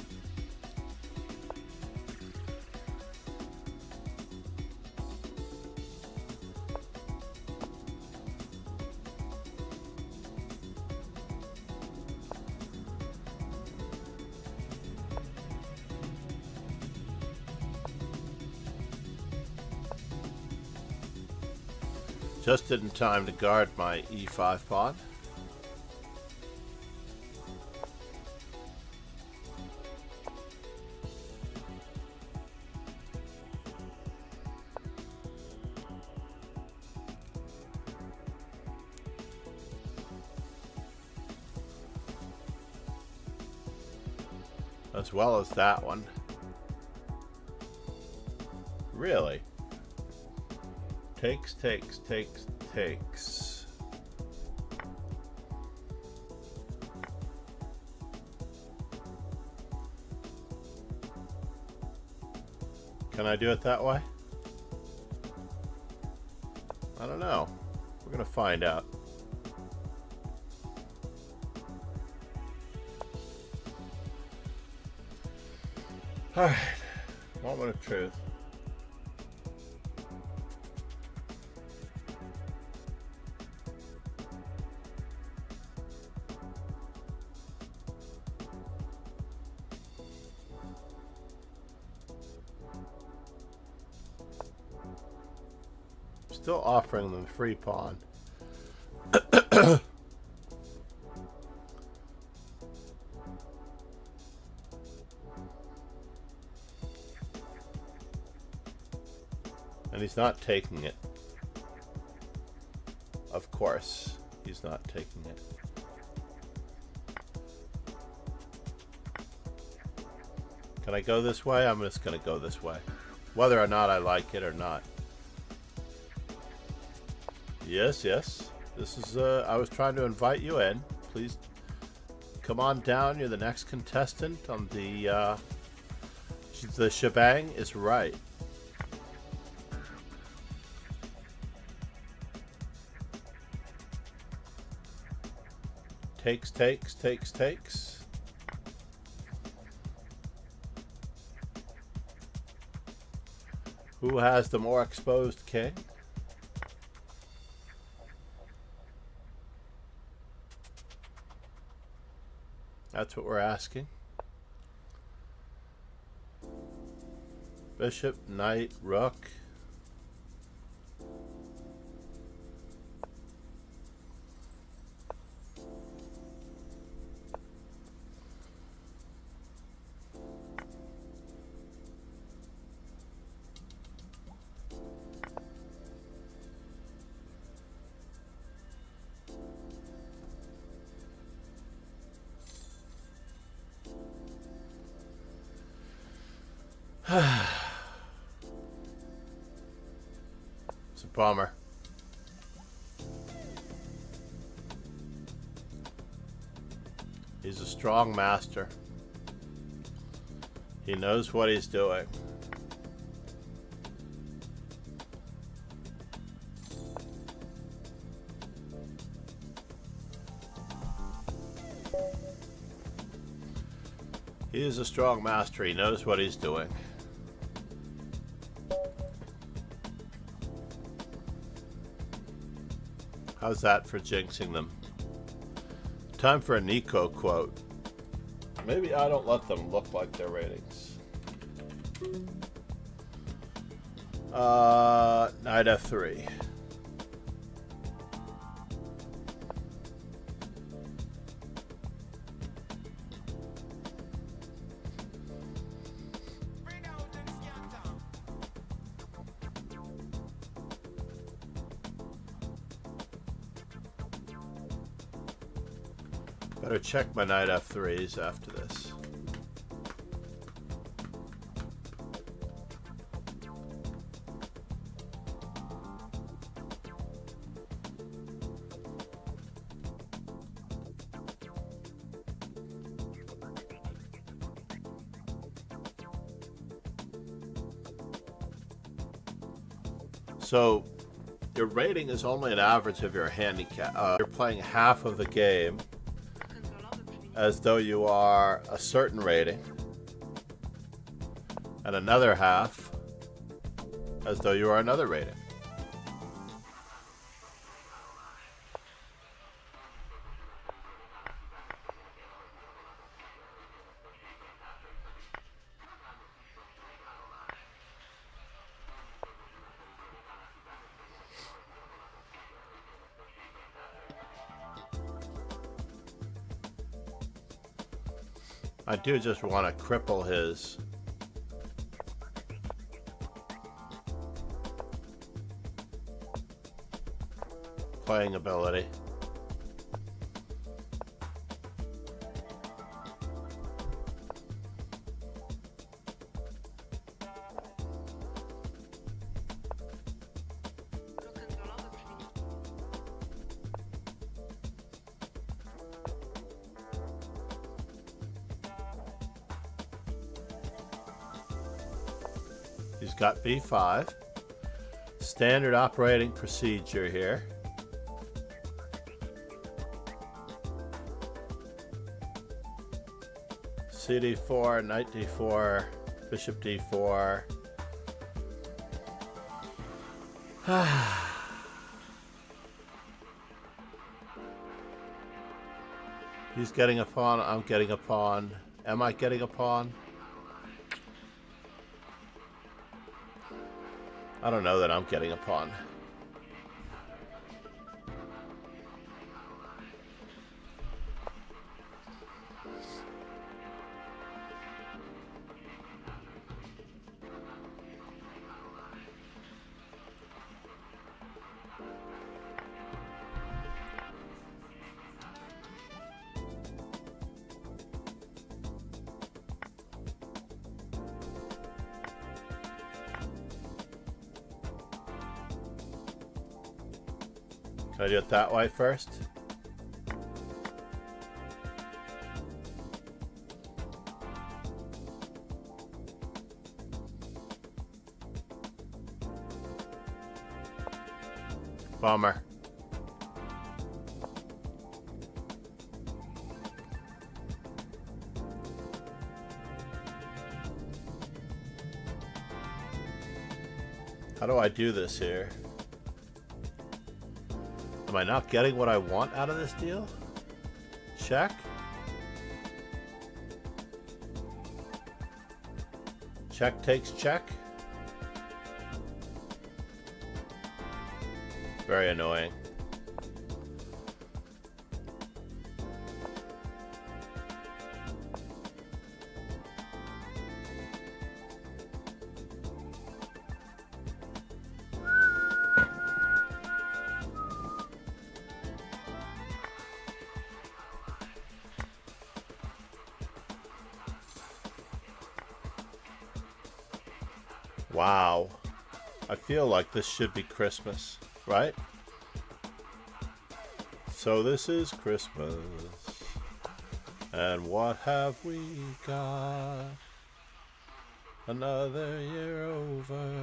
Just in time to guard my e5 pawn. As well as that one. Really? Takes. Can I do it that way? I don't know. We're gonna find out. Alright. Moment of truth. Still offering them free pawn. And he's not taking it. Of course, he's not taking it. Can I go this way? I'm just going to go this way. Whether or not I like it or not. Yes. This is, I was trying to invite you in. Please come on down. You're the next contestant on the shebang is right. Takes. Who has the more exposed king? That's what we're asking. Bishop, knight, rook. It's a bummer. He's a strong master. He knows what he's doing. He is a strong master. He knows what he's doing. How's that for jinxing them? Time for a Nico quote. Maybe I don't let them look like their ratings. Knight F3. Better check my knight f3s after this. So your rating is only an average of your handicap. You're playing half of the game as though you are a certain rating, and another half as though you are another rating. I do just want to cripple his playing ability. He's got b5. Standard operating procedure here. CD4, knight d4, bishop d4. He's getting a pawn, I'm getting a pawn. Am I getting a pawn? I don't know that I'm getting a pawn. Can I do it that way first? Bummer. How do I do this here? Am I not getting what I want out of this deal? Check. Check takes check. Very annoying. Wow. I feel like this should be Christmas, right? So this is Christmas. And what have we got? Another year over.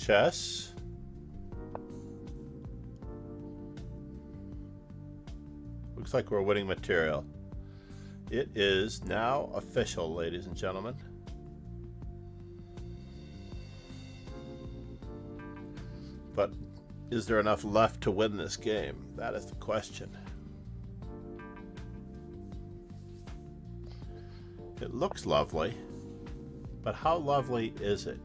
Chess. Looks like we're winning material. It is now official, ladies and gentlemen. But is there enough left to win this game? That is the question. It looks lovely, but how lovely is it?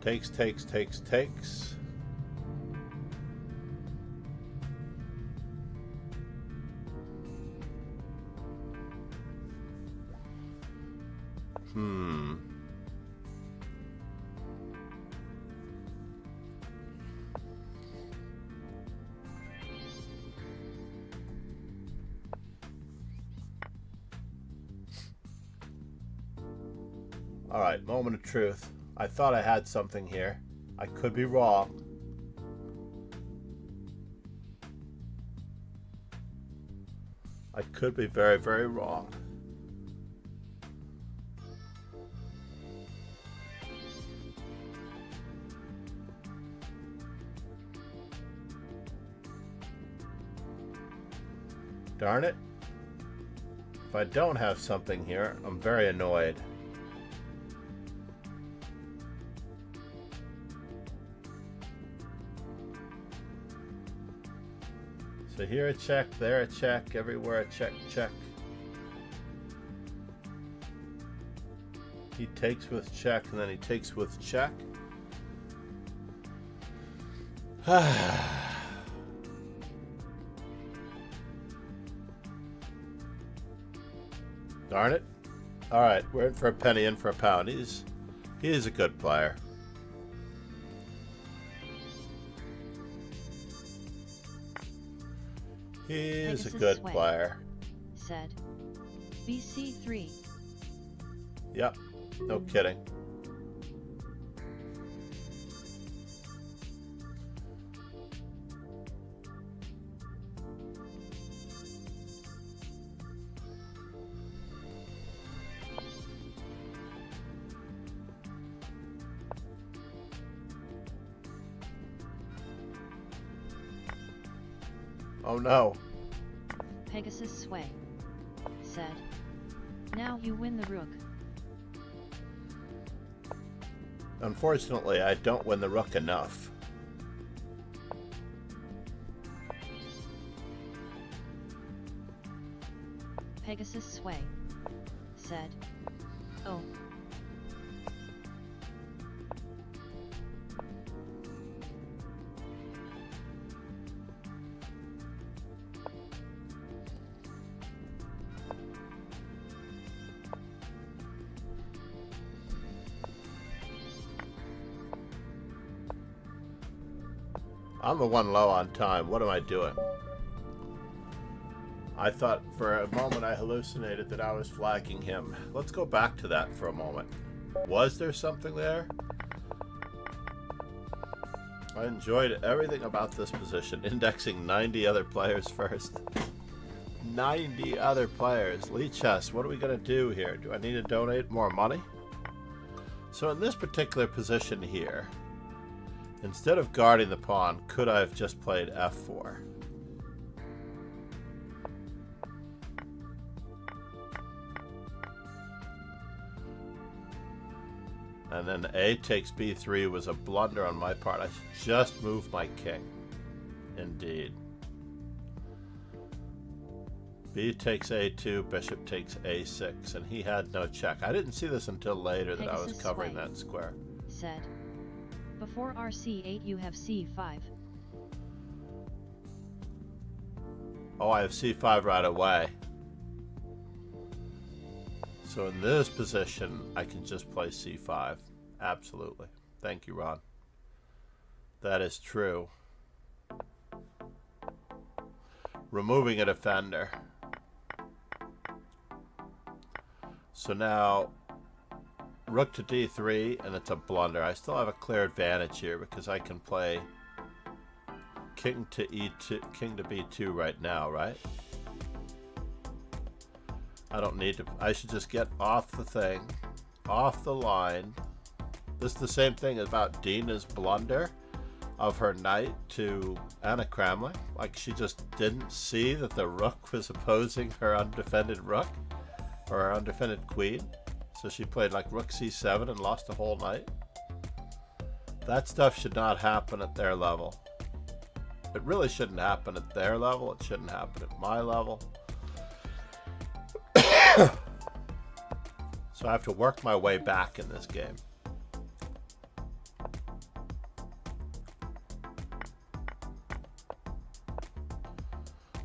Takes. All right, moment of truth. I thought I had something here. I could be wrong. I could be very, very wrong. Darn it. If I don't have something here, I'm very annoyed. So here a check, there a check, everywhere a check, check. He takes with check, and then he takes with check. Darn it. Alright, we're in for a penny, in for a pound. He's a good player. He's a good player. Said. BC3. Yep, no kidding. Oh no. Pegasus sway. Said. Now you win the rook. Unfortunately, I don't win the rook enough. Pegasus sway. Said. Oh. I'm the one low on time. What am I doing? I thought for a moment I hallucinated that I was flagging him. Let's go back to that for a moment. Was there something there? I enjoyed everything about this position. Indexing 90 other players first. 90 other players. Lee Chess, what are we going to do here? Do I need to donate more money? So in this particular position here, instead of guarding the pawn, could I have just played f4? And then a takes b3 was a blunder on my part. I should just move my king. Indeed. B takes a2, bishop takes a6, and he had no check. I didn't see this until later that I was covering that square. Said. Before RC8 you have C5. Oh, I have C5 right away. So in this position, I can just play C5. Absolutely. Thank you, Ron. That is true. Removing a defender. So now, rook to d3, and it's a blunder. I still have a clear advantage here because I can play king to e2, king to b2 right now, right? I don't need to. I should just get off the thing, off the line. This is the same thing about Dina's blunder of her knight to Anna Cramley. Like, she just didn't see that the rook was opposing her undefended rook, or her undefended queen. So she played like rook c7 and lost a whole knight. That stuff should not happen at their level. It really shouldn't happen at their level. It shouldn't happen at my level. So I have to work my way back in this game.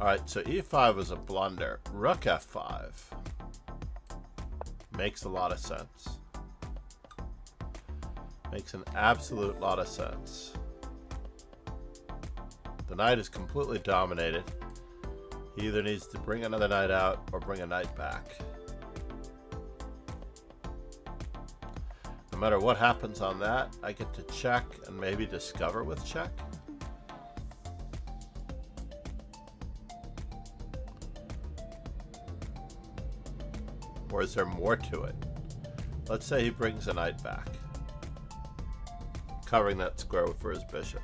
Alright, so e5 was a blunder. Rook f5 makes a lot of sense. Makes an absolute lot of sense. The knight is completely dominated. He either needs to bring another knight out or bring a knight back. No matter what happens on that, I get to check and maybe discover with check. Or is there more to it? Let's say he brings a knight back, covering that square for his bishop.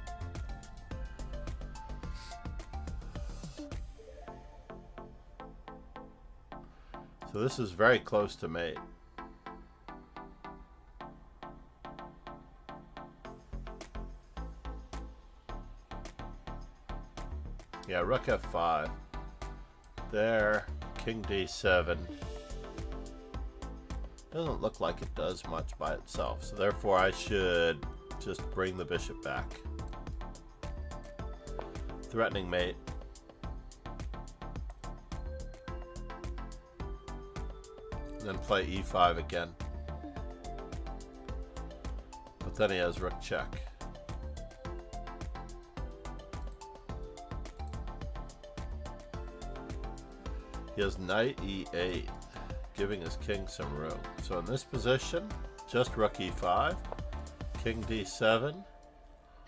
So this is very close to mate. Yeah, rook f5. There, king d7. Doesn't look like it does much by itself, so therefore I should just bring the bishop back. Threatening mate. And then play e5 again. But then he has rook check. He has knight e8, giving his king some room. So in this position, just rook e5, king d7.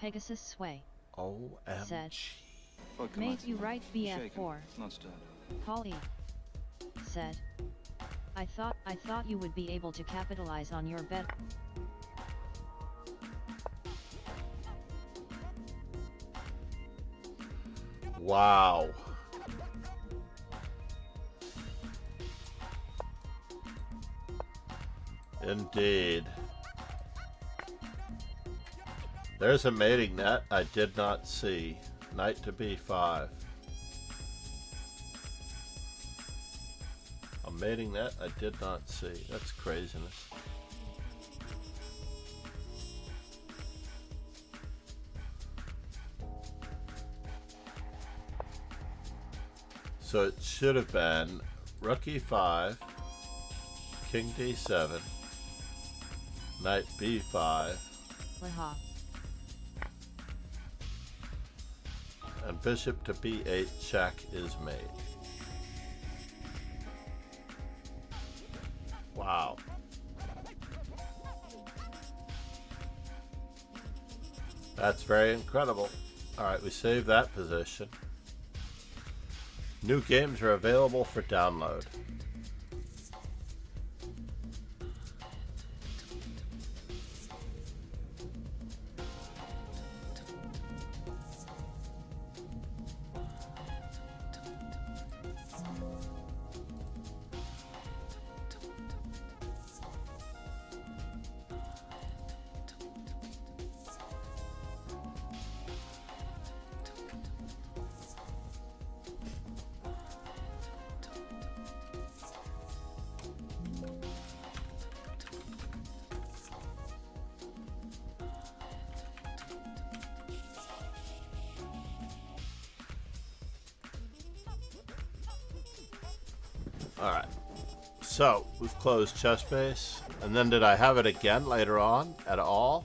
Pegasus sway. OMG. Said. Look, Mate, come you on. write Shaken. bf4. It's not stirred. Paul E. Said. I thought you would be able to capitalize on your bet. Wow. Indeed. There's a mating net I did not see. Knight to b5. A mating net I did not see. That's craziness. So it should have been rook e5, king d7, knight b5, Laha. and bishop to b8 check is made. Wow. That's very incredible. Alright, we save that position. New games are available for download. Alright, so we've closed chess base, and then did I have it again later on at all?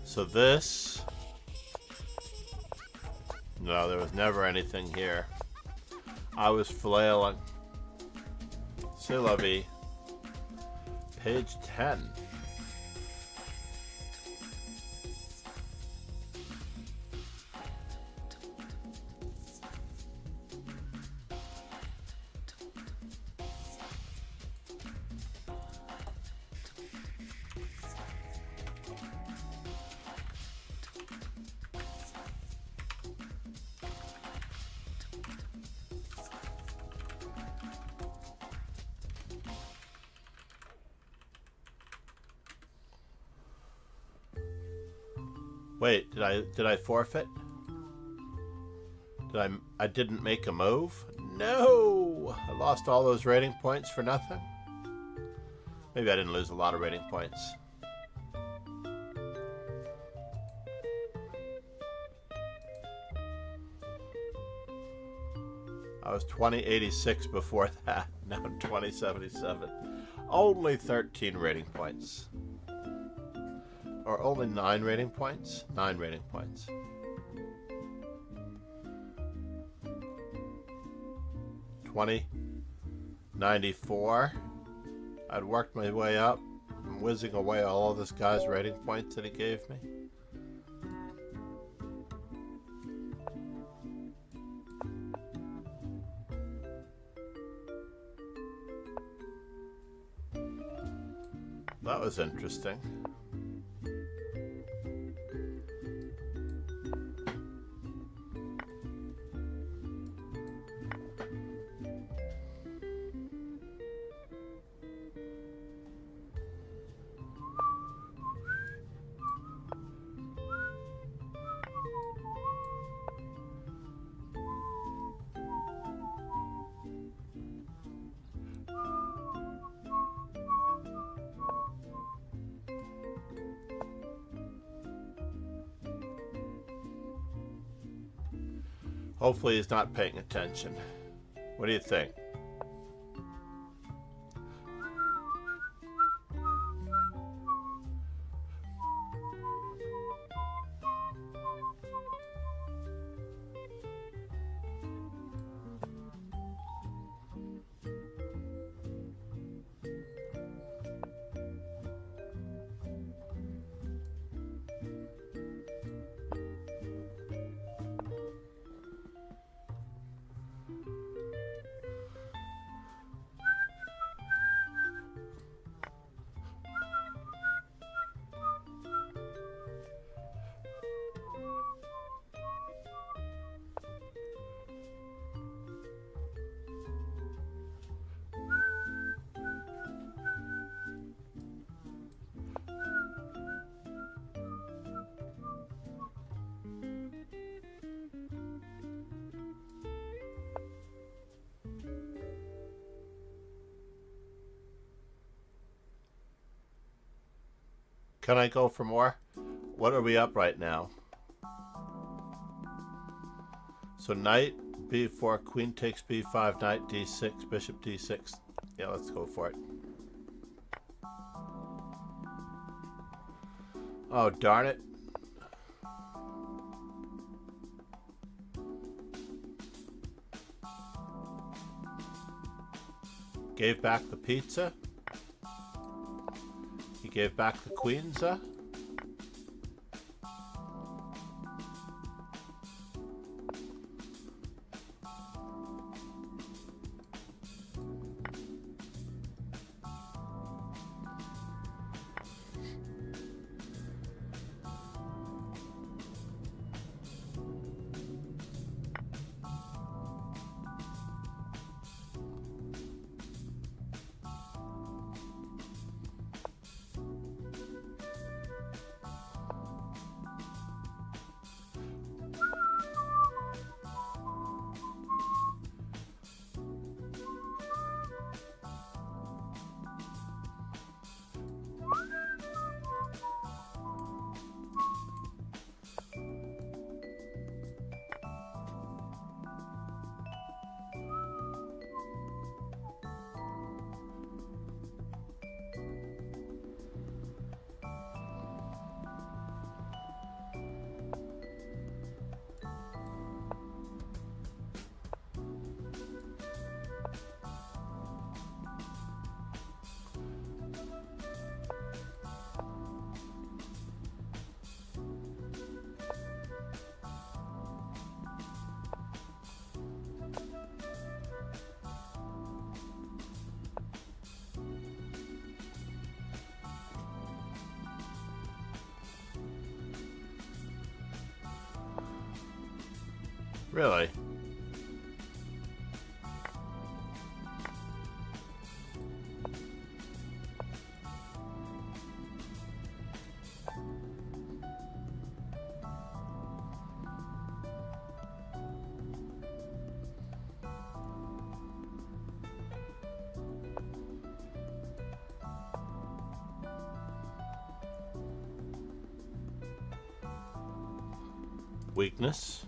So this, no, there was never anything here. I was flailing. C'est la vie. Page 10. Wait, did I forfeit? I didn't make a move? No! I lost all those rating points for nothing? Maybe I didn't lose a lot of rating points. I was 2086 before that. Now I'm 2077. Only 13 rating points. Or only 9 rating points? 9 rating points. $20.94. I'd worked my way up. I'm whizzing away all of this guy's rating points that he gave me. That was interesting. Hopefully he's not paying attention. What do you think? Can I go for more? What are we up right now? So knight b4, queen takes b5, knight d6, bishop d6. Yeah, let's go for it. Oh, darn it. Gave back the pizza. He gave back the queens, Really? Weakness.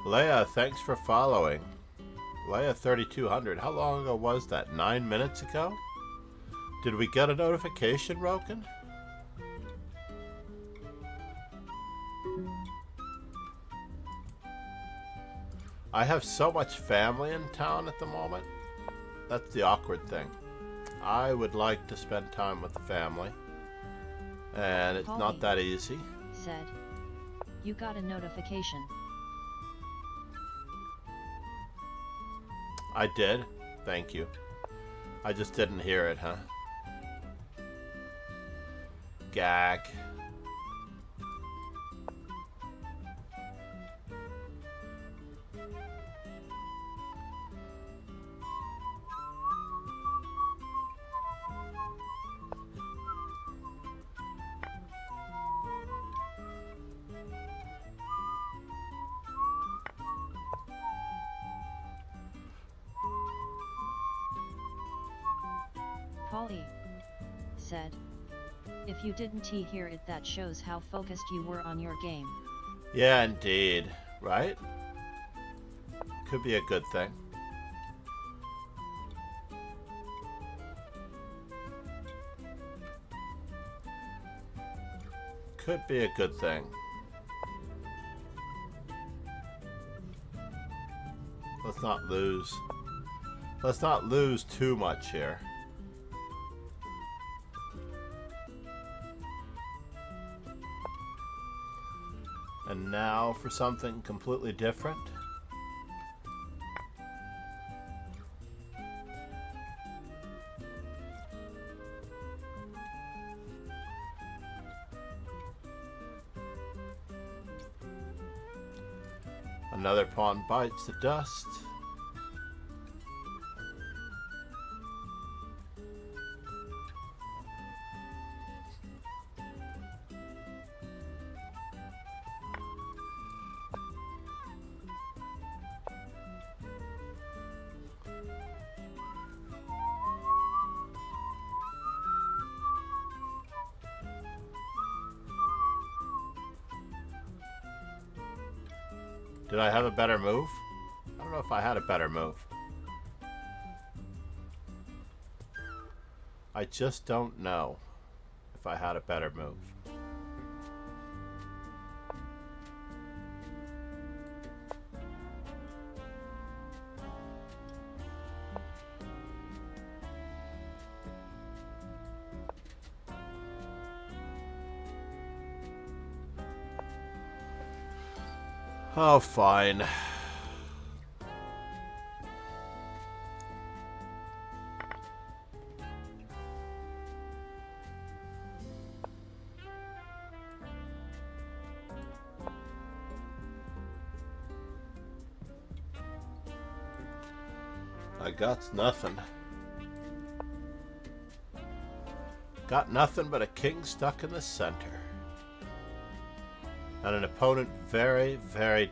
Leia, thanks for following. Leia 3200, how long ago was that? 9 minutes ago? Did we get a notification, Roken? I have so much family in town at the moment. That's the awkward thing. I would like to spend time with the family, and it's not that easy. Said, you got a notification. I did. Thank you. I just didn't hear it, huh? Gag. Polly said, if you didn't hear it, that shows how focused you were on your game. Yeah, indeed. Right? Could be a good thing. Could be a good thing. Let's not lose. Let's not lose too much here. And now for something completely different. Another pawn bites the dust. Did I have a better move? I don't know if I had a better move. I just don't know if I had a better move. Oh, fine. I got nothing. Got nothing but a king stuck in the center. And an opponent very, very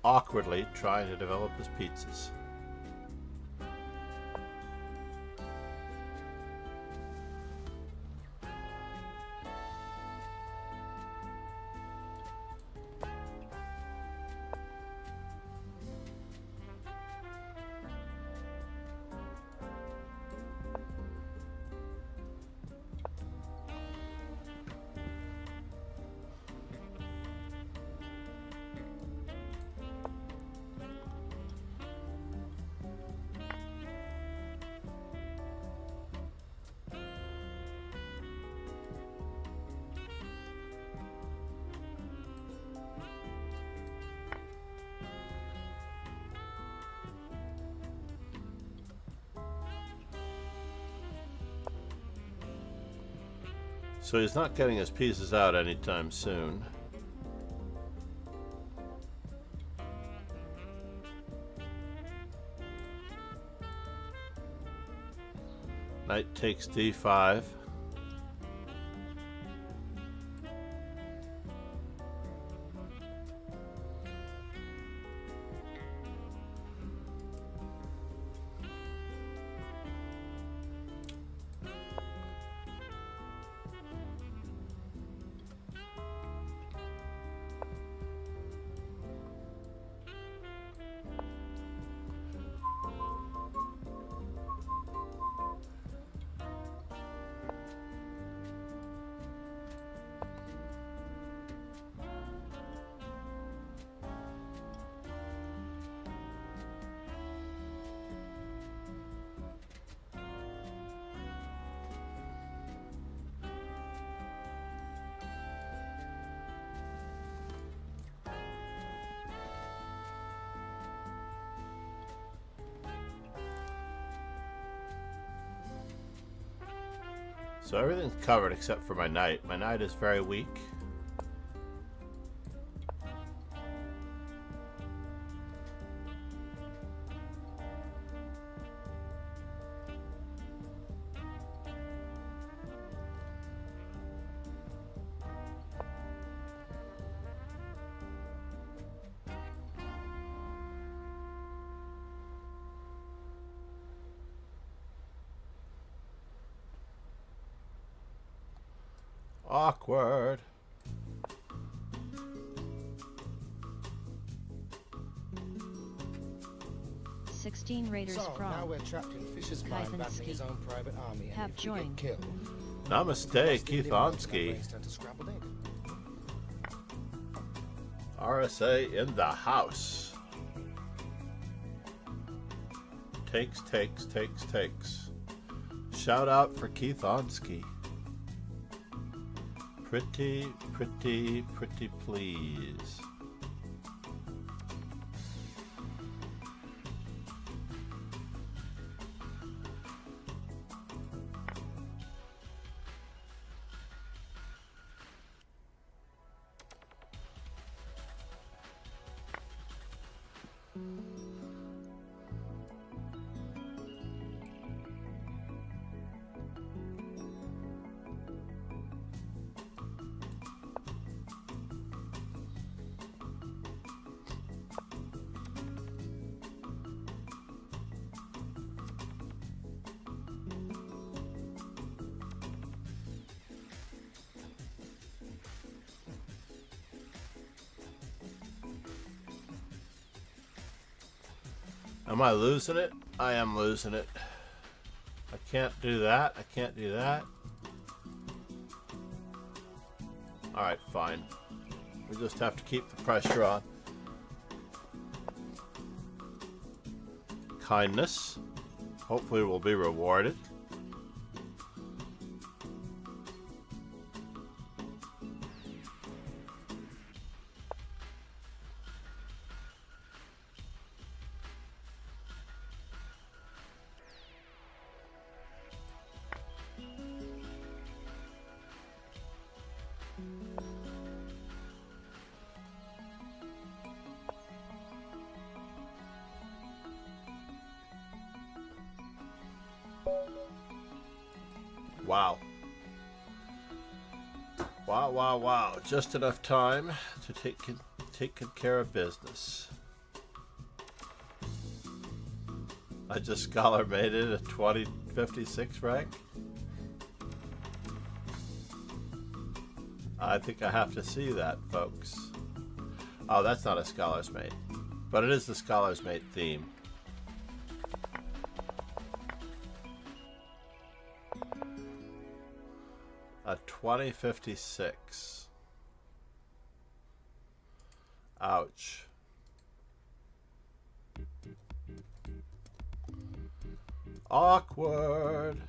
awkwardly trying to develop his pizzas. So he's not getting his pieces out anytime soon. Knight takes d5. So everything's covered except for my knight. My knight is very weak. Awkward. "16 raiders So, now from we're trapped in Fisher's mind battling his own private army, and have if we get joined. killed, Namaste, Keith Onsky. RSA in the house. Takes. Shout out for Keith Onsky. Pretty please. Am I losing it? I am losing it. I can't do that. I can't do that. Alright, fine. We just have to keep the pressure on. Kindness. Hopefully we'll be rewarded. Wow. Wow. Just enough time to take good care of business. I just scholar made it at 2056 rank. I think I have to see that, folks. Oh, that's not a Scholar's Mate. But it is the Scholar's Mate theme. A 2056. Ouch. Awkward.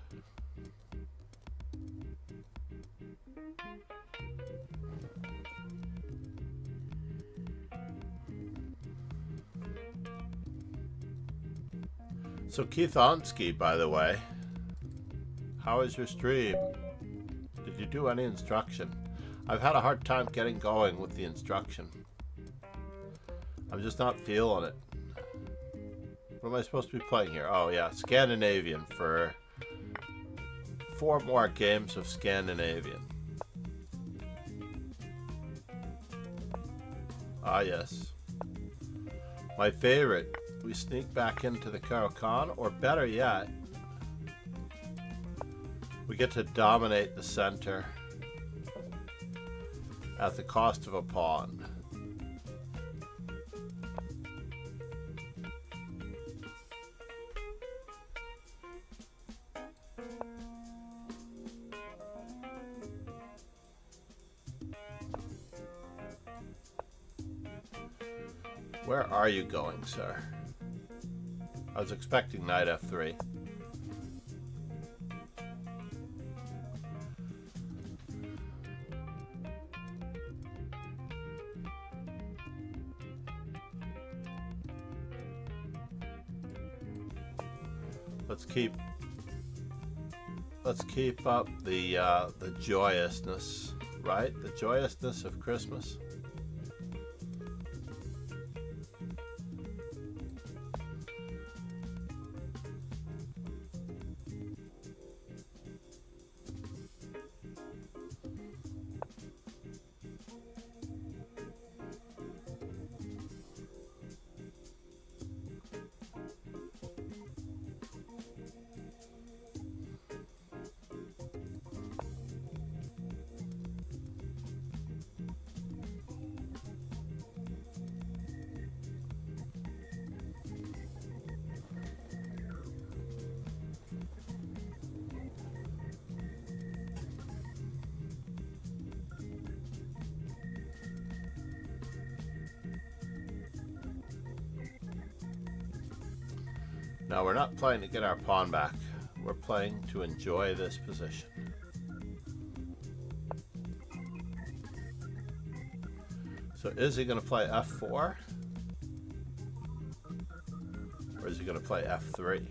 So Keith Onsky, by the way, how is your stream? Did you do any instruction? I've had a hard time getting going with the instruction. I'm just not feeling it. What am I supposed to be playing here? Oh yeah, Scandinavian for 4 more games of Scandinavian. Ah yes. My favorite. We sneak back into the Karakan, or better yet, we get to dominate the center at the cost of a pawn. Where are you going, sir? I was expecting knight f3. Let's keep up the joyousness, right? The joyousness of Christmas. Now we're not playing to get our pawn back. We're playing to enjoy this position. So is he going to play f4? Or is he going to play f3?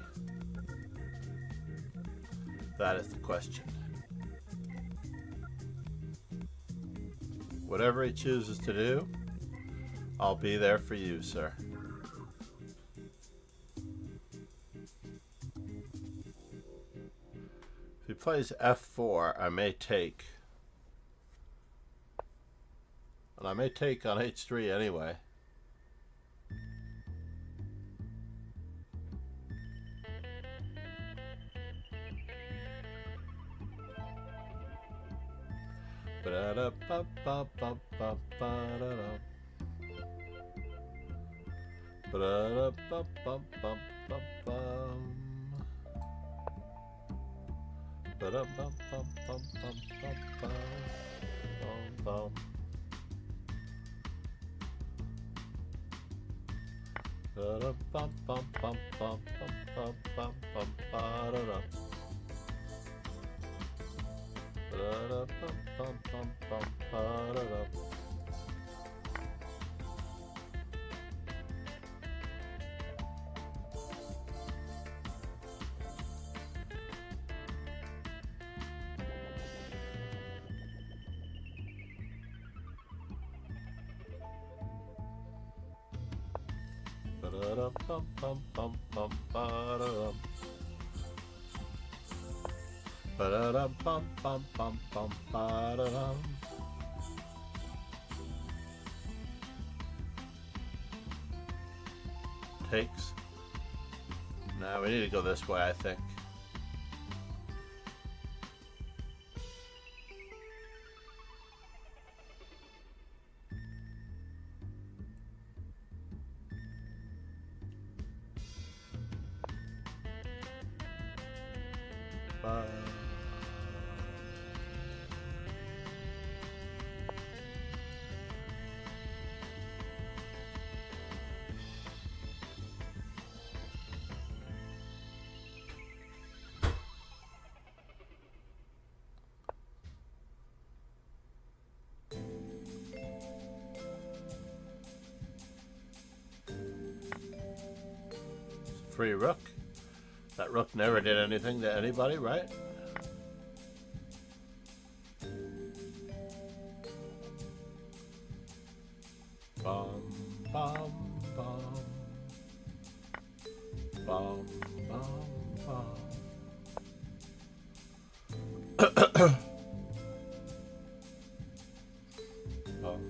That is the question. Whatever he chooses to do, I'll be there for you, sir. If he plays f4, I may take. And I may take on h3 anyway. Takes. Now we need to go this way, I think. Free rook. That rook never did anything to anybody, right? Bum, bum, bum. Bum, bum, bum. Bum,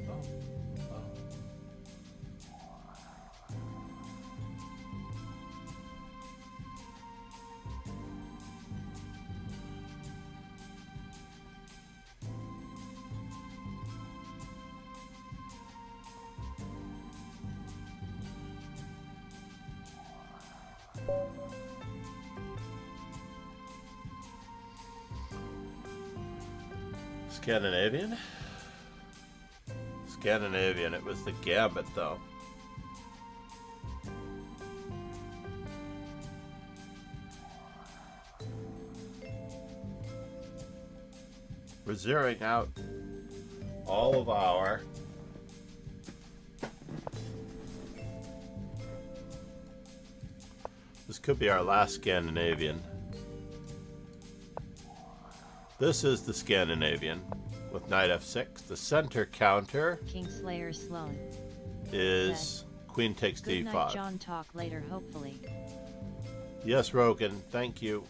bum, bum. Scandinavian? Scandinavian, it was the gambit though. We're zeroing out all of our this could be our last Scandinavian. This is the Scandinavian with knight f6. The center counter Kingslayer Sloan. is queen takes Good night, d5. John. Talk later, hopefully. Yes, Rogan, thank you.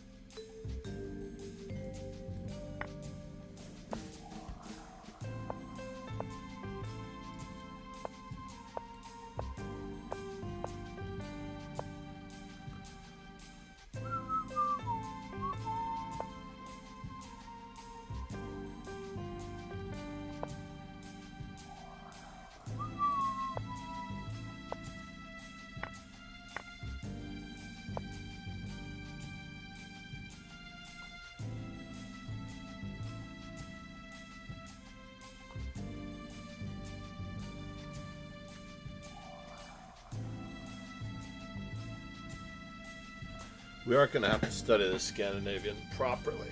We are going to have to study the Scandinavian properly.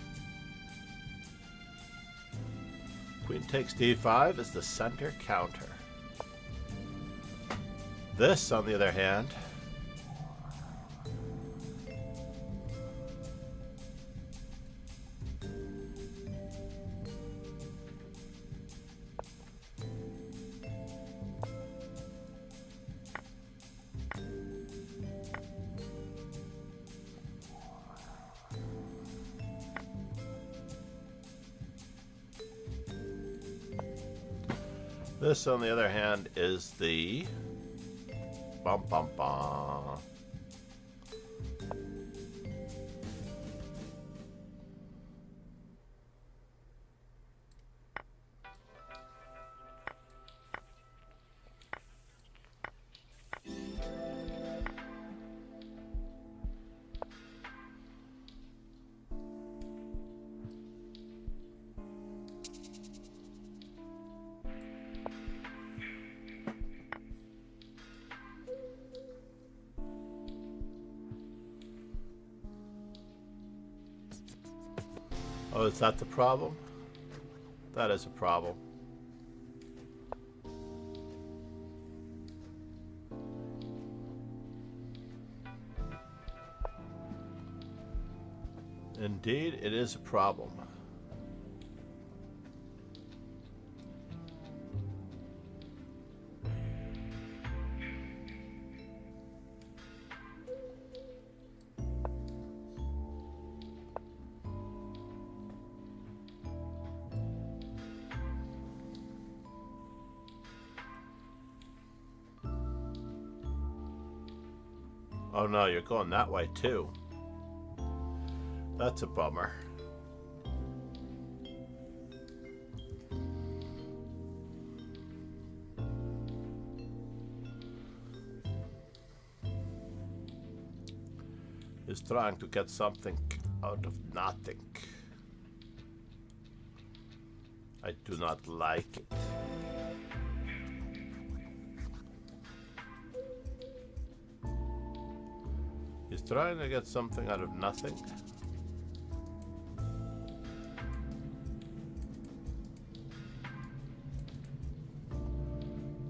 Queen takes d5 is the center counter. This, on the other hand, is the bum bum bum. Oh, is that the problem? That is a problem. Indeed, it is a problem. Oh no, you're going that way too. That's a bummer. He's trying to get something out of nothing. I do not like it. He's trying to get something out of nothing.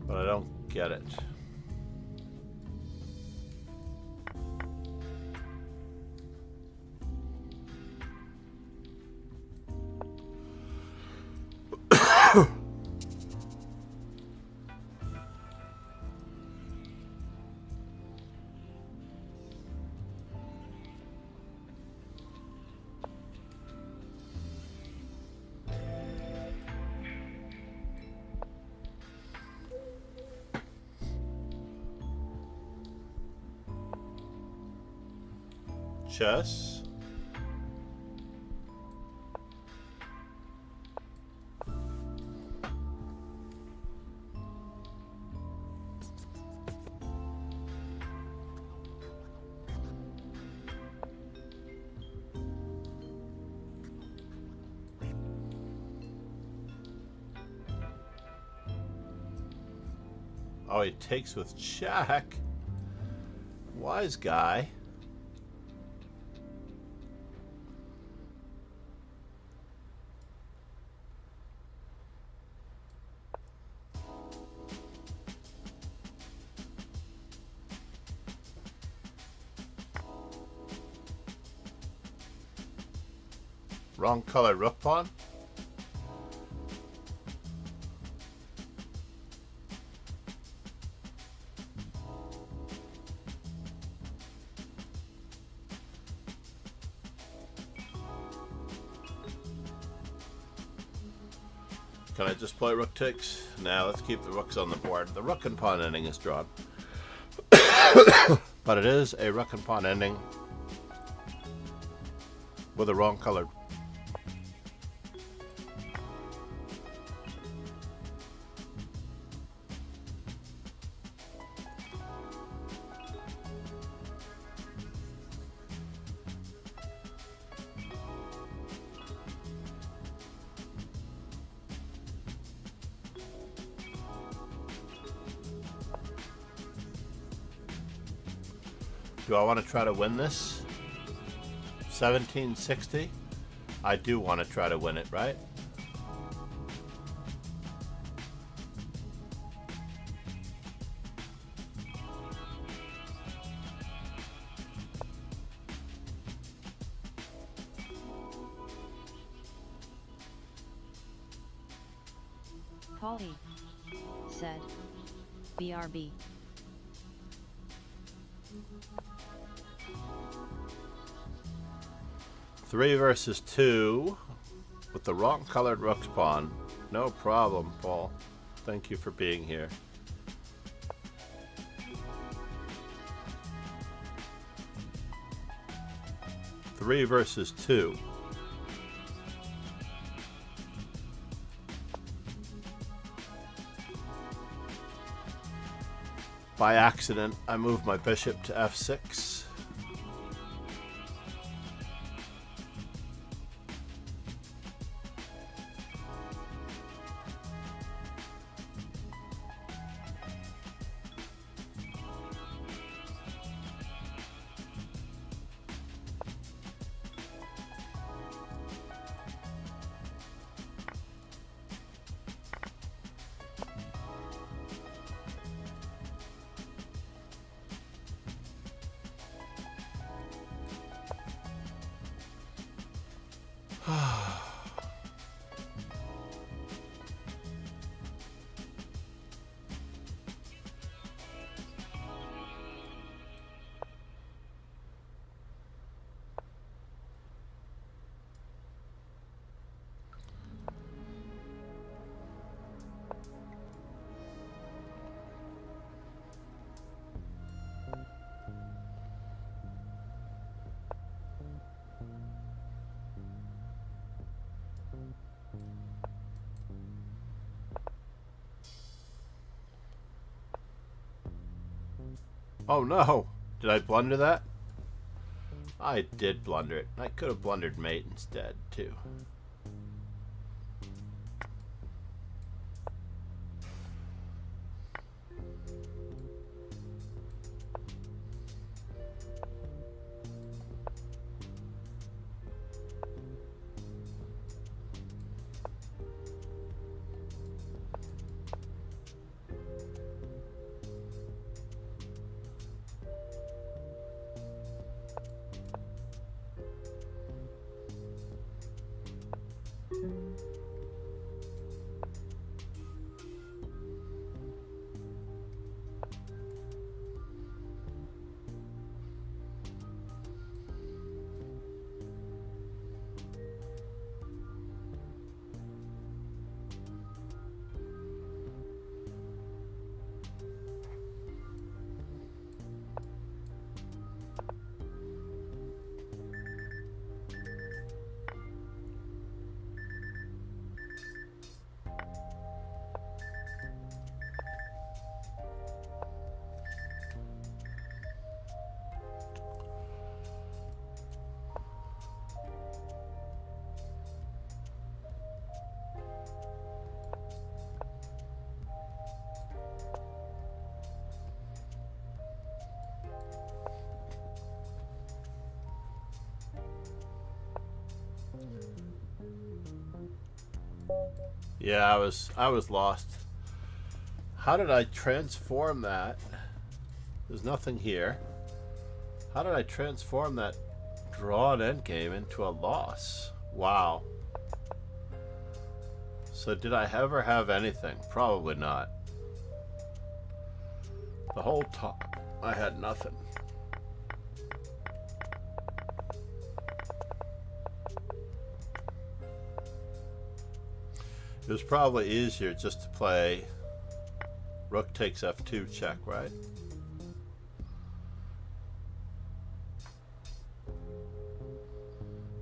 But I don't get it. Chess. Oh, he takes with check. Wise guy. Wrong color rook pawn. Can I just play rook takes? Now let's keep the rooks on the board. The rook and pawn ending is drawn. But it is a rook and pawn ending with a wrong colored. Do I want to try to win this? 1760? I do want to try to win it, right? Polly said, BRB. Three versus two with the wrong colored rook's pawn. No problem, Paul. Thank you for being here. Three versus two. By accident, I moved my bishop to f6. Oh no! Did I blunder that? I did blunder it. I could have blundered mate instead, too. Yeah, I was lost. How did I transform that? There's nothing here. How did I transform that drawn endgame into a loss? Wow. So did I ever have anything? Probably not. The whole time I had nothing. It was probably easier just to play rook takes f2 check, right?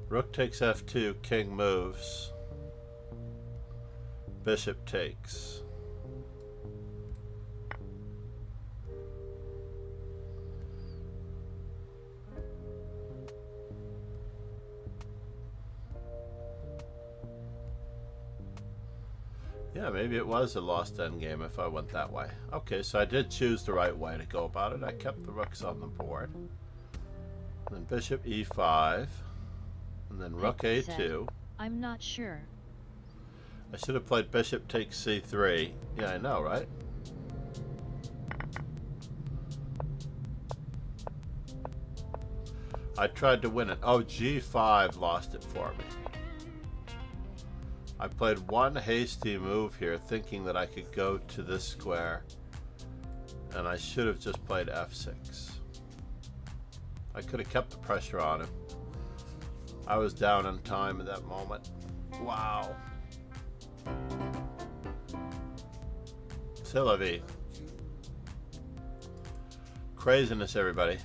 Rook takes f2, king moves. Bishop takes. Yeah, maybe it was a lost endgame if I went that way. Okay, so I did choose the right way to go about it. I kept the rooks on the board. And then bishop e5. And then rook a2. Said, I'm not sure. I should have played bishop takes c3. Yeah, I know, right? I tried to win it. Oh, g5 lost it for me. I played one hasty move here thinking that I could go to this square, and I should have just played f6. I could have kept the pressure on him. I was down in time at that moment. Wow. C'est la vie. Craziness, everybody.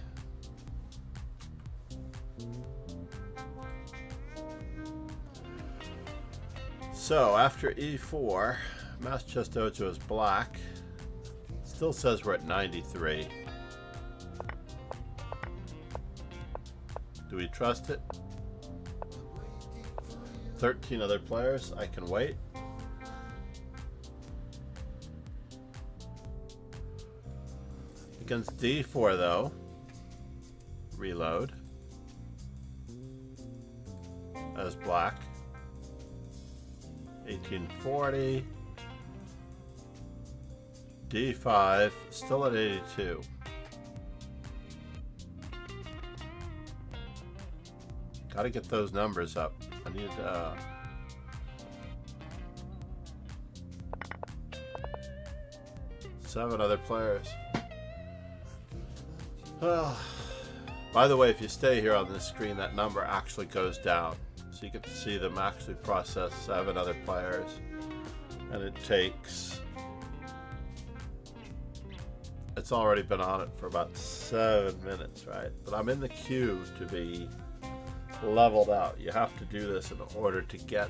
So after e4, Master Chess Dojo is black. Still says we're at 93. Do we trust it? 13 other players. I can wait. Against d4 though. Reload. As black. 1840. d5, still at 82. Gotta get those numbers up. I need 7 other players. By the way, if you stay here on this screen, that number actually goes down. So you get to see them actually process 7 other players. And it takes... It's already been on it for about 7 minutes, right? But I'm in the queue to be leveled out. You have to do this in order to get...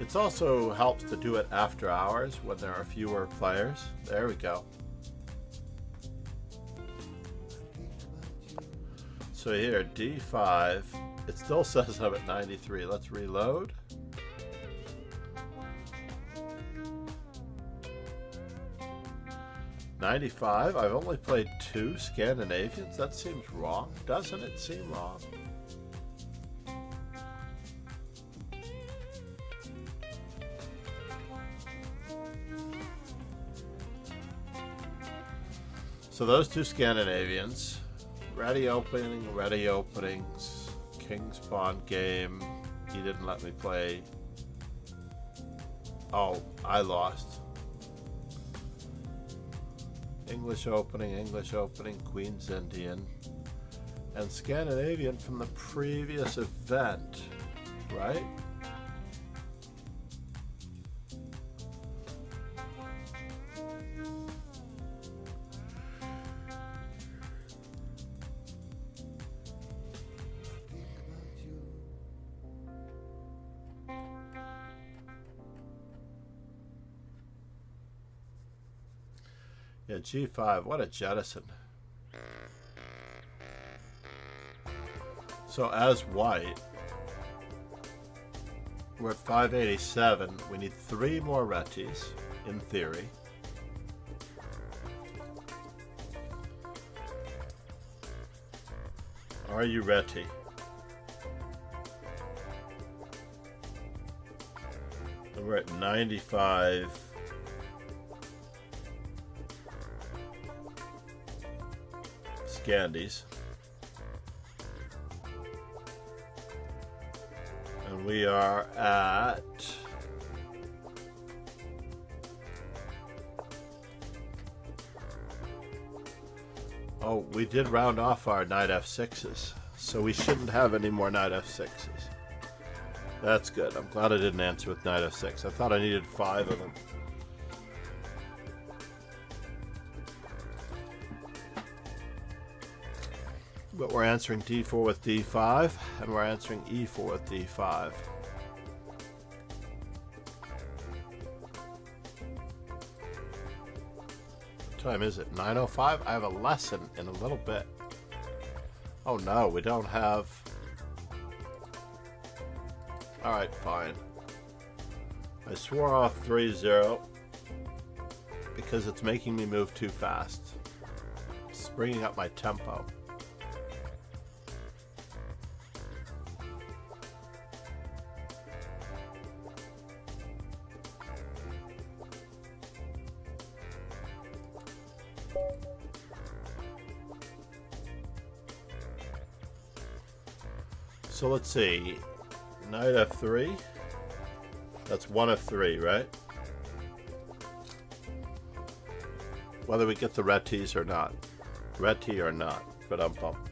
It also helps to do it after hours when there are fewer players. There we go. So here, d5. It still says I'm at 93. Let's reload. $95. I've only played 2 Scandinavians. That seems wrong. Doesn't it seem wrong? So those 2 Scandinavians. Ready openings, King's Pawn game. He didn't let me play. Oh, I lost. English opening, Queen's Indian. And Scandinavian from the previous event, right? Yeah, g5, what a jettison. So as white, we're at 587. We need 3 more retis, in theory. Are you ready? And we're at 95. Scandies. And we are at oh, we did round off our knight f6s, so we shouldn't have any more knight f6s. That's good. I'm glad I didn't answer with knight f6. I thought I needed 5 of them. But we're answering d4 with d5, and we're answering e4 with d5. What time is it? 9:05? I have a lesson in a little bit. Oh no, we don't have... Alright, fine. I swore off 3-0 because it's making me move too fast. It's bringing up my tempo. So let's see. Knight f3. That's 1 of 3, right? Whether we get the retis or not. Reti or not. But bump.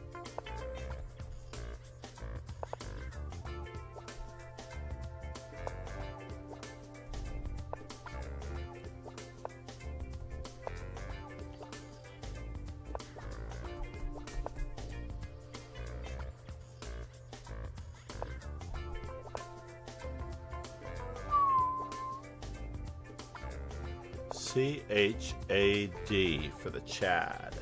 CHAD for the Chad.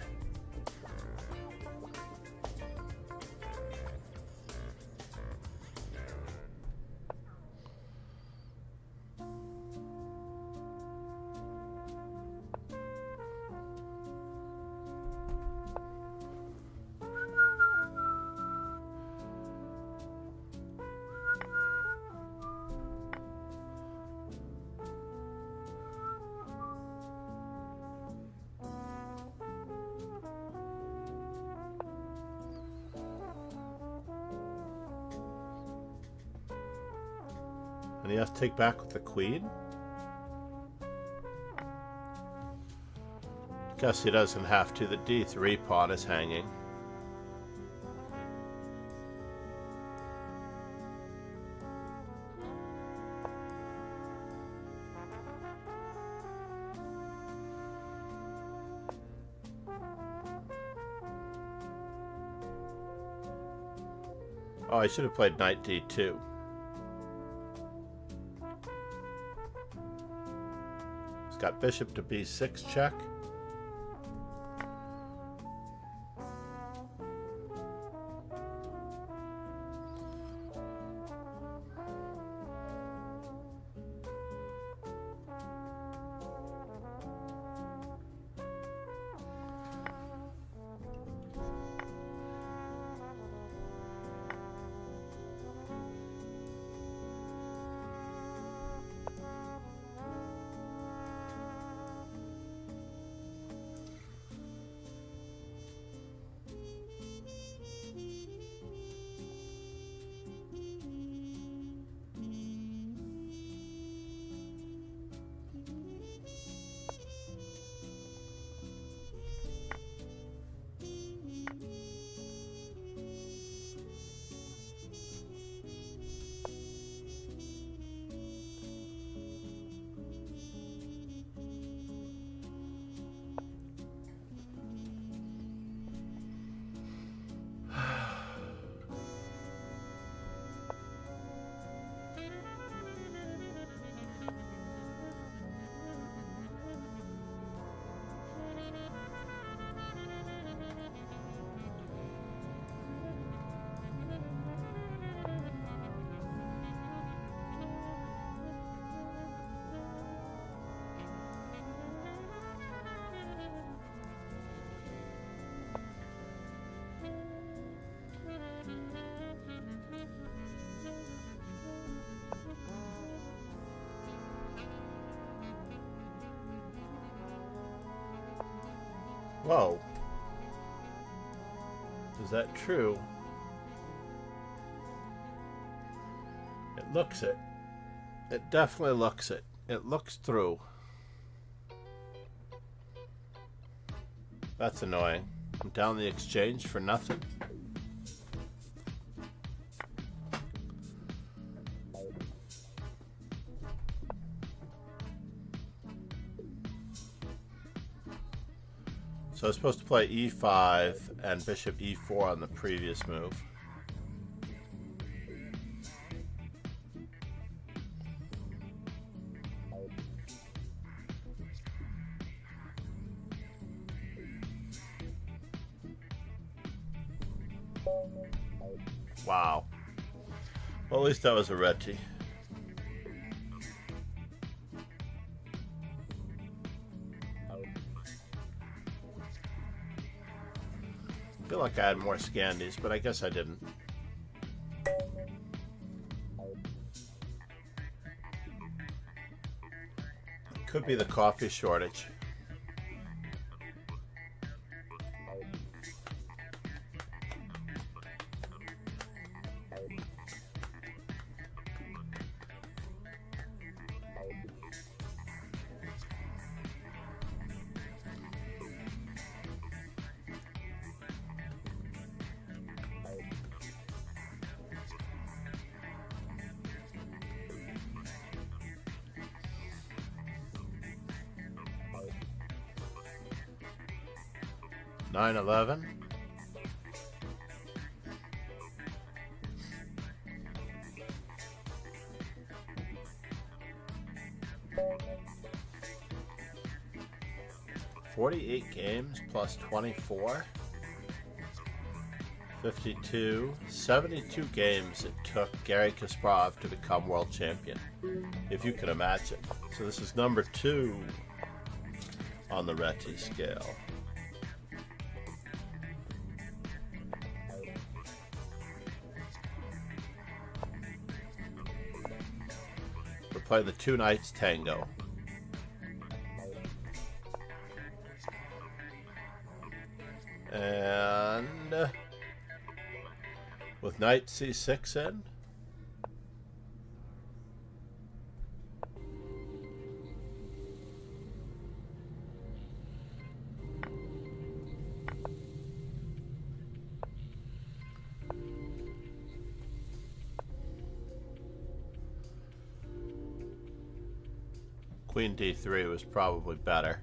And he has to take back with the queen? Guess he doesn't have to. The d3 pawn is hanging. Oh, I should have played knight d2. Got bishop to b6 check. Whoa. Is that true? It looks it. It definitely looks it. It looks through. That's annoying. I'm down the exchange for nothing. So I was supposed to play e5 and bishop e4 on the previous move. Wow. Well, at least that was a reti. I feel like I had more Scandies, but I guess I didn't. Could be the coffee shortage. Nine 11. $48 games plus 24. 52. 72 games it took Garry Kasparov to become world champion, if you can imagine. So this is number 2 on the reti scale. Play the 2 knights tango. And with knight c6 in. Queen d3 was probably better,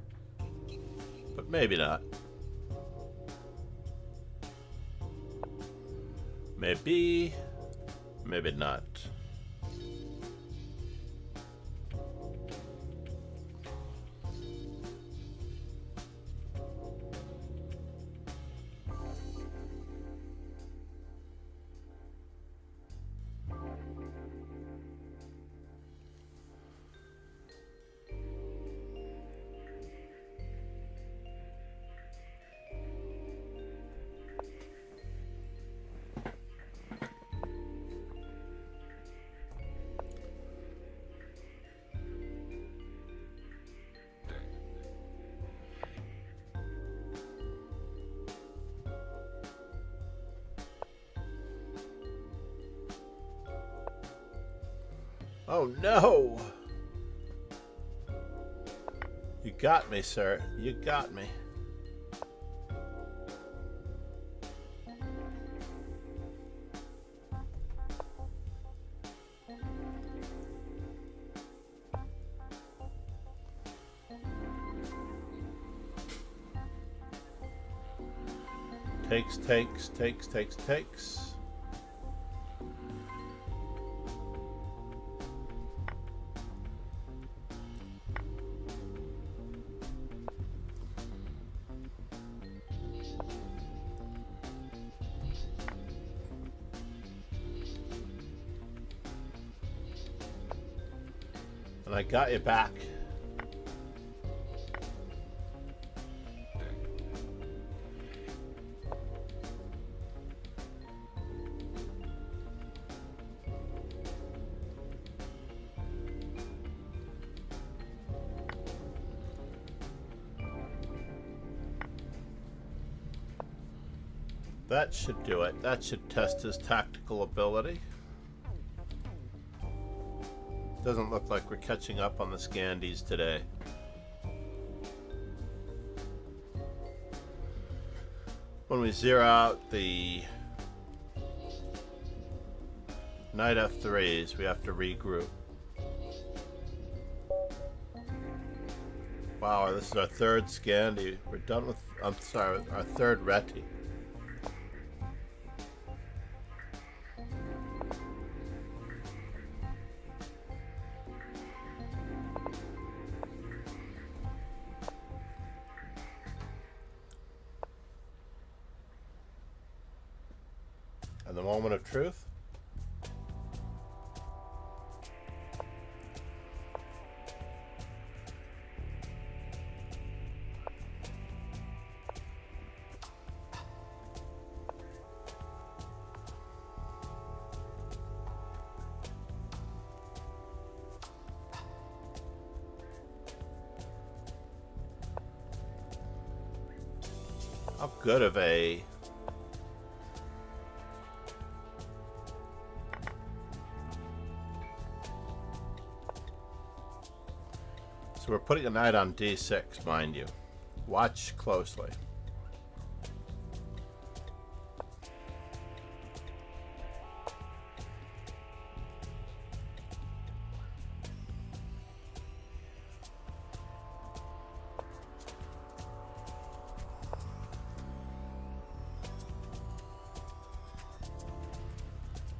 but maybe not. Maybe, maybe not. Oh no! You got me, sir. You got me. Takes. And I got you back. that should do it. That should test his tactical ability. Doesn't look like we're catching up on the Scandies today. When we zero out the knight f3s, we have to regroup. Wow, this is our third Scandi. We're done with, I'm sorry, our third Reti. And the moment of truth. How good of a so we're putting a knight on d6, mind you. Watch closely.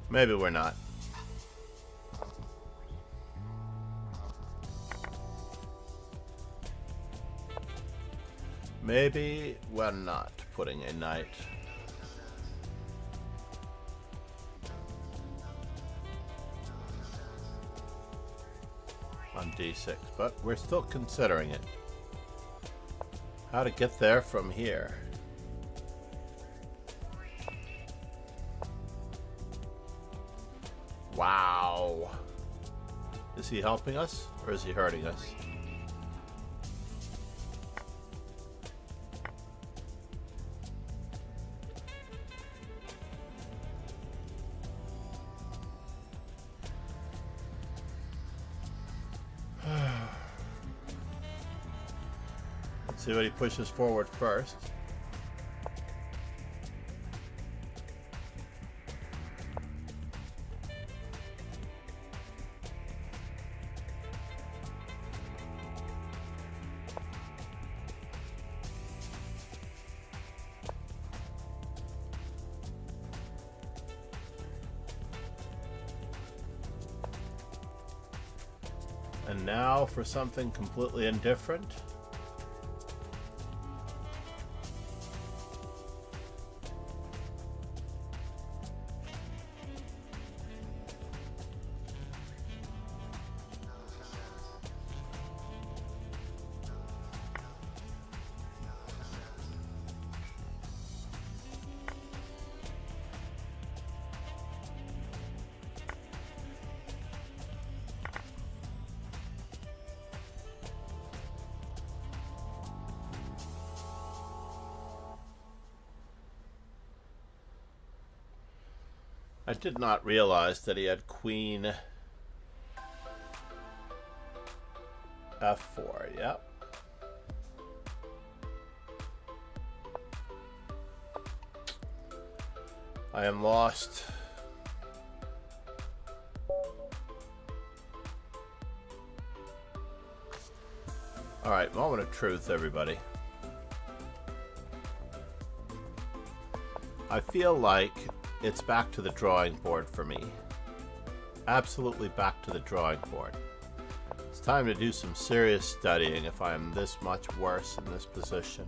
Maybe we're not. Maybe we're not putting a knight. On d6, but we're still considering it. How to get there from here. Wow. Is he helping us or is he hurting us? Let's see what he pushes forward first. And now for something completely indifferent. I did not realize that he had queen f4, yep. I am lost. Alright, moment of truth, everybody. I feel like it's back to the drawing board for me. Absolutely back to the drawing board. It's time to do some serious studying if I am this much worse in this position.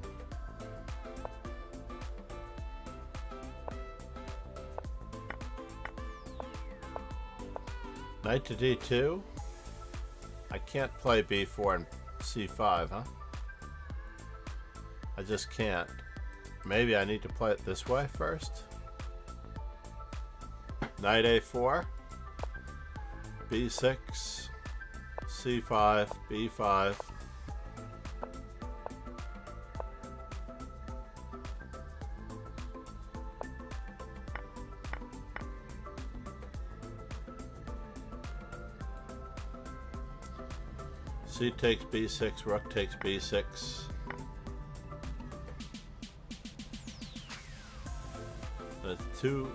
Knight to d2. I can't play b4 and c5, huh? I just can't. Maybe I need to play it this way first. Knight a4, b6, c5, b5. C takes b6, rook takes b6. That's 2.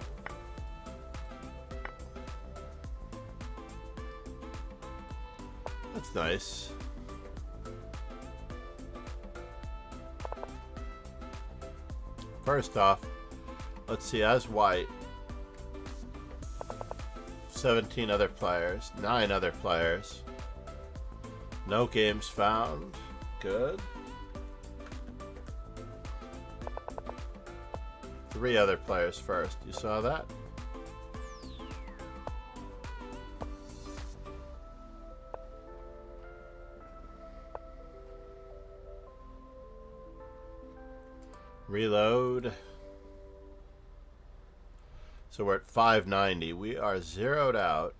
That's nice. First off, let's see, as white, 17 other players, 9 other players. No games found. Good. 3 other players first. You saw that? Reload. So we're at 590. We are zeroed out.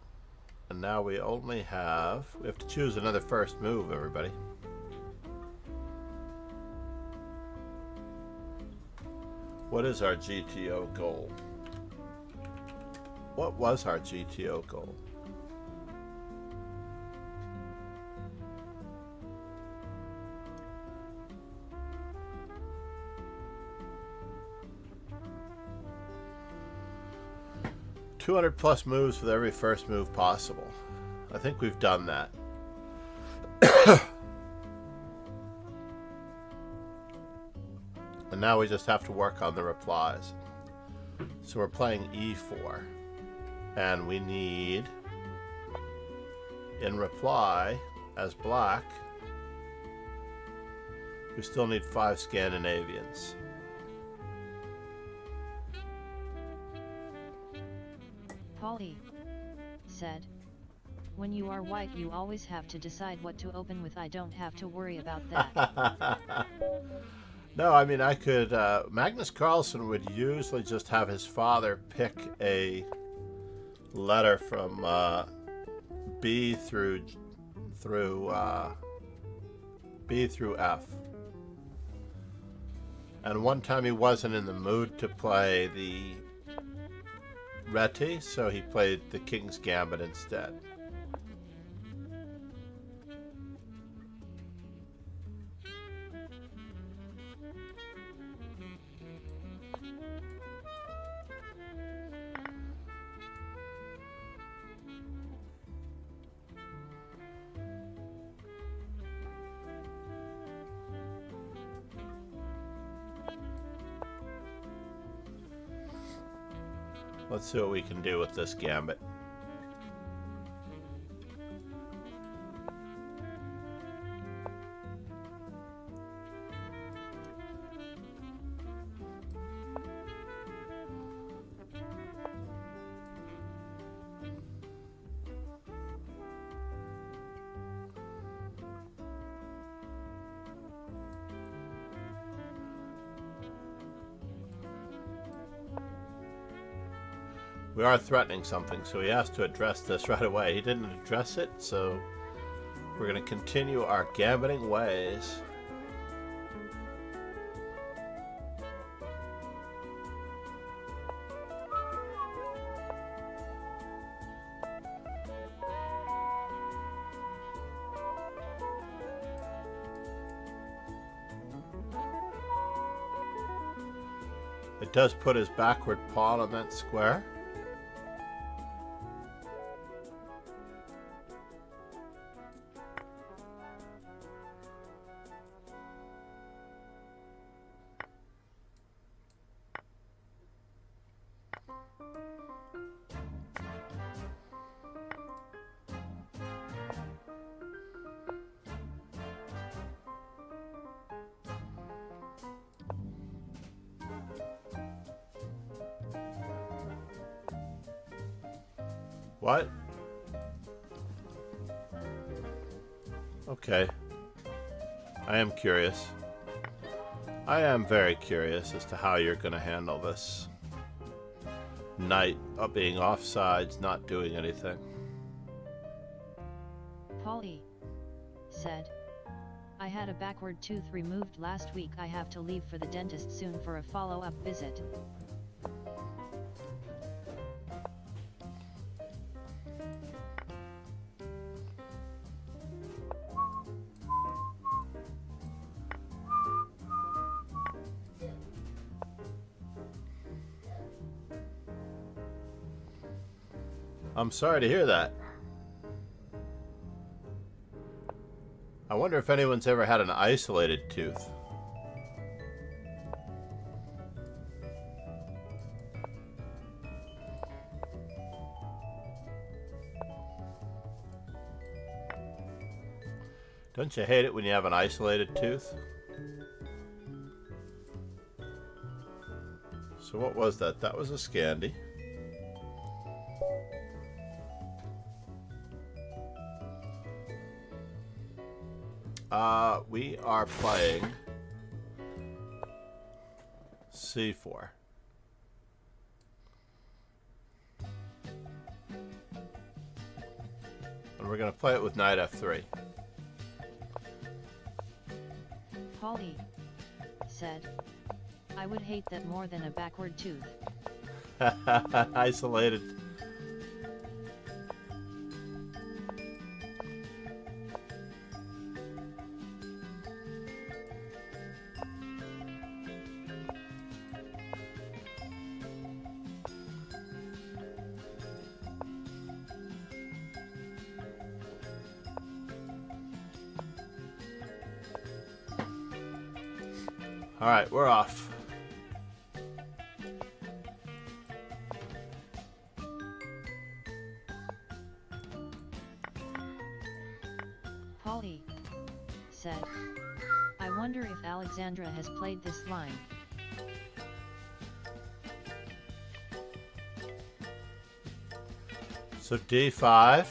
And now we only have... We have to choose another first move, everybody. What is our GTO goal? What was our GTO goal? +200 moves with every first move possible. I think we've done that. And now we just have to work on the replies. So we're playing e4. And we need, in reply, as black, we still need 5 Scandinavians. Polly said, when you are white you always have to decide what to open with. I don't have to worry about that. No, I mean, I could... Magnus Carlsen would usually just have his father pick a letter from B through F. And one time he wasn't in the mood to play the Reti, so he played the King's Gambit instead. Let's see what we can do with this gambit. We are threatening something, so he has to address this right away. He didn't address it, so we're going to continue our gambiting ways. It does put his backward pawn on that square. What? Okay. I am curious. I am very curious as to how you're going to handle this. Knight being offsides, not doing anything. Polly said, I had a backward tooth removed last week. I have to leave for the dentist soon for a follow-up visit. I'm sorry to hear that. I wonder if anyone's ever had an isolated tooth. Don't you hate it when you have an isolated tooth? So what was that? That was a Scandi. We are playing C4. And we're going to play it with knight F3. Polly said, I would hate that more than a backward tooth. Isolated. All right, we're off. Polly said, I wonder if Alexandra has played this line. So D5.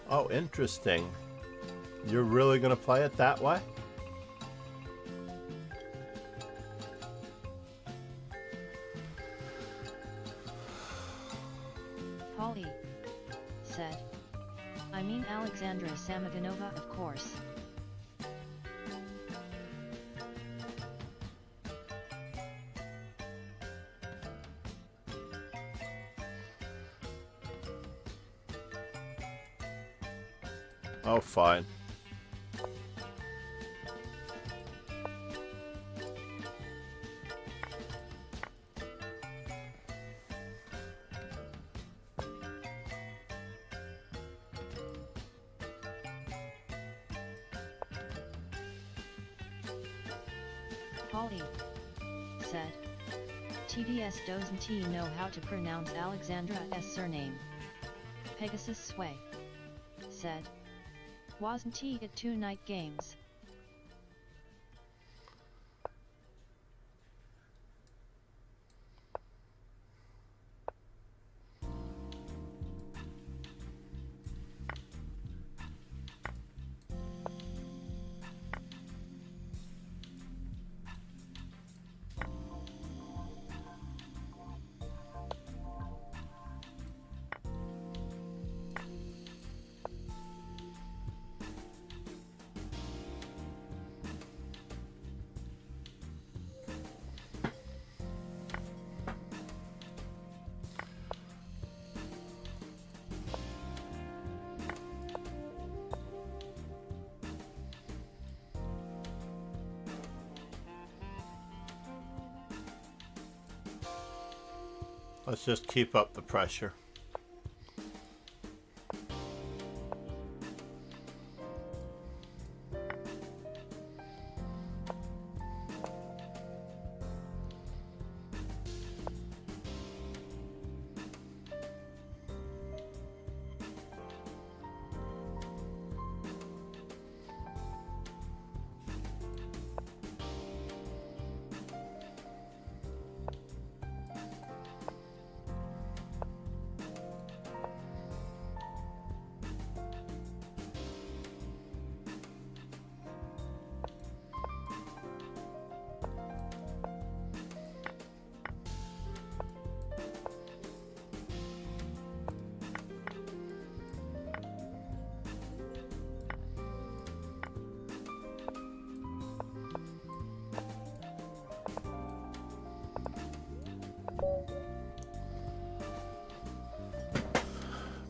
Oh, interesting. You're really going to play it that way? Polly said, I mean Alexandra Samaganova, of course. Oh, fine. Polly said, TDS doesn't he know how to pronounce Alexandra's surname? Pegasus Sway said, wasn't he at 2 night games? Let's just keep up the pressure.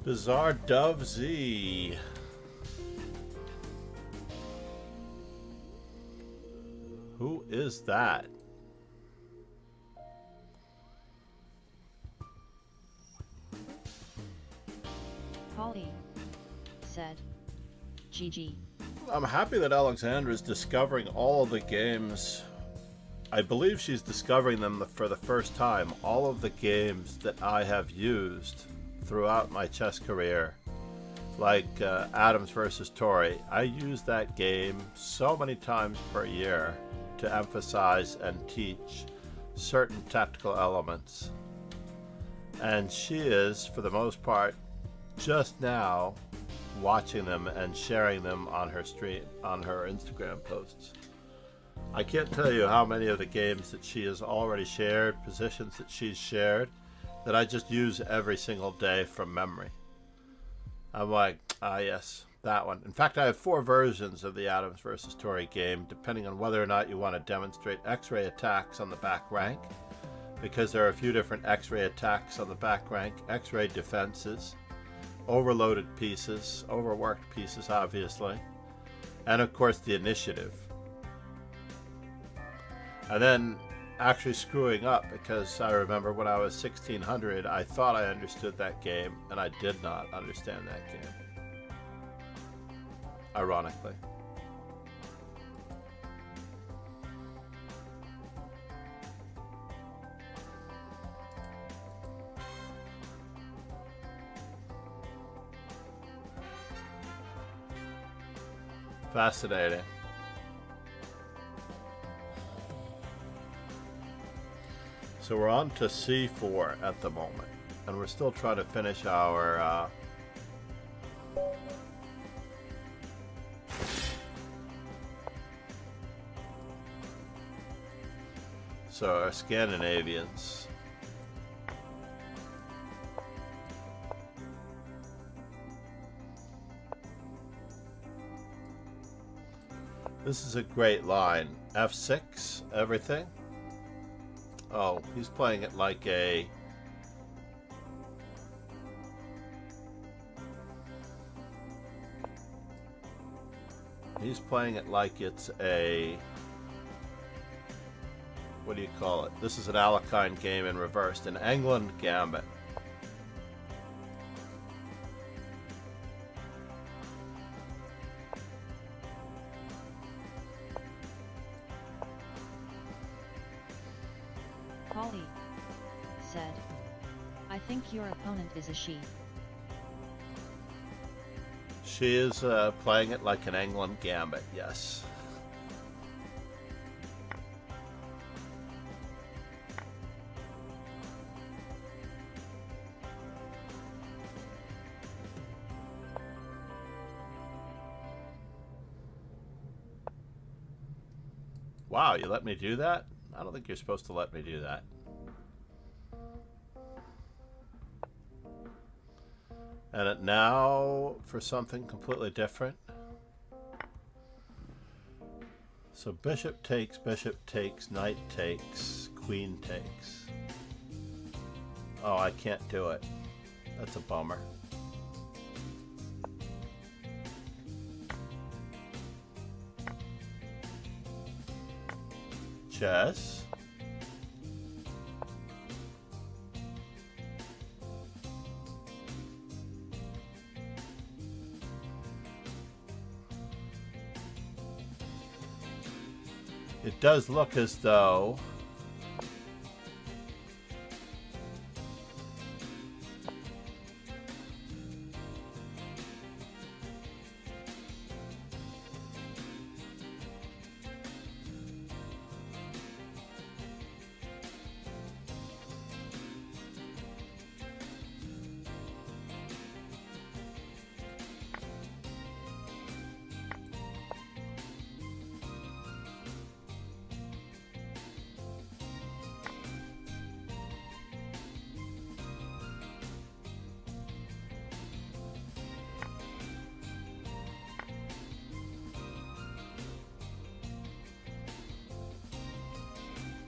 Bizarre Dove Z. Who is that? Polly said, GG. I'm happy that Alexandra is discovering all of the games. I believe she's discovering them for the first time. All of the games that I have used throughout my chess career, like Adams versus Torrey. I use that game so many times per year to emphasize and teach certain tactical elements. And she is, for the most part, just now watching them and sharing them on her stream, on her Instagram posts. I can't tell you how many of the games that she has already shared, positions that she's shared, that I just use every single day from memory. I'm like, yes, that one. In fact, I have 4 versions of the Adams versus Torrey game, depending on whether or not you want to demonstrate X-ray attacks on the back rank, because there are a few different X-ray attacks on the back rank, X-ray defenses, overloaded pieces, overworked pieces, obviously, and of course the initiative. And then actually screwing up, because I remember when I was 1600, I thought I understood that game, and I did not understand that game. Ironically. Fascinating. So we're on to C4 at the moment, and we're still trying to finish our our Scandinavians. This is a great line. F6, everything. Oh, he's playing it like a... He's playing it like it's a... What do you call it? This is an Alekhine game in reversed. An England Gambit. Polly said, I think your opponent is a she. She is playing it like an England Gambit, yes. Wow, you let me do that? I don't think you're supposed to let me do that. And now for something completely different. So bishop takes, knight takes, queen takes. Oh, I can't do it. That's a bummer. Chess. It does look as though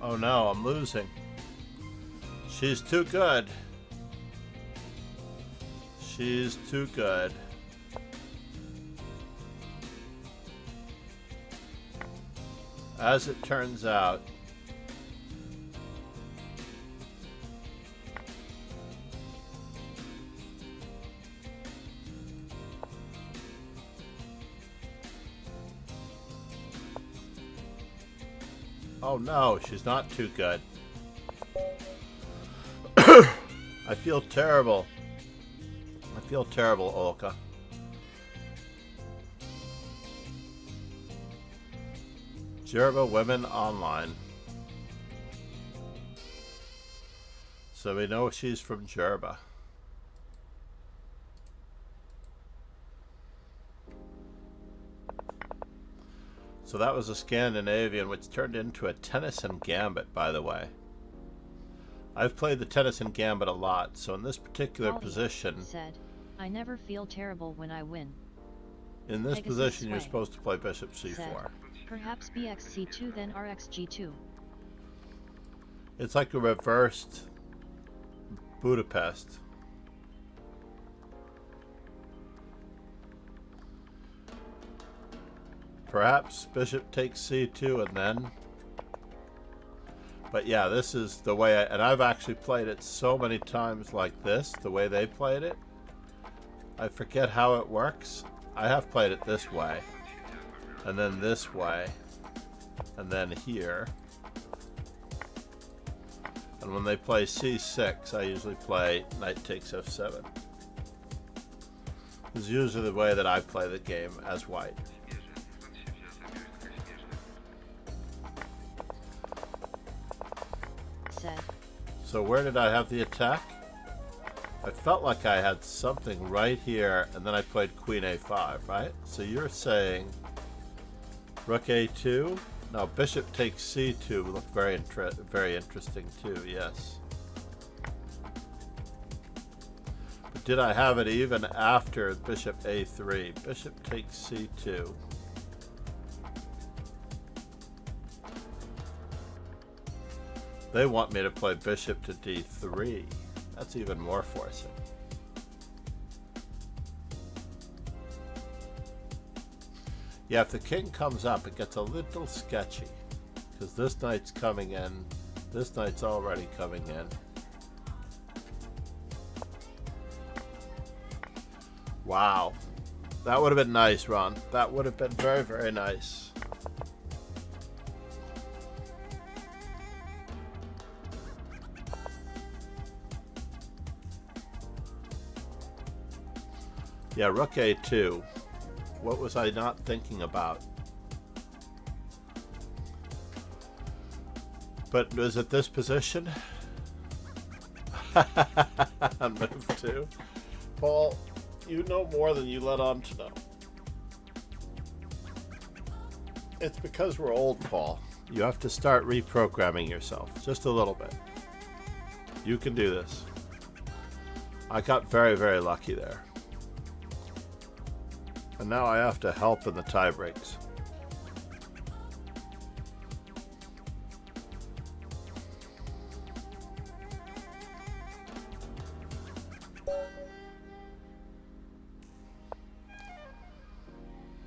oh no, I'm losing. She's too good. She's too good. As it turns out, oh no, she's not too good. I feel terrible. I feel terrible, Olka. Jerba Women Online. So we know she's from Jerba. So that was a Scandinavian, which turned into a Tennyson Gambit, by the way. I've played the Tennyson Gambit a lot, so in this particular position... said, I never feel terrible when I win. In this Pegasus position, you're sway. supposed to play Bishop C4. Said, perhaps BXC2 then RXG2. It's like a reversed Budapest. Perhaps Bishop takes C2 and then... But yeah, this is the way and I've actually played it so many times like this, the way they played it. I forget how it works. I have played it this way. And then this way. And then here. And when they play C6, I usually play Knight takes F7. It's usually the way that I play the game as white. Said. So where did I have the attack? I felt like I had something right here, and then I played Queen A5, right? So you're saying Rook A2? No, Bishop takes C2 looked very interesting too, yes. But did I have it even after Bishop A3? Bishop takes C2. They want me to play Bishop to D3. That's even more forcing. Yeah, if the king comes up, it gets a little sketchy. Because this knight's coming in. This knight's already coming in. Wow. That would have been nice, Ron. That would have been very, very nice. Yeah, Rook A2. What was I not thinking about? But was it this position? On move 2? Paul, you know more than you let on to know. It's because we're old, Paul. You have to start reprogramming yourself. Just a little bit. You can do this. I got very, very lucky there. And now I have to help in the tie breaks.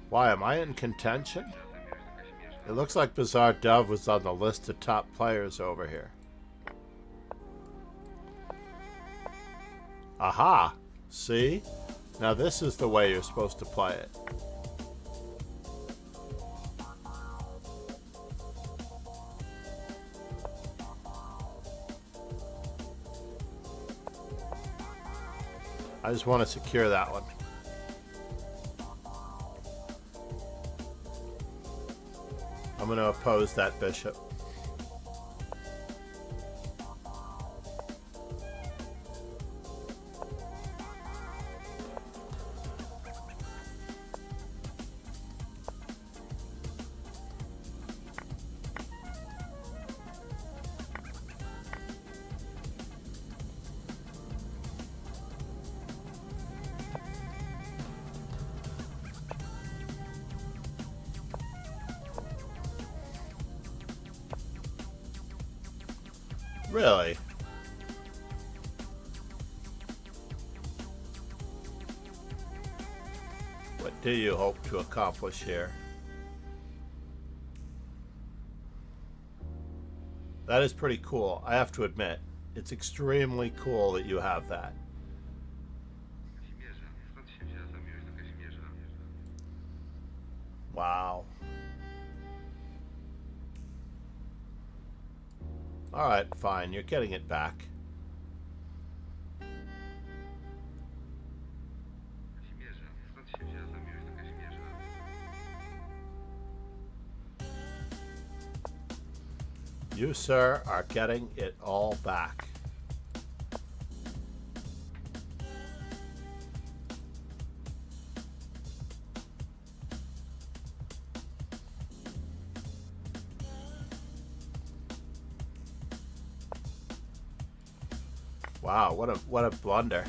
Why, am I in contention? It looks like Bizarre Dove was on the list of top players over here. Aha! See? Now this is the way you're supposed to play it. I just want to secure that one. I'm going to oppose that bishop. Really? do you hope to accomplish here? That is pretty cool, I have to admit. It's extremely cool that you have that. Wow. Alright, fine, you're getting it back. You, sir, are getting it all back. Wow, what a blunder.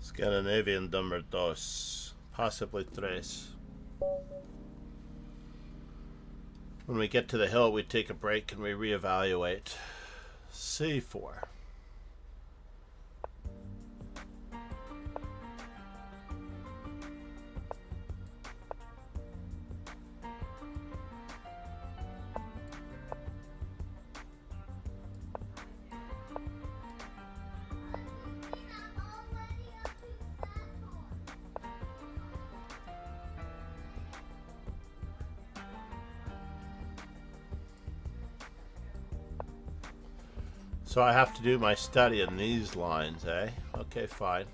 Scandinavian number dos, possibly tres. When we get to the hill, we take a break and we reevaluate. C4. So I have to do my study in these lines, eh? Okay, fine.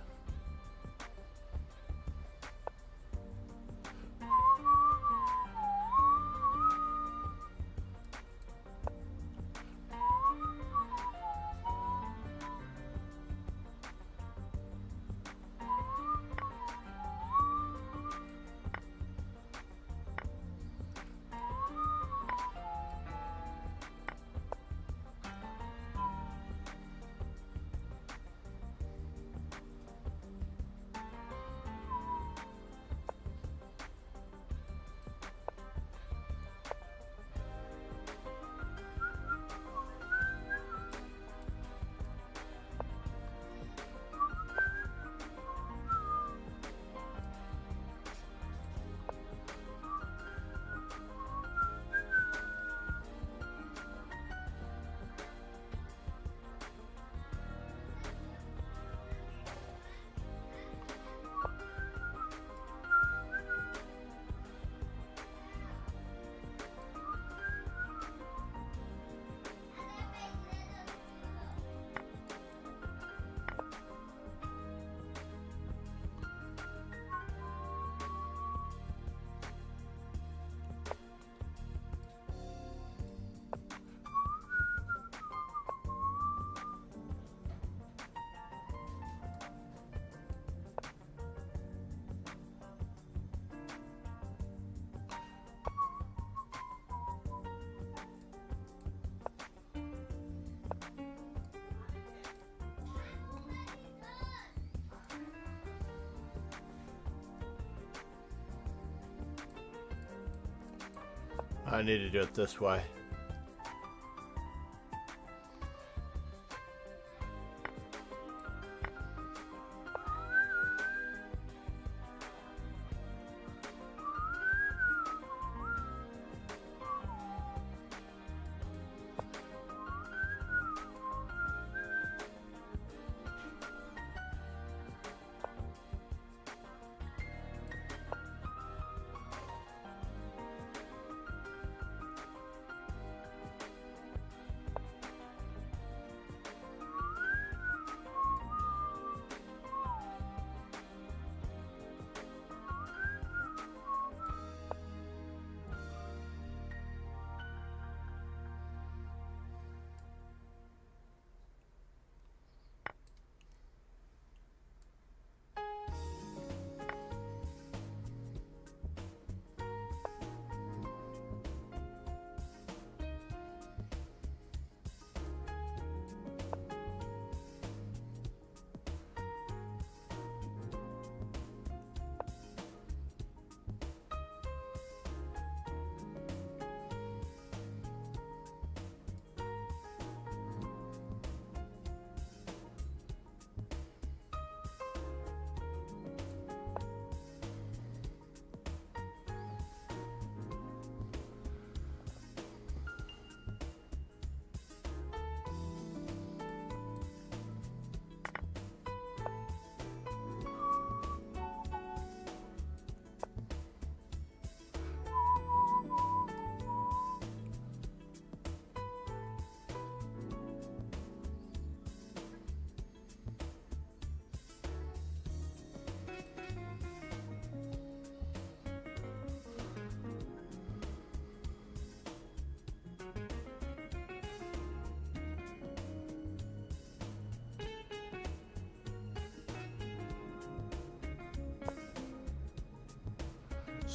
I need to do it this way.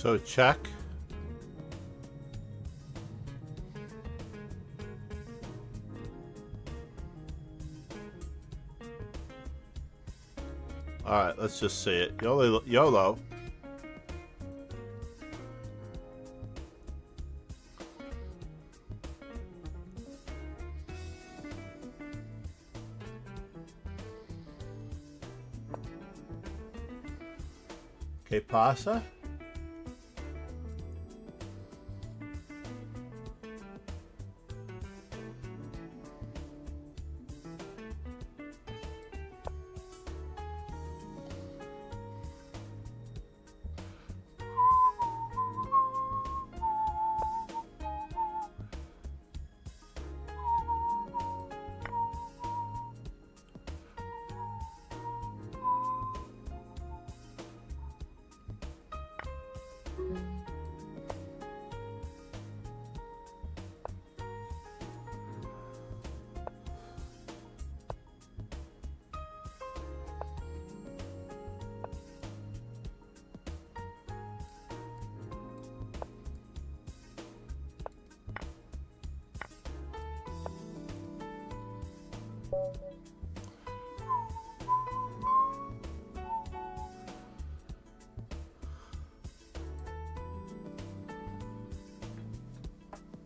So check. Alright, let's just see it. YOLO. Que pasa?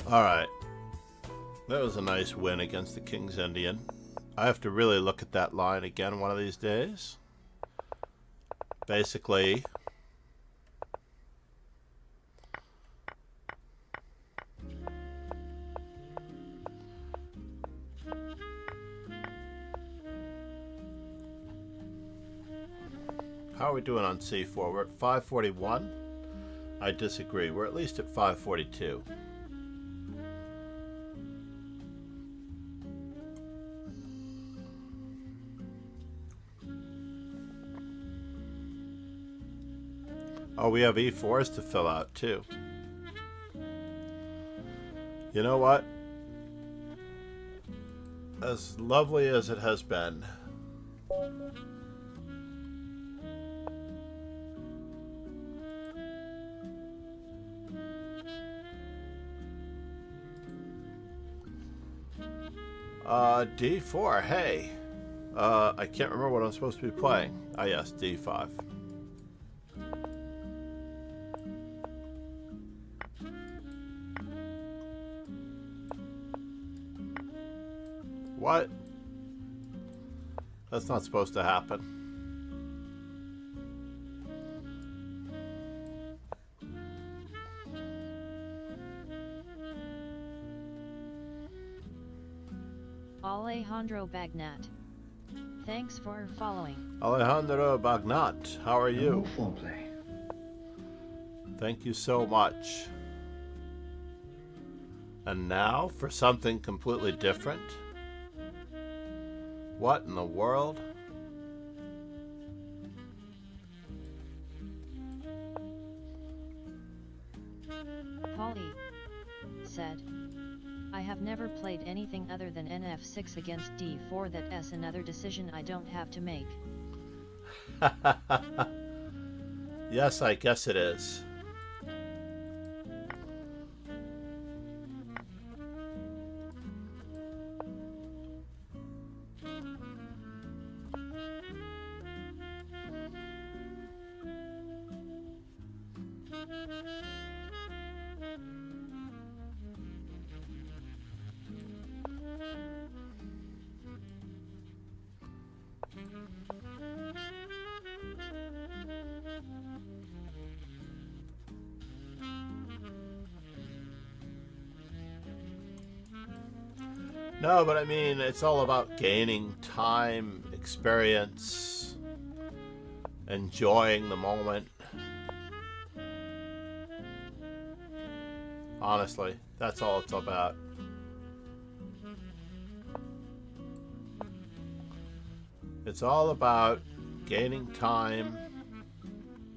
Alright. That was a nice win against the King's Indian. I have to really look at that line again one of these days. Basically, how are we doing on C4? We're at 541. I disagree. We're at least at 542. Oh, we have E4s to fill out too. You know what? As lovely as it has been, D4, hey. I can't remember what I'm supposed to be playing. Ah, yes, D5. What? That's not supposed to happen. Alejandro Bagnat. Thanks for following. Alejandro Bagnat, how are you? Thank you so much. And now for something completely different. What in the world? Polly said, I have never played anything other than NF6 against D4. That's another decision I don't have to make. Yes, I guess it is. No, but I mean, it's all about gaining time, experience, enjoying the moment. Honestly, that's all it's about. It's all about gaining time,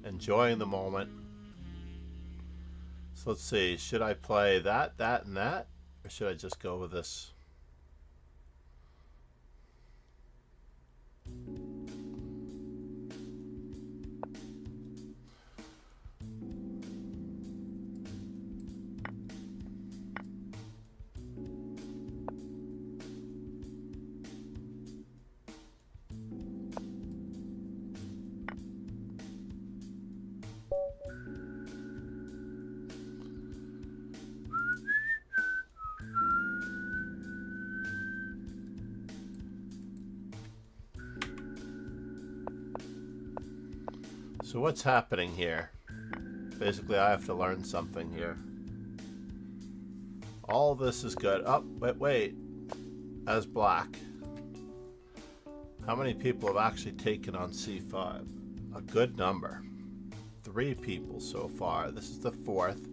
enjoying the moment. So let's see, should I play that, that, and that? Or should I just go with this? So what's happening here? Basically, I have to learn something here. All this is good. Oh, wait. As black. How many people have actually taken on c5? A good number. 3 people so far. This is the 4th.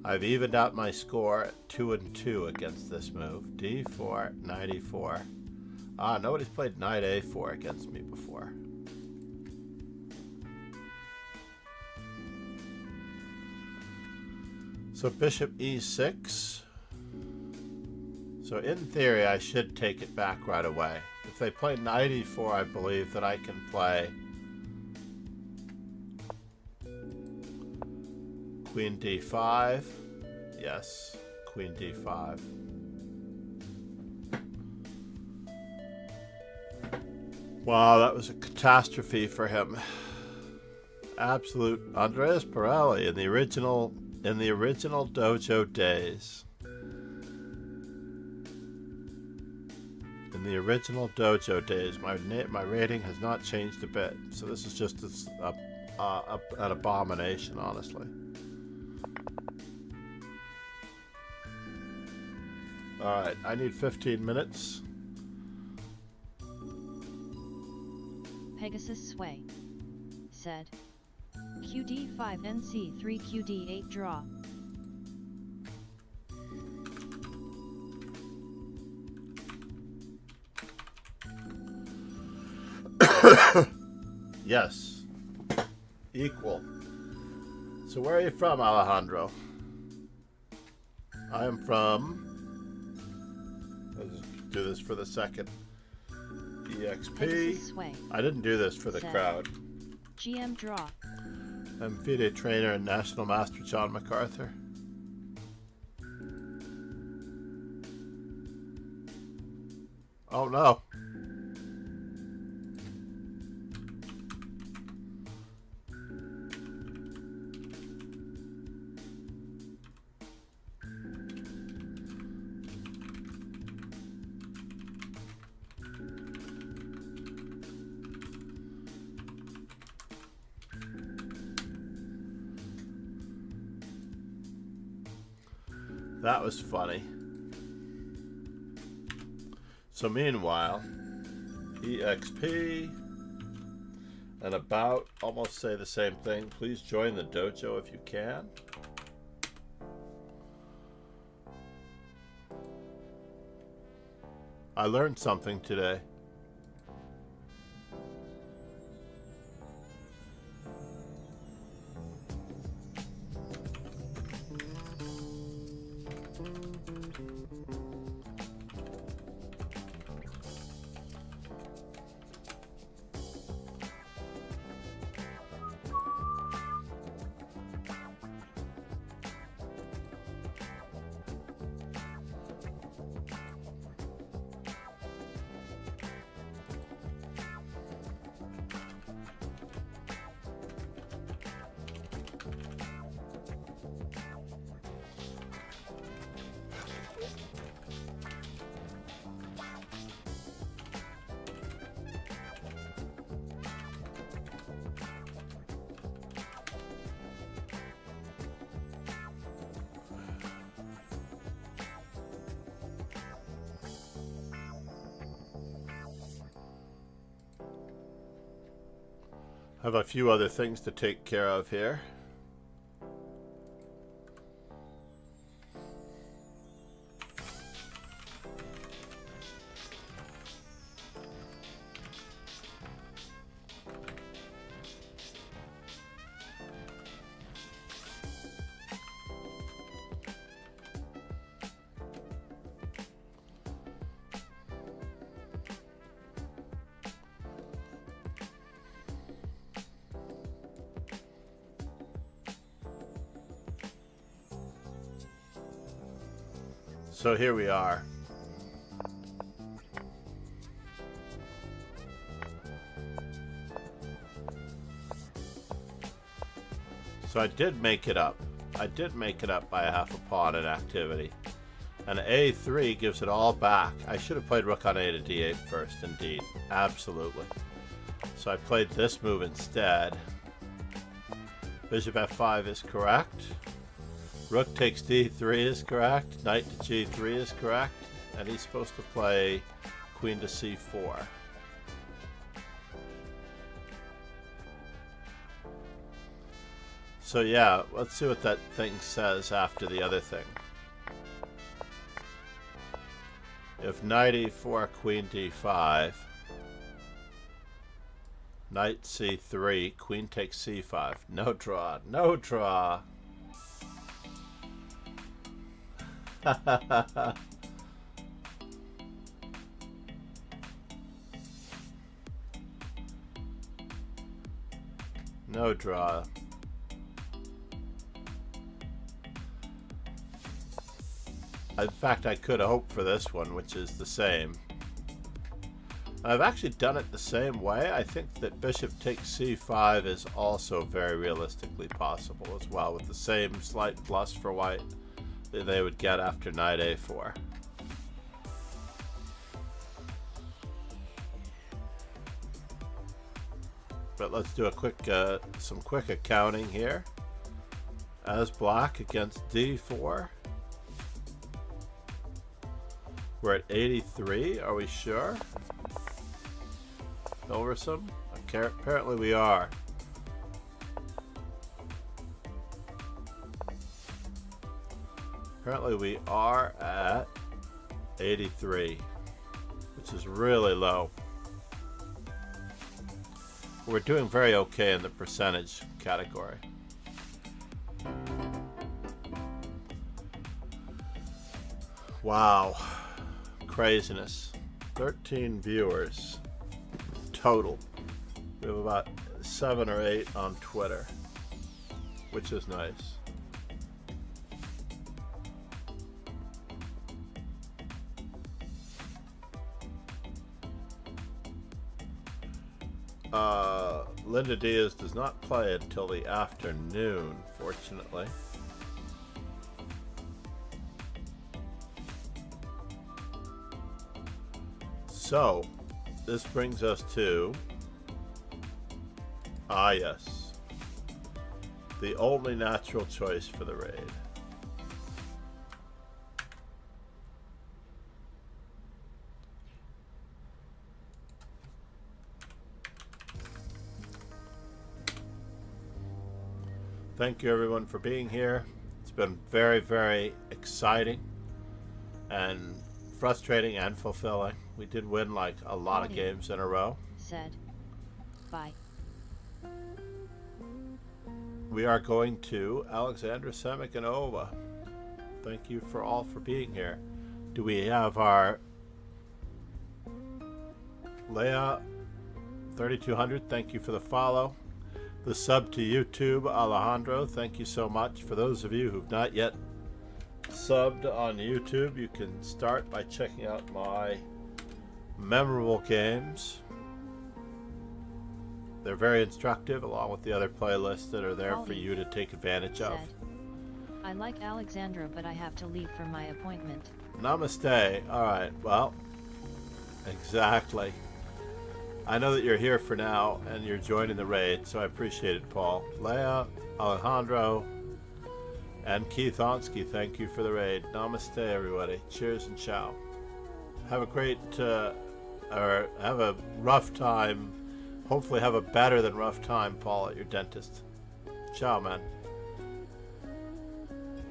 I've evened out my score at 2 and 2 against this move. d4, knight e4. Ah, nobody's played knight a4 against me before. So bishop e6. So in theory, I should take it back right away. If they play knight e4, I believe that I can play queen d5. Yes, queen d5. Wow, that was a catastrophe for him. Absolute Andreas Pirelli in the original Dojo days. In the original Dojo days, my rating has not changed a bit. So this is just an abomination, honestly. All right, I need 15 minutes. Pegasus Sway said, QD5 NC3 QD8 draw. Yes. Equal. So where are you from, Alejandro? I am from... Let's do this for the second. EXP. I didn't do this for the crowd. GM draw. I'm FIDE trainer and National Master John MacArthur. Oh no. That was funny. So meanwhile, EXP and about almost say the same thing. Please join the dojo if you can. I learned something today. Have a few other things to take care of here. So here we are. So I did make it up. I did make it up by a half a pawn in activity. And A3 gives it all back. I should have played rook on A to D8 first, indeed. Absolutely. So I played this move instead. Bishop f5 is correct. Rook takes d3 is correct. Knight to g3 is correct. And he's supposed to play queen to c4. So yeah, let's see what that thing says after the other thing. If knight e4, queen d5, knight c3, queen takes c5. No draw, no draw. No draw. In fact, I could hope for this one, which is the same. I've actually done it the same way. I think that bishop takes c5 is also very realistically possible as well, with the same slight plus for white that they would get after knight a4. But let's do a quick, some quick accounting here. As black against d4. We're at 83, are we sure? Hilversum? Okay, apparently we are. Apparently we are at 83, which is really low. We're doing very okay in the percentage category. Wow. Craziness. 13 viewers total. We have about 7 or 8 on Twitter, which is nice. Linda Diaz does not play until the afternoon, fortunately. So, this brings us to, yes, the only natural choice for the raid. Thank you everyone for being here. It's been very, very exciting and frustrating and fulfilling. We did win like a lot of games in a row. Said. Bye. We are going to Alexandra Semikanova. Thank you for all for being here. Do we have our Leia 3200? Thank you for the follow. The sub to YouTube, Alejandro. Thank you so much. For those of you who've not yet subbed on YouTube, you can start by checking out my memorable games. They're very instructive, along with the other playlists that are there for you to take advantage of. I like Alexandra, but I have to leave for my appointment. Namaste. Alright, well, exactly. I know that you're here for now, and you're joining the raid, so I appreciate it, Paul. Leia, Alejandro, and Keith Onsky, thank you for the raid. Namaste, everybody. Cheers and ciao. Have a great, or have a rough time. Hopefully have a better than rough time, Paul, at your dentist. Ciao, man.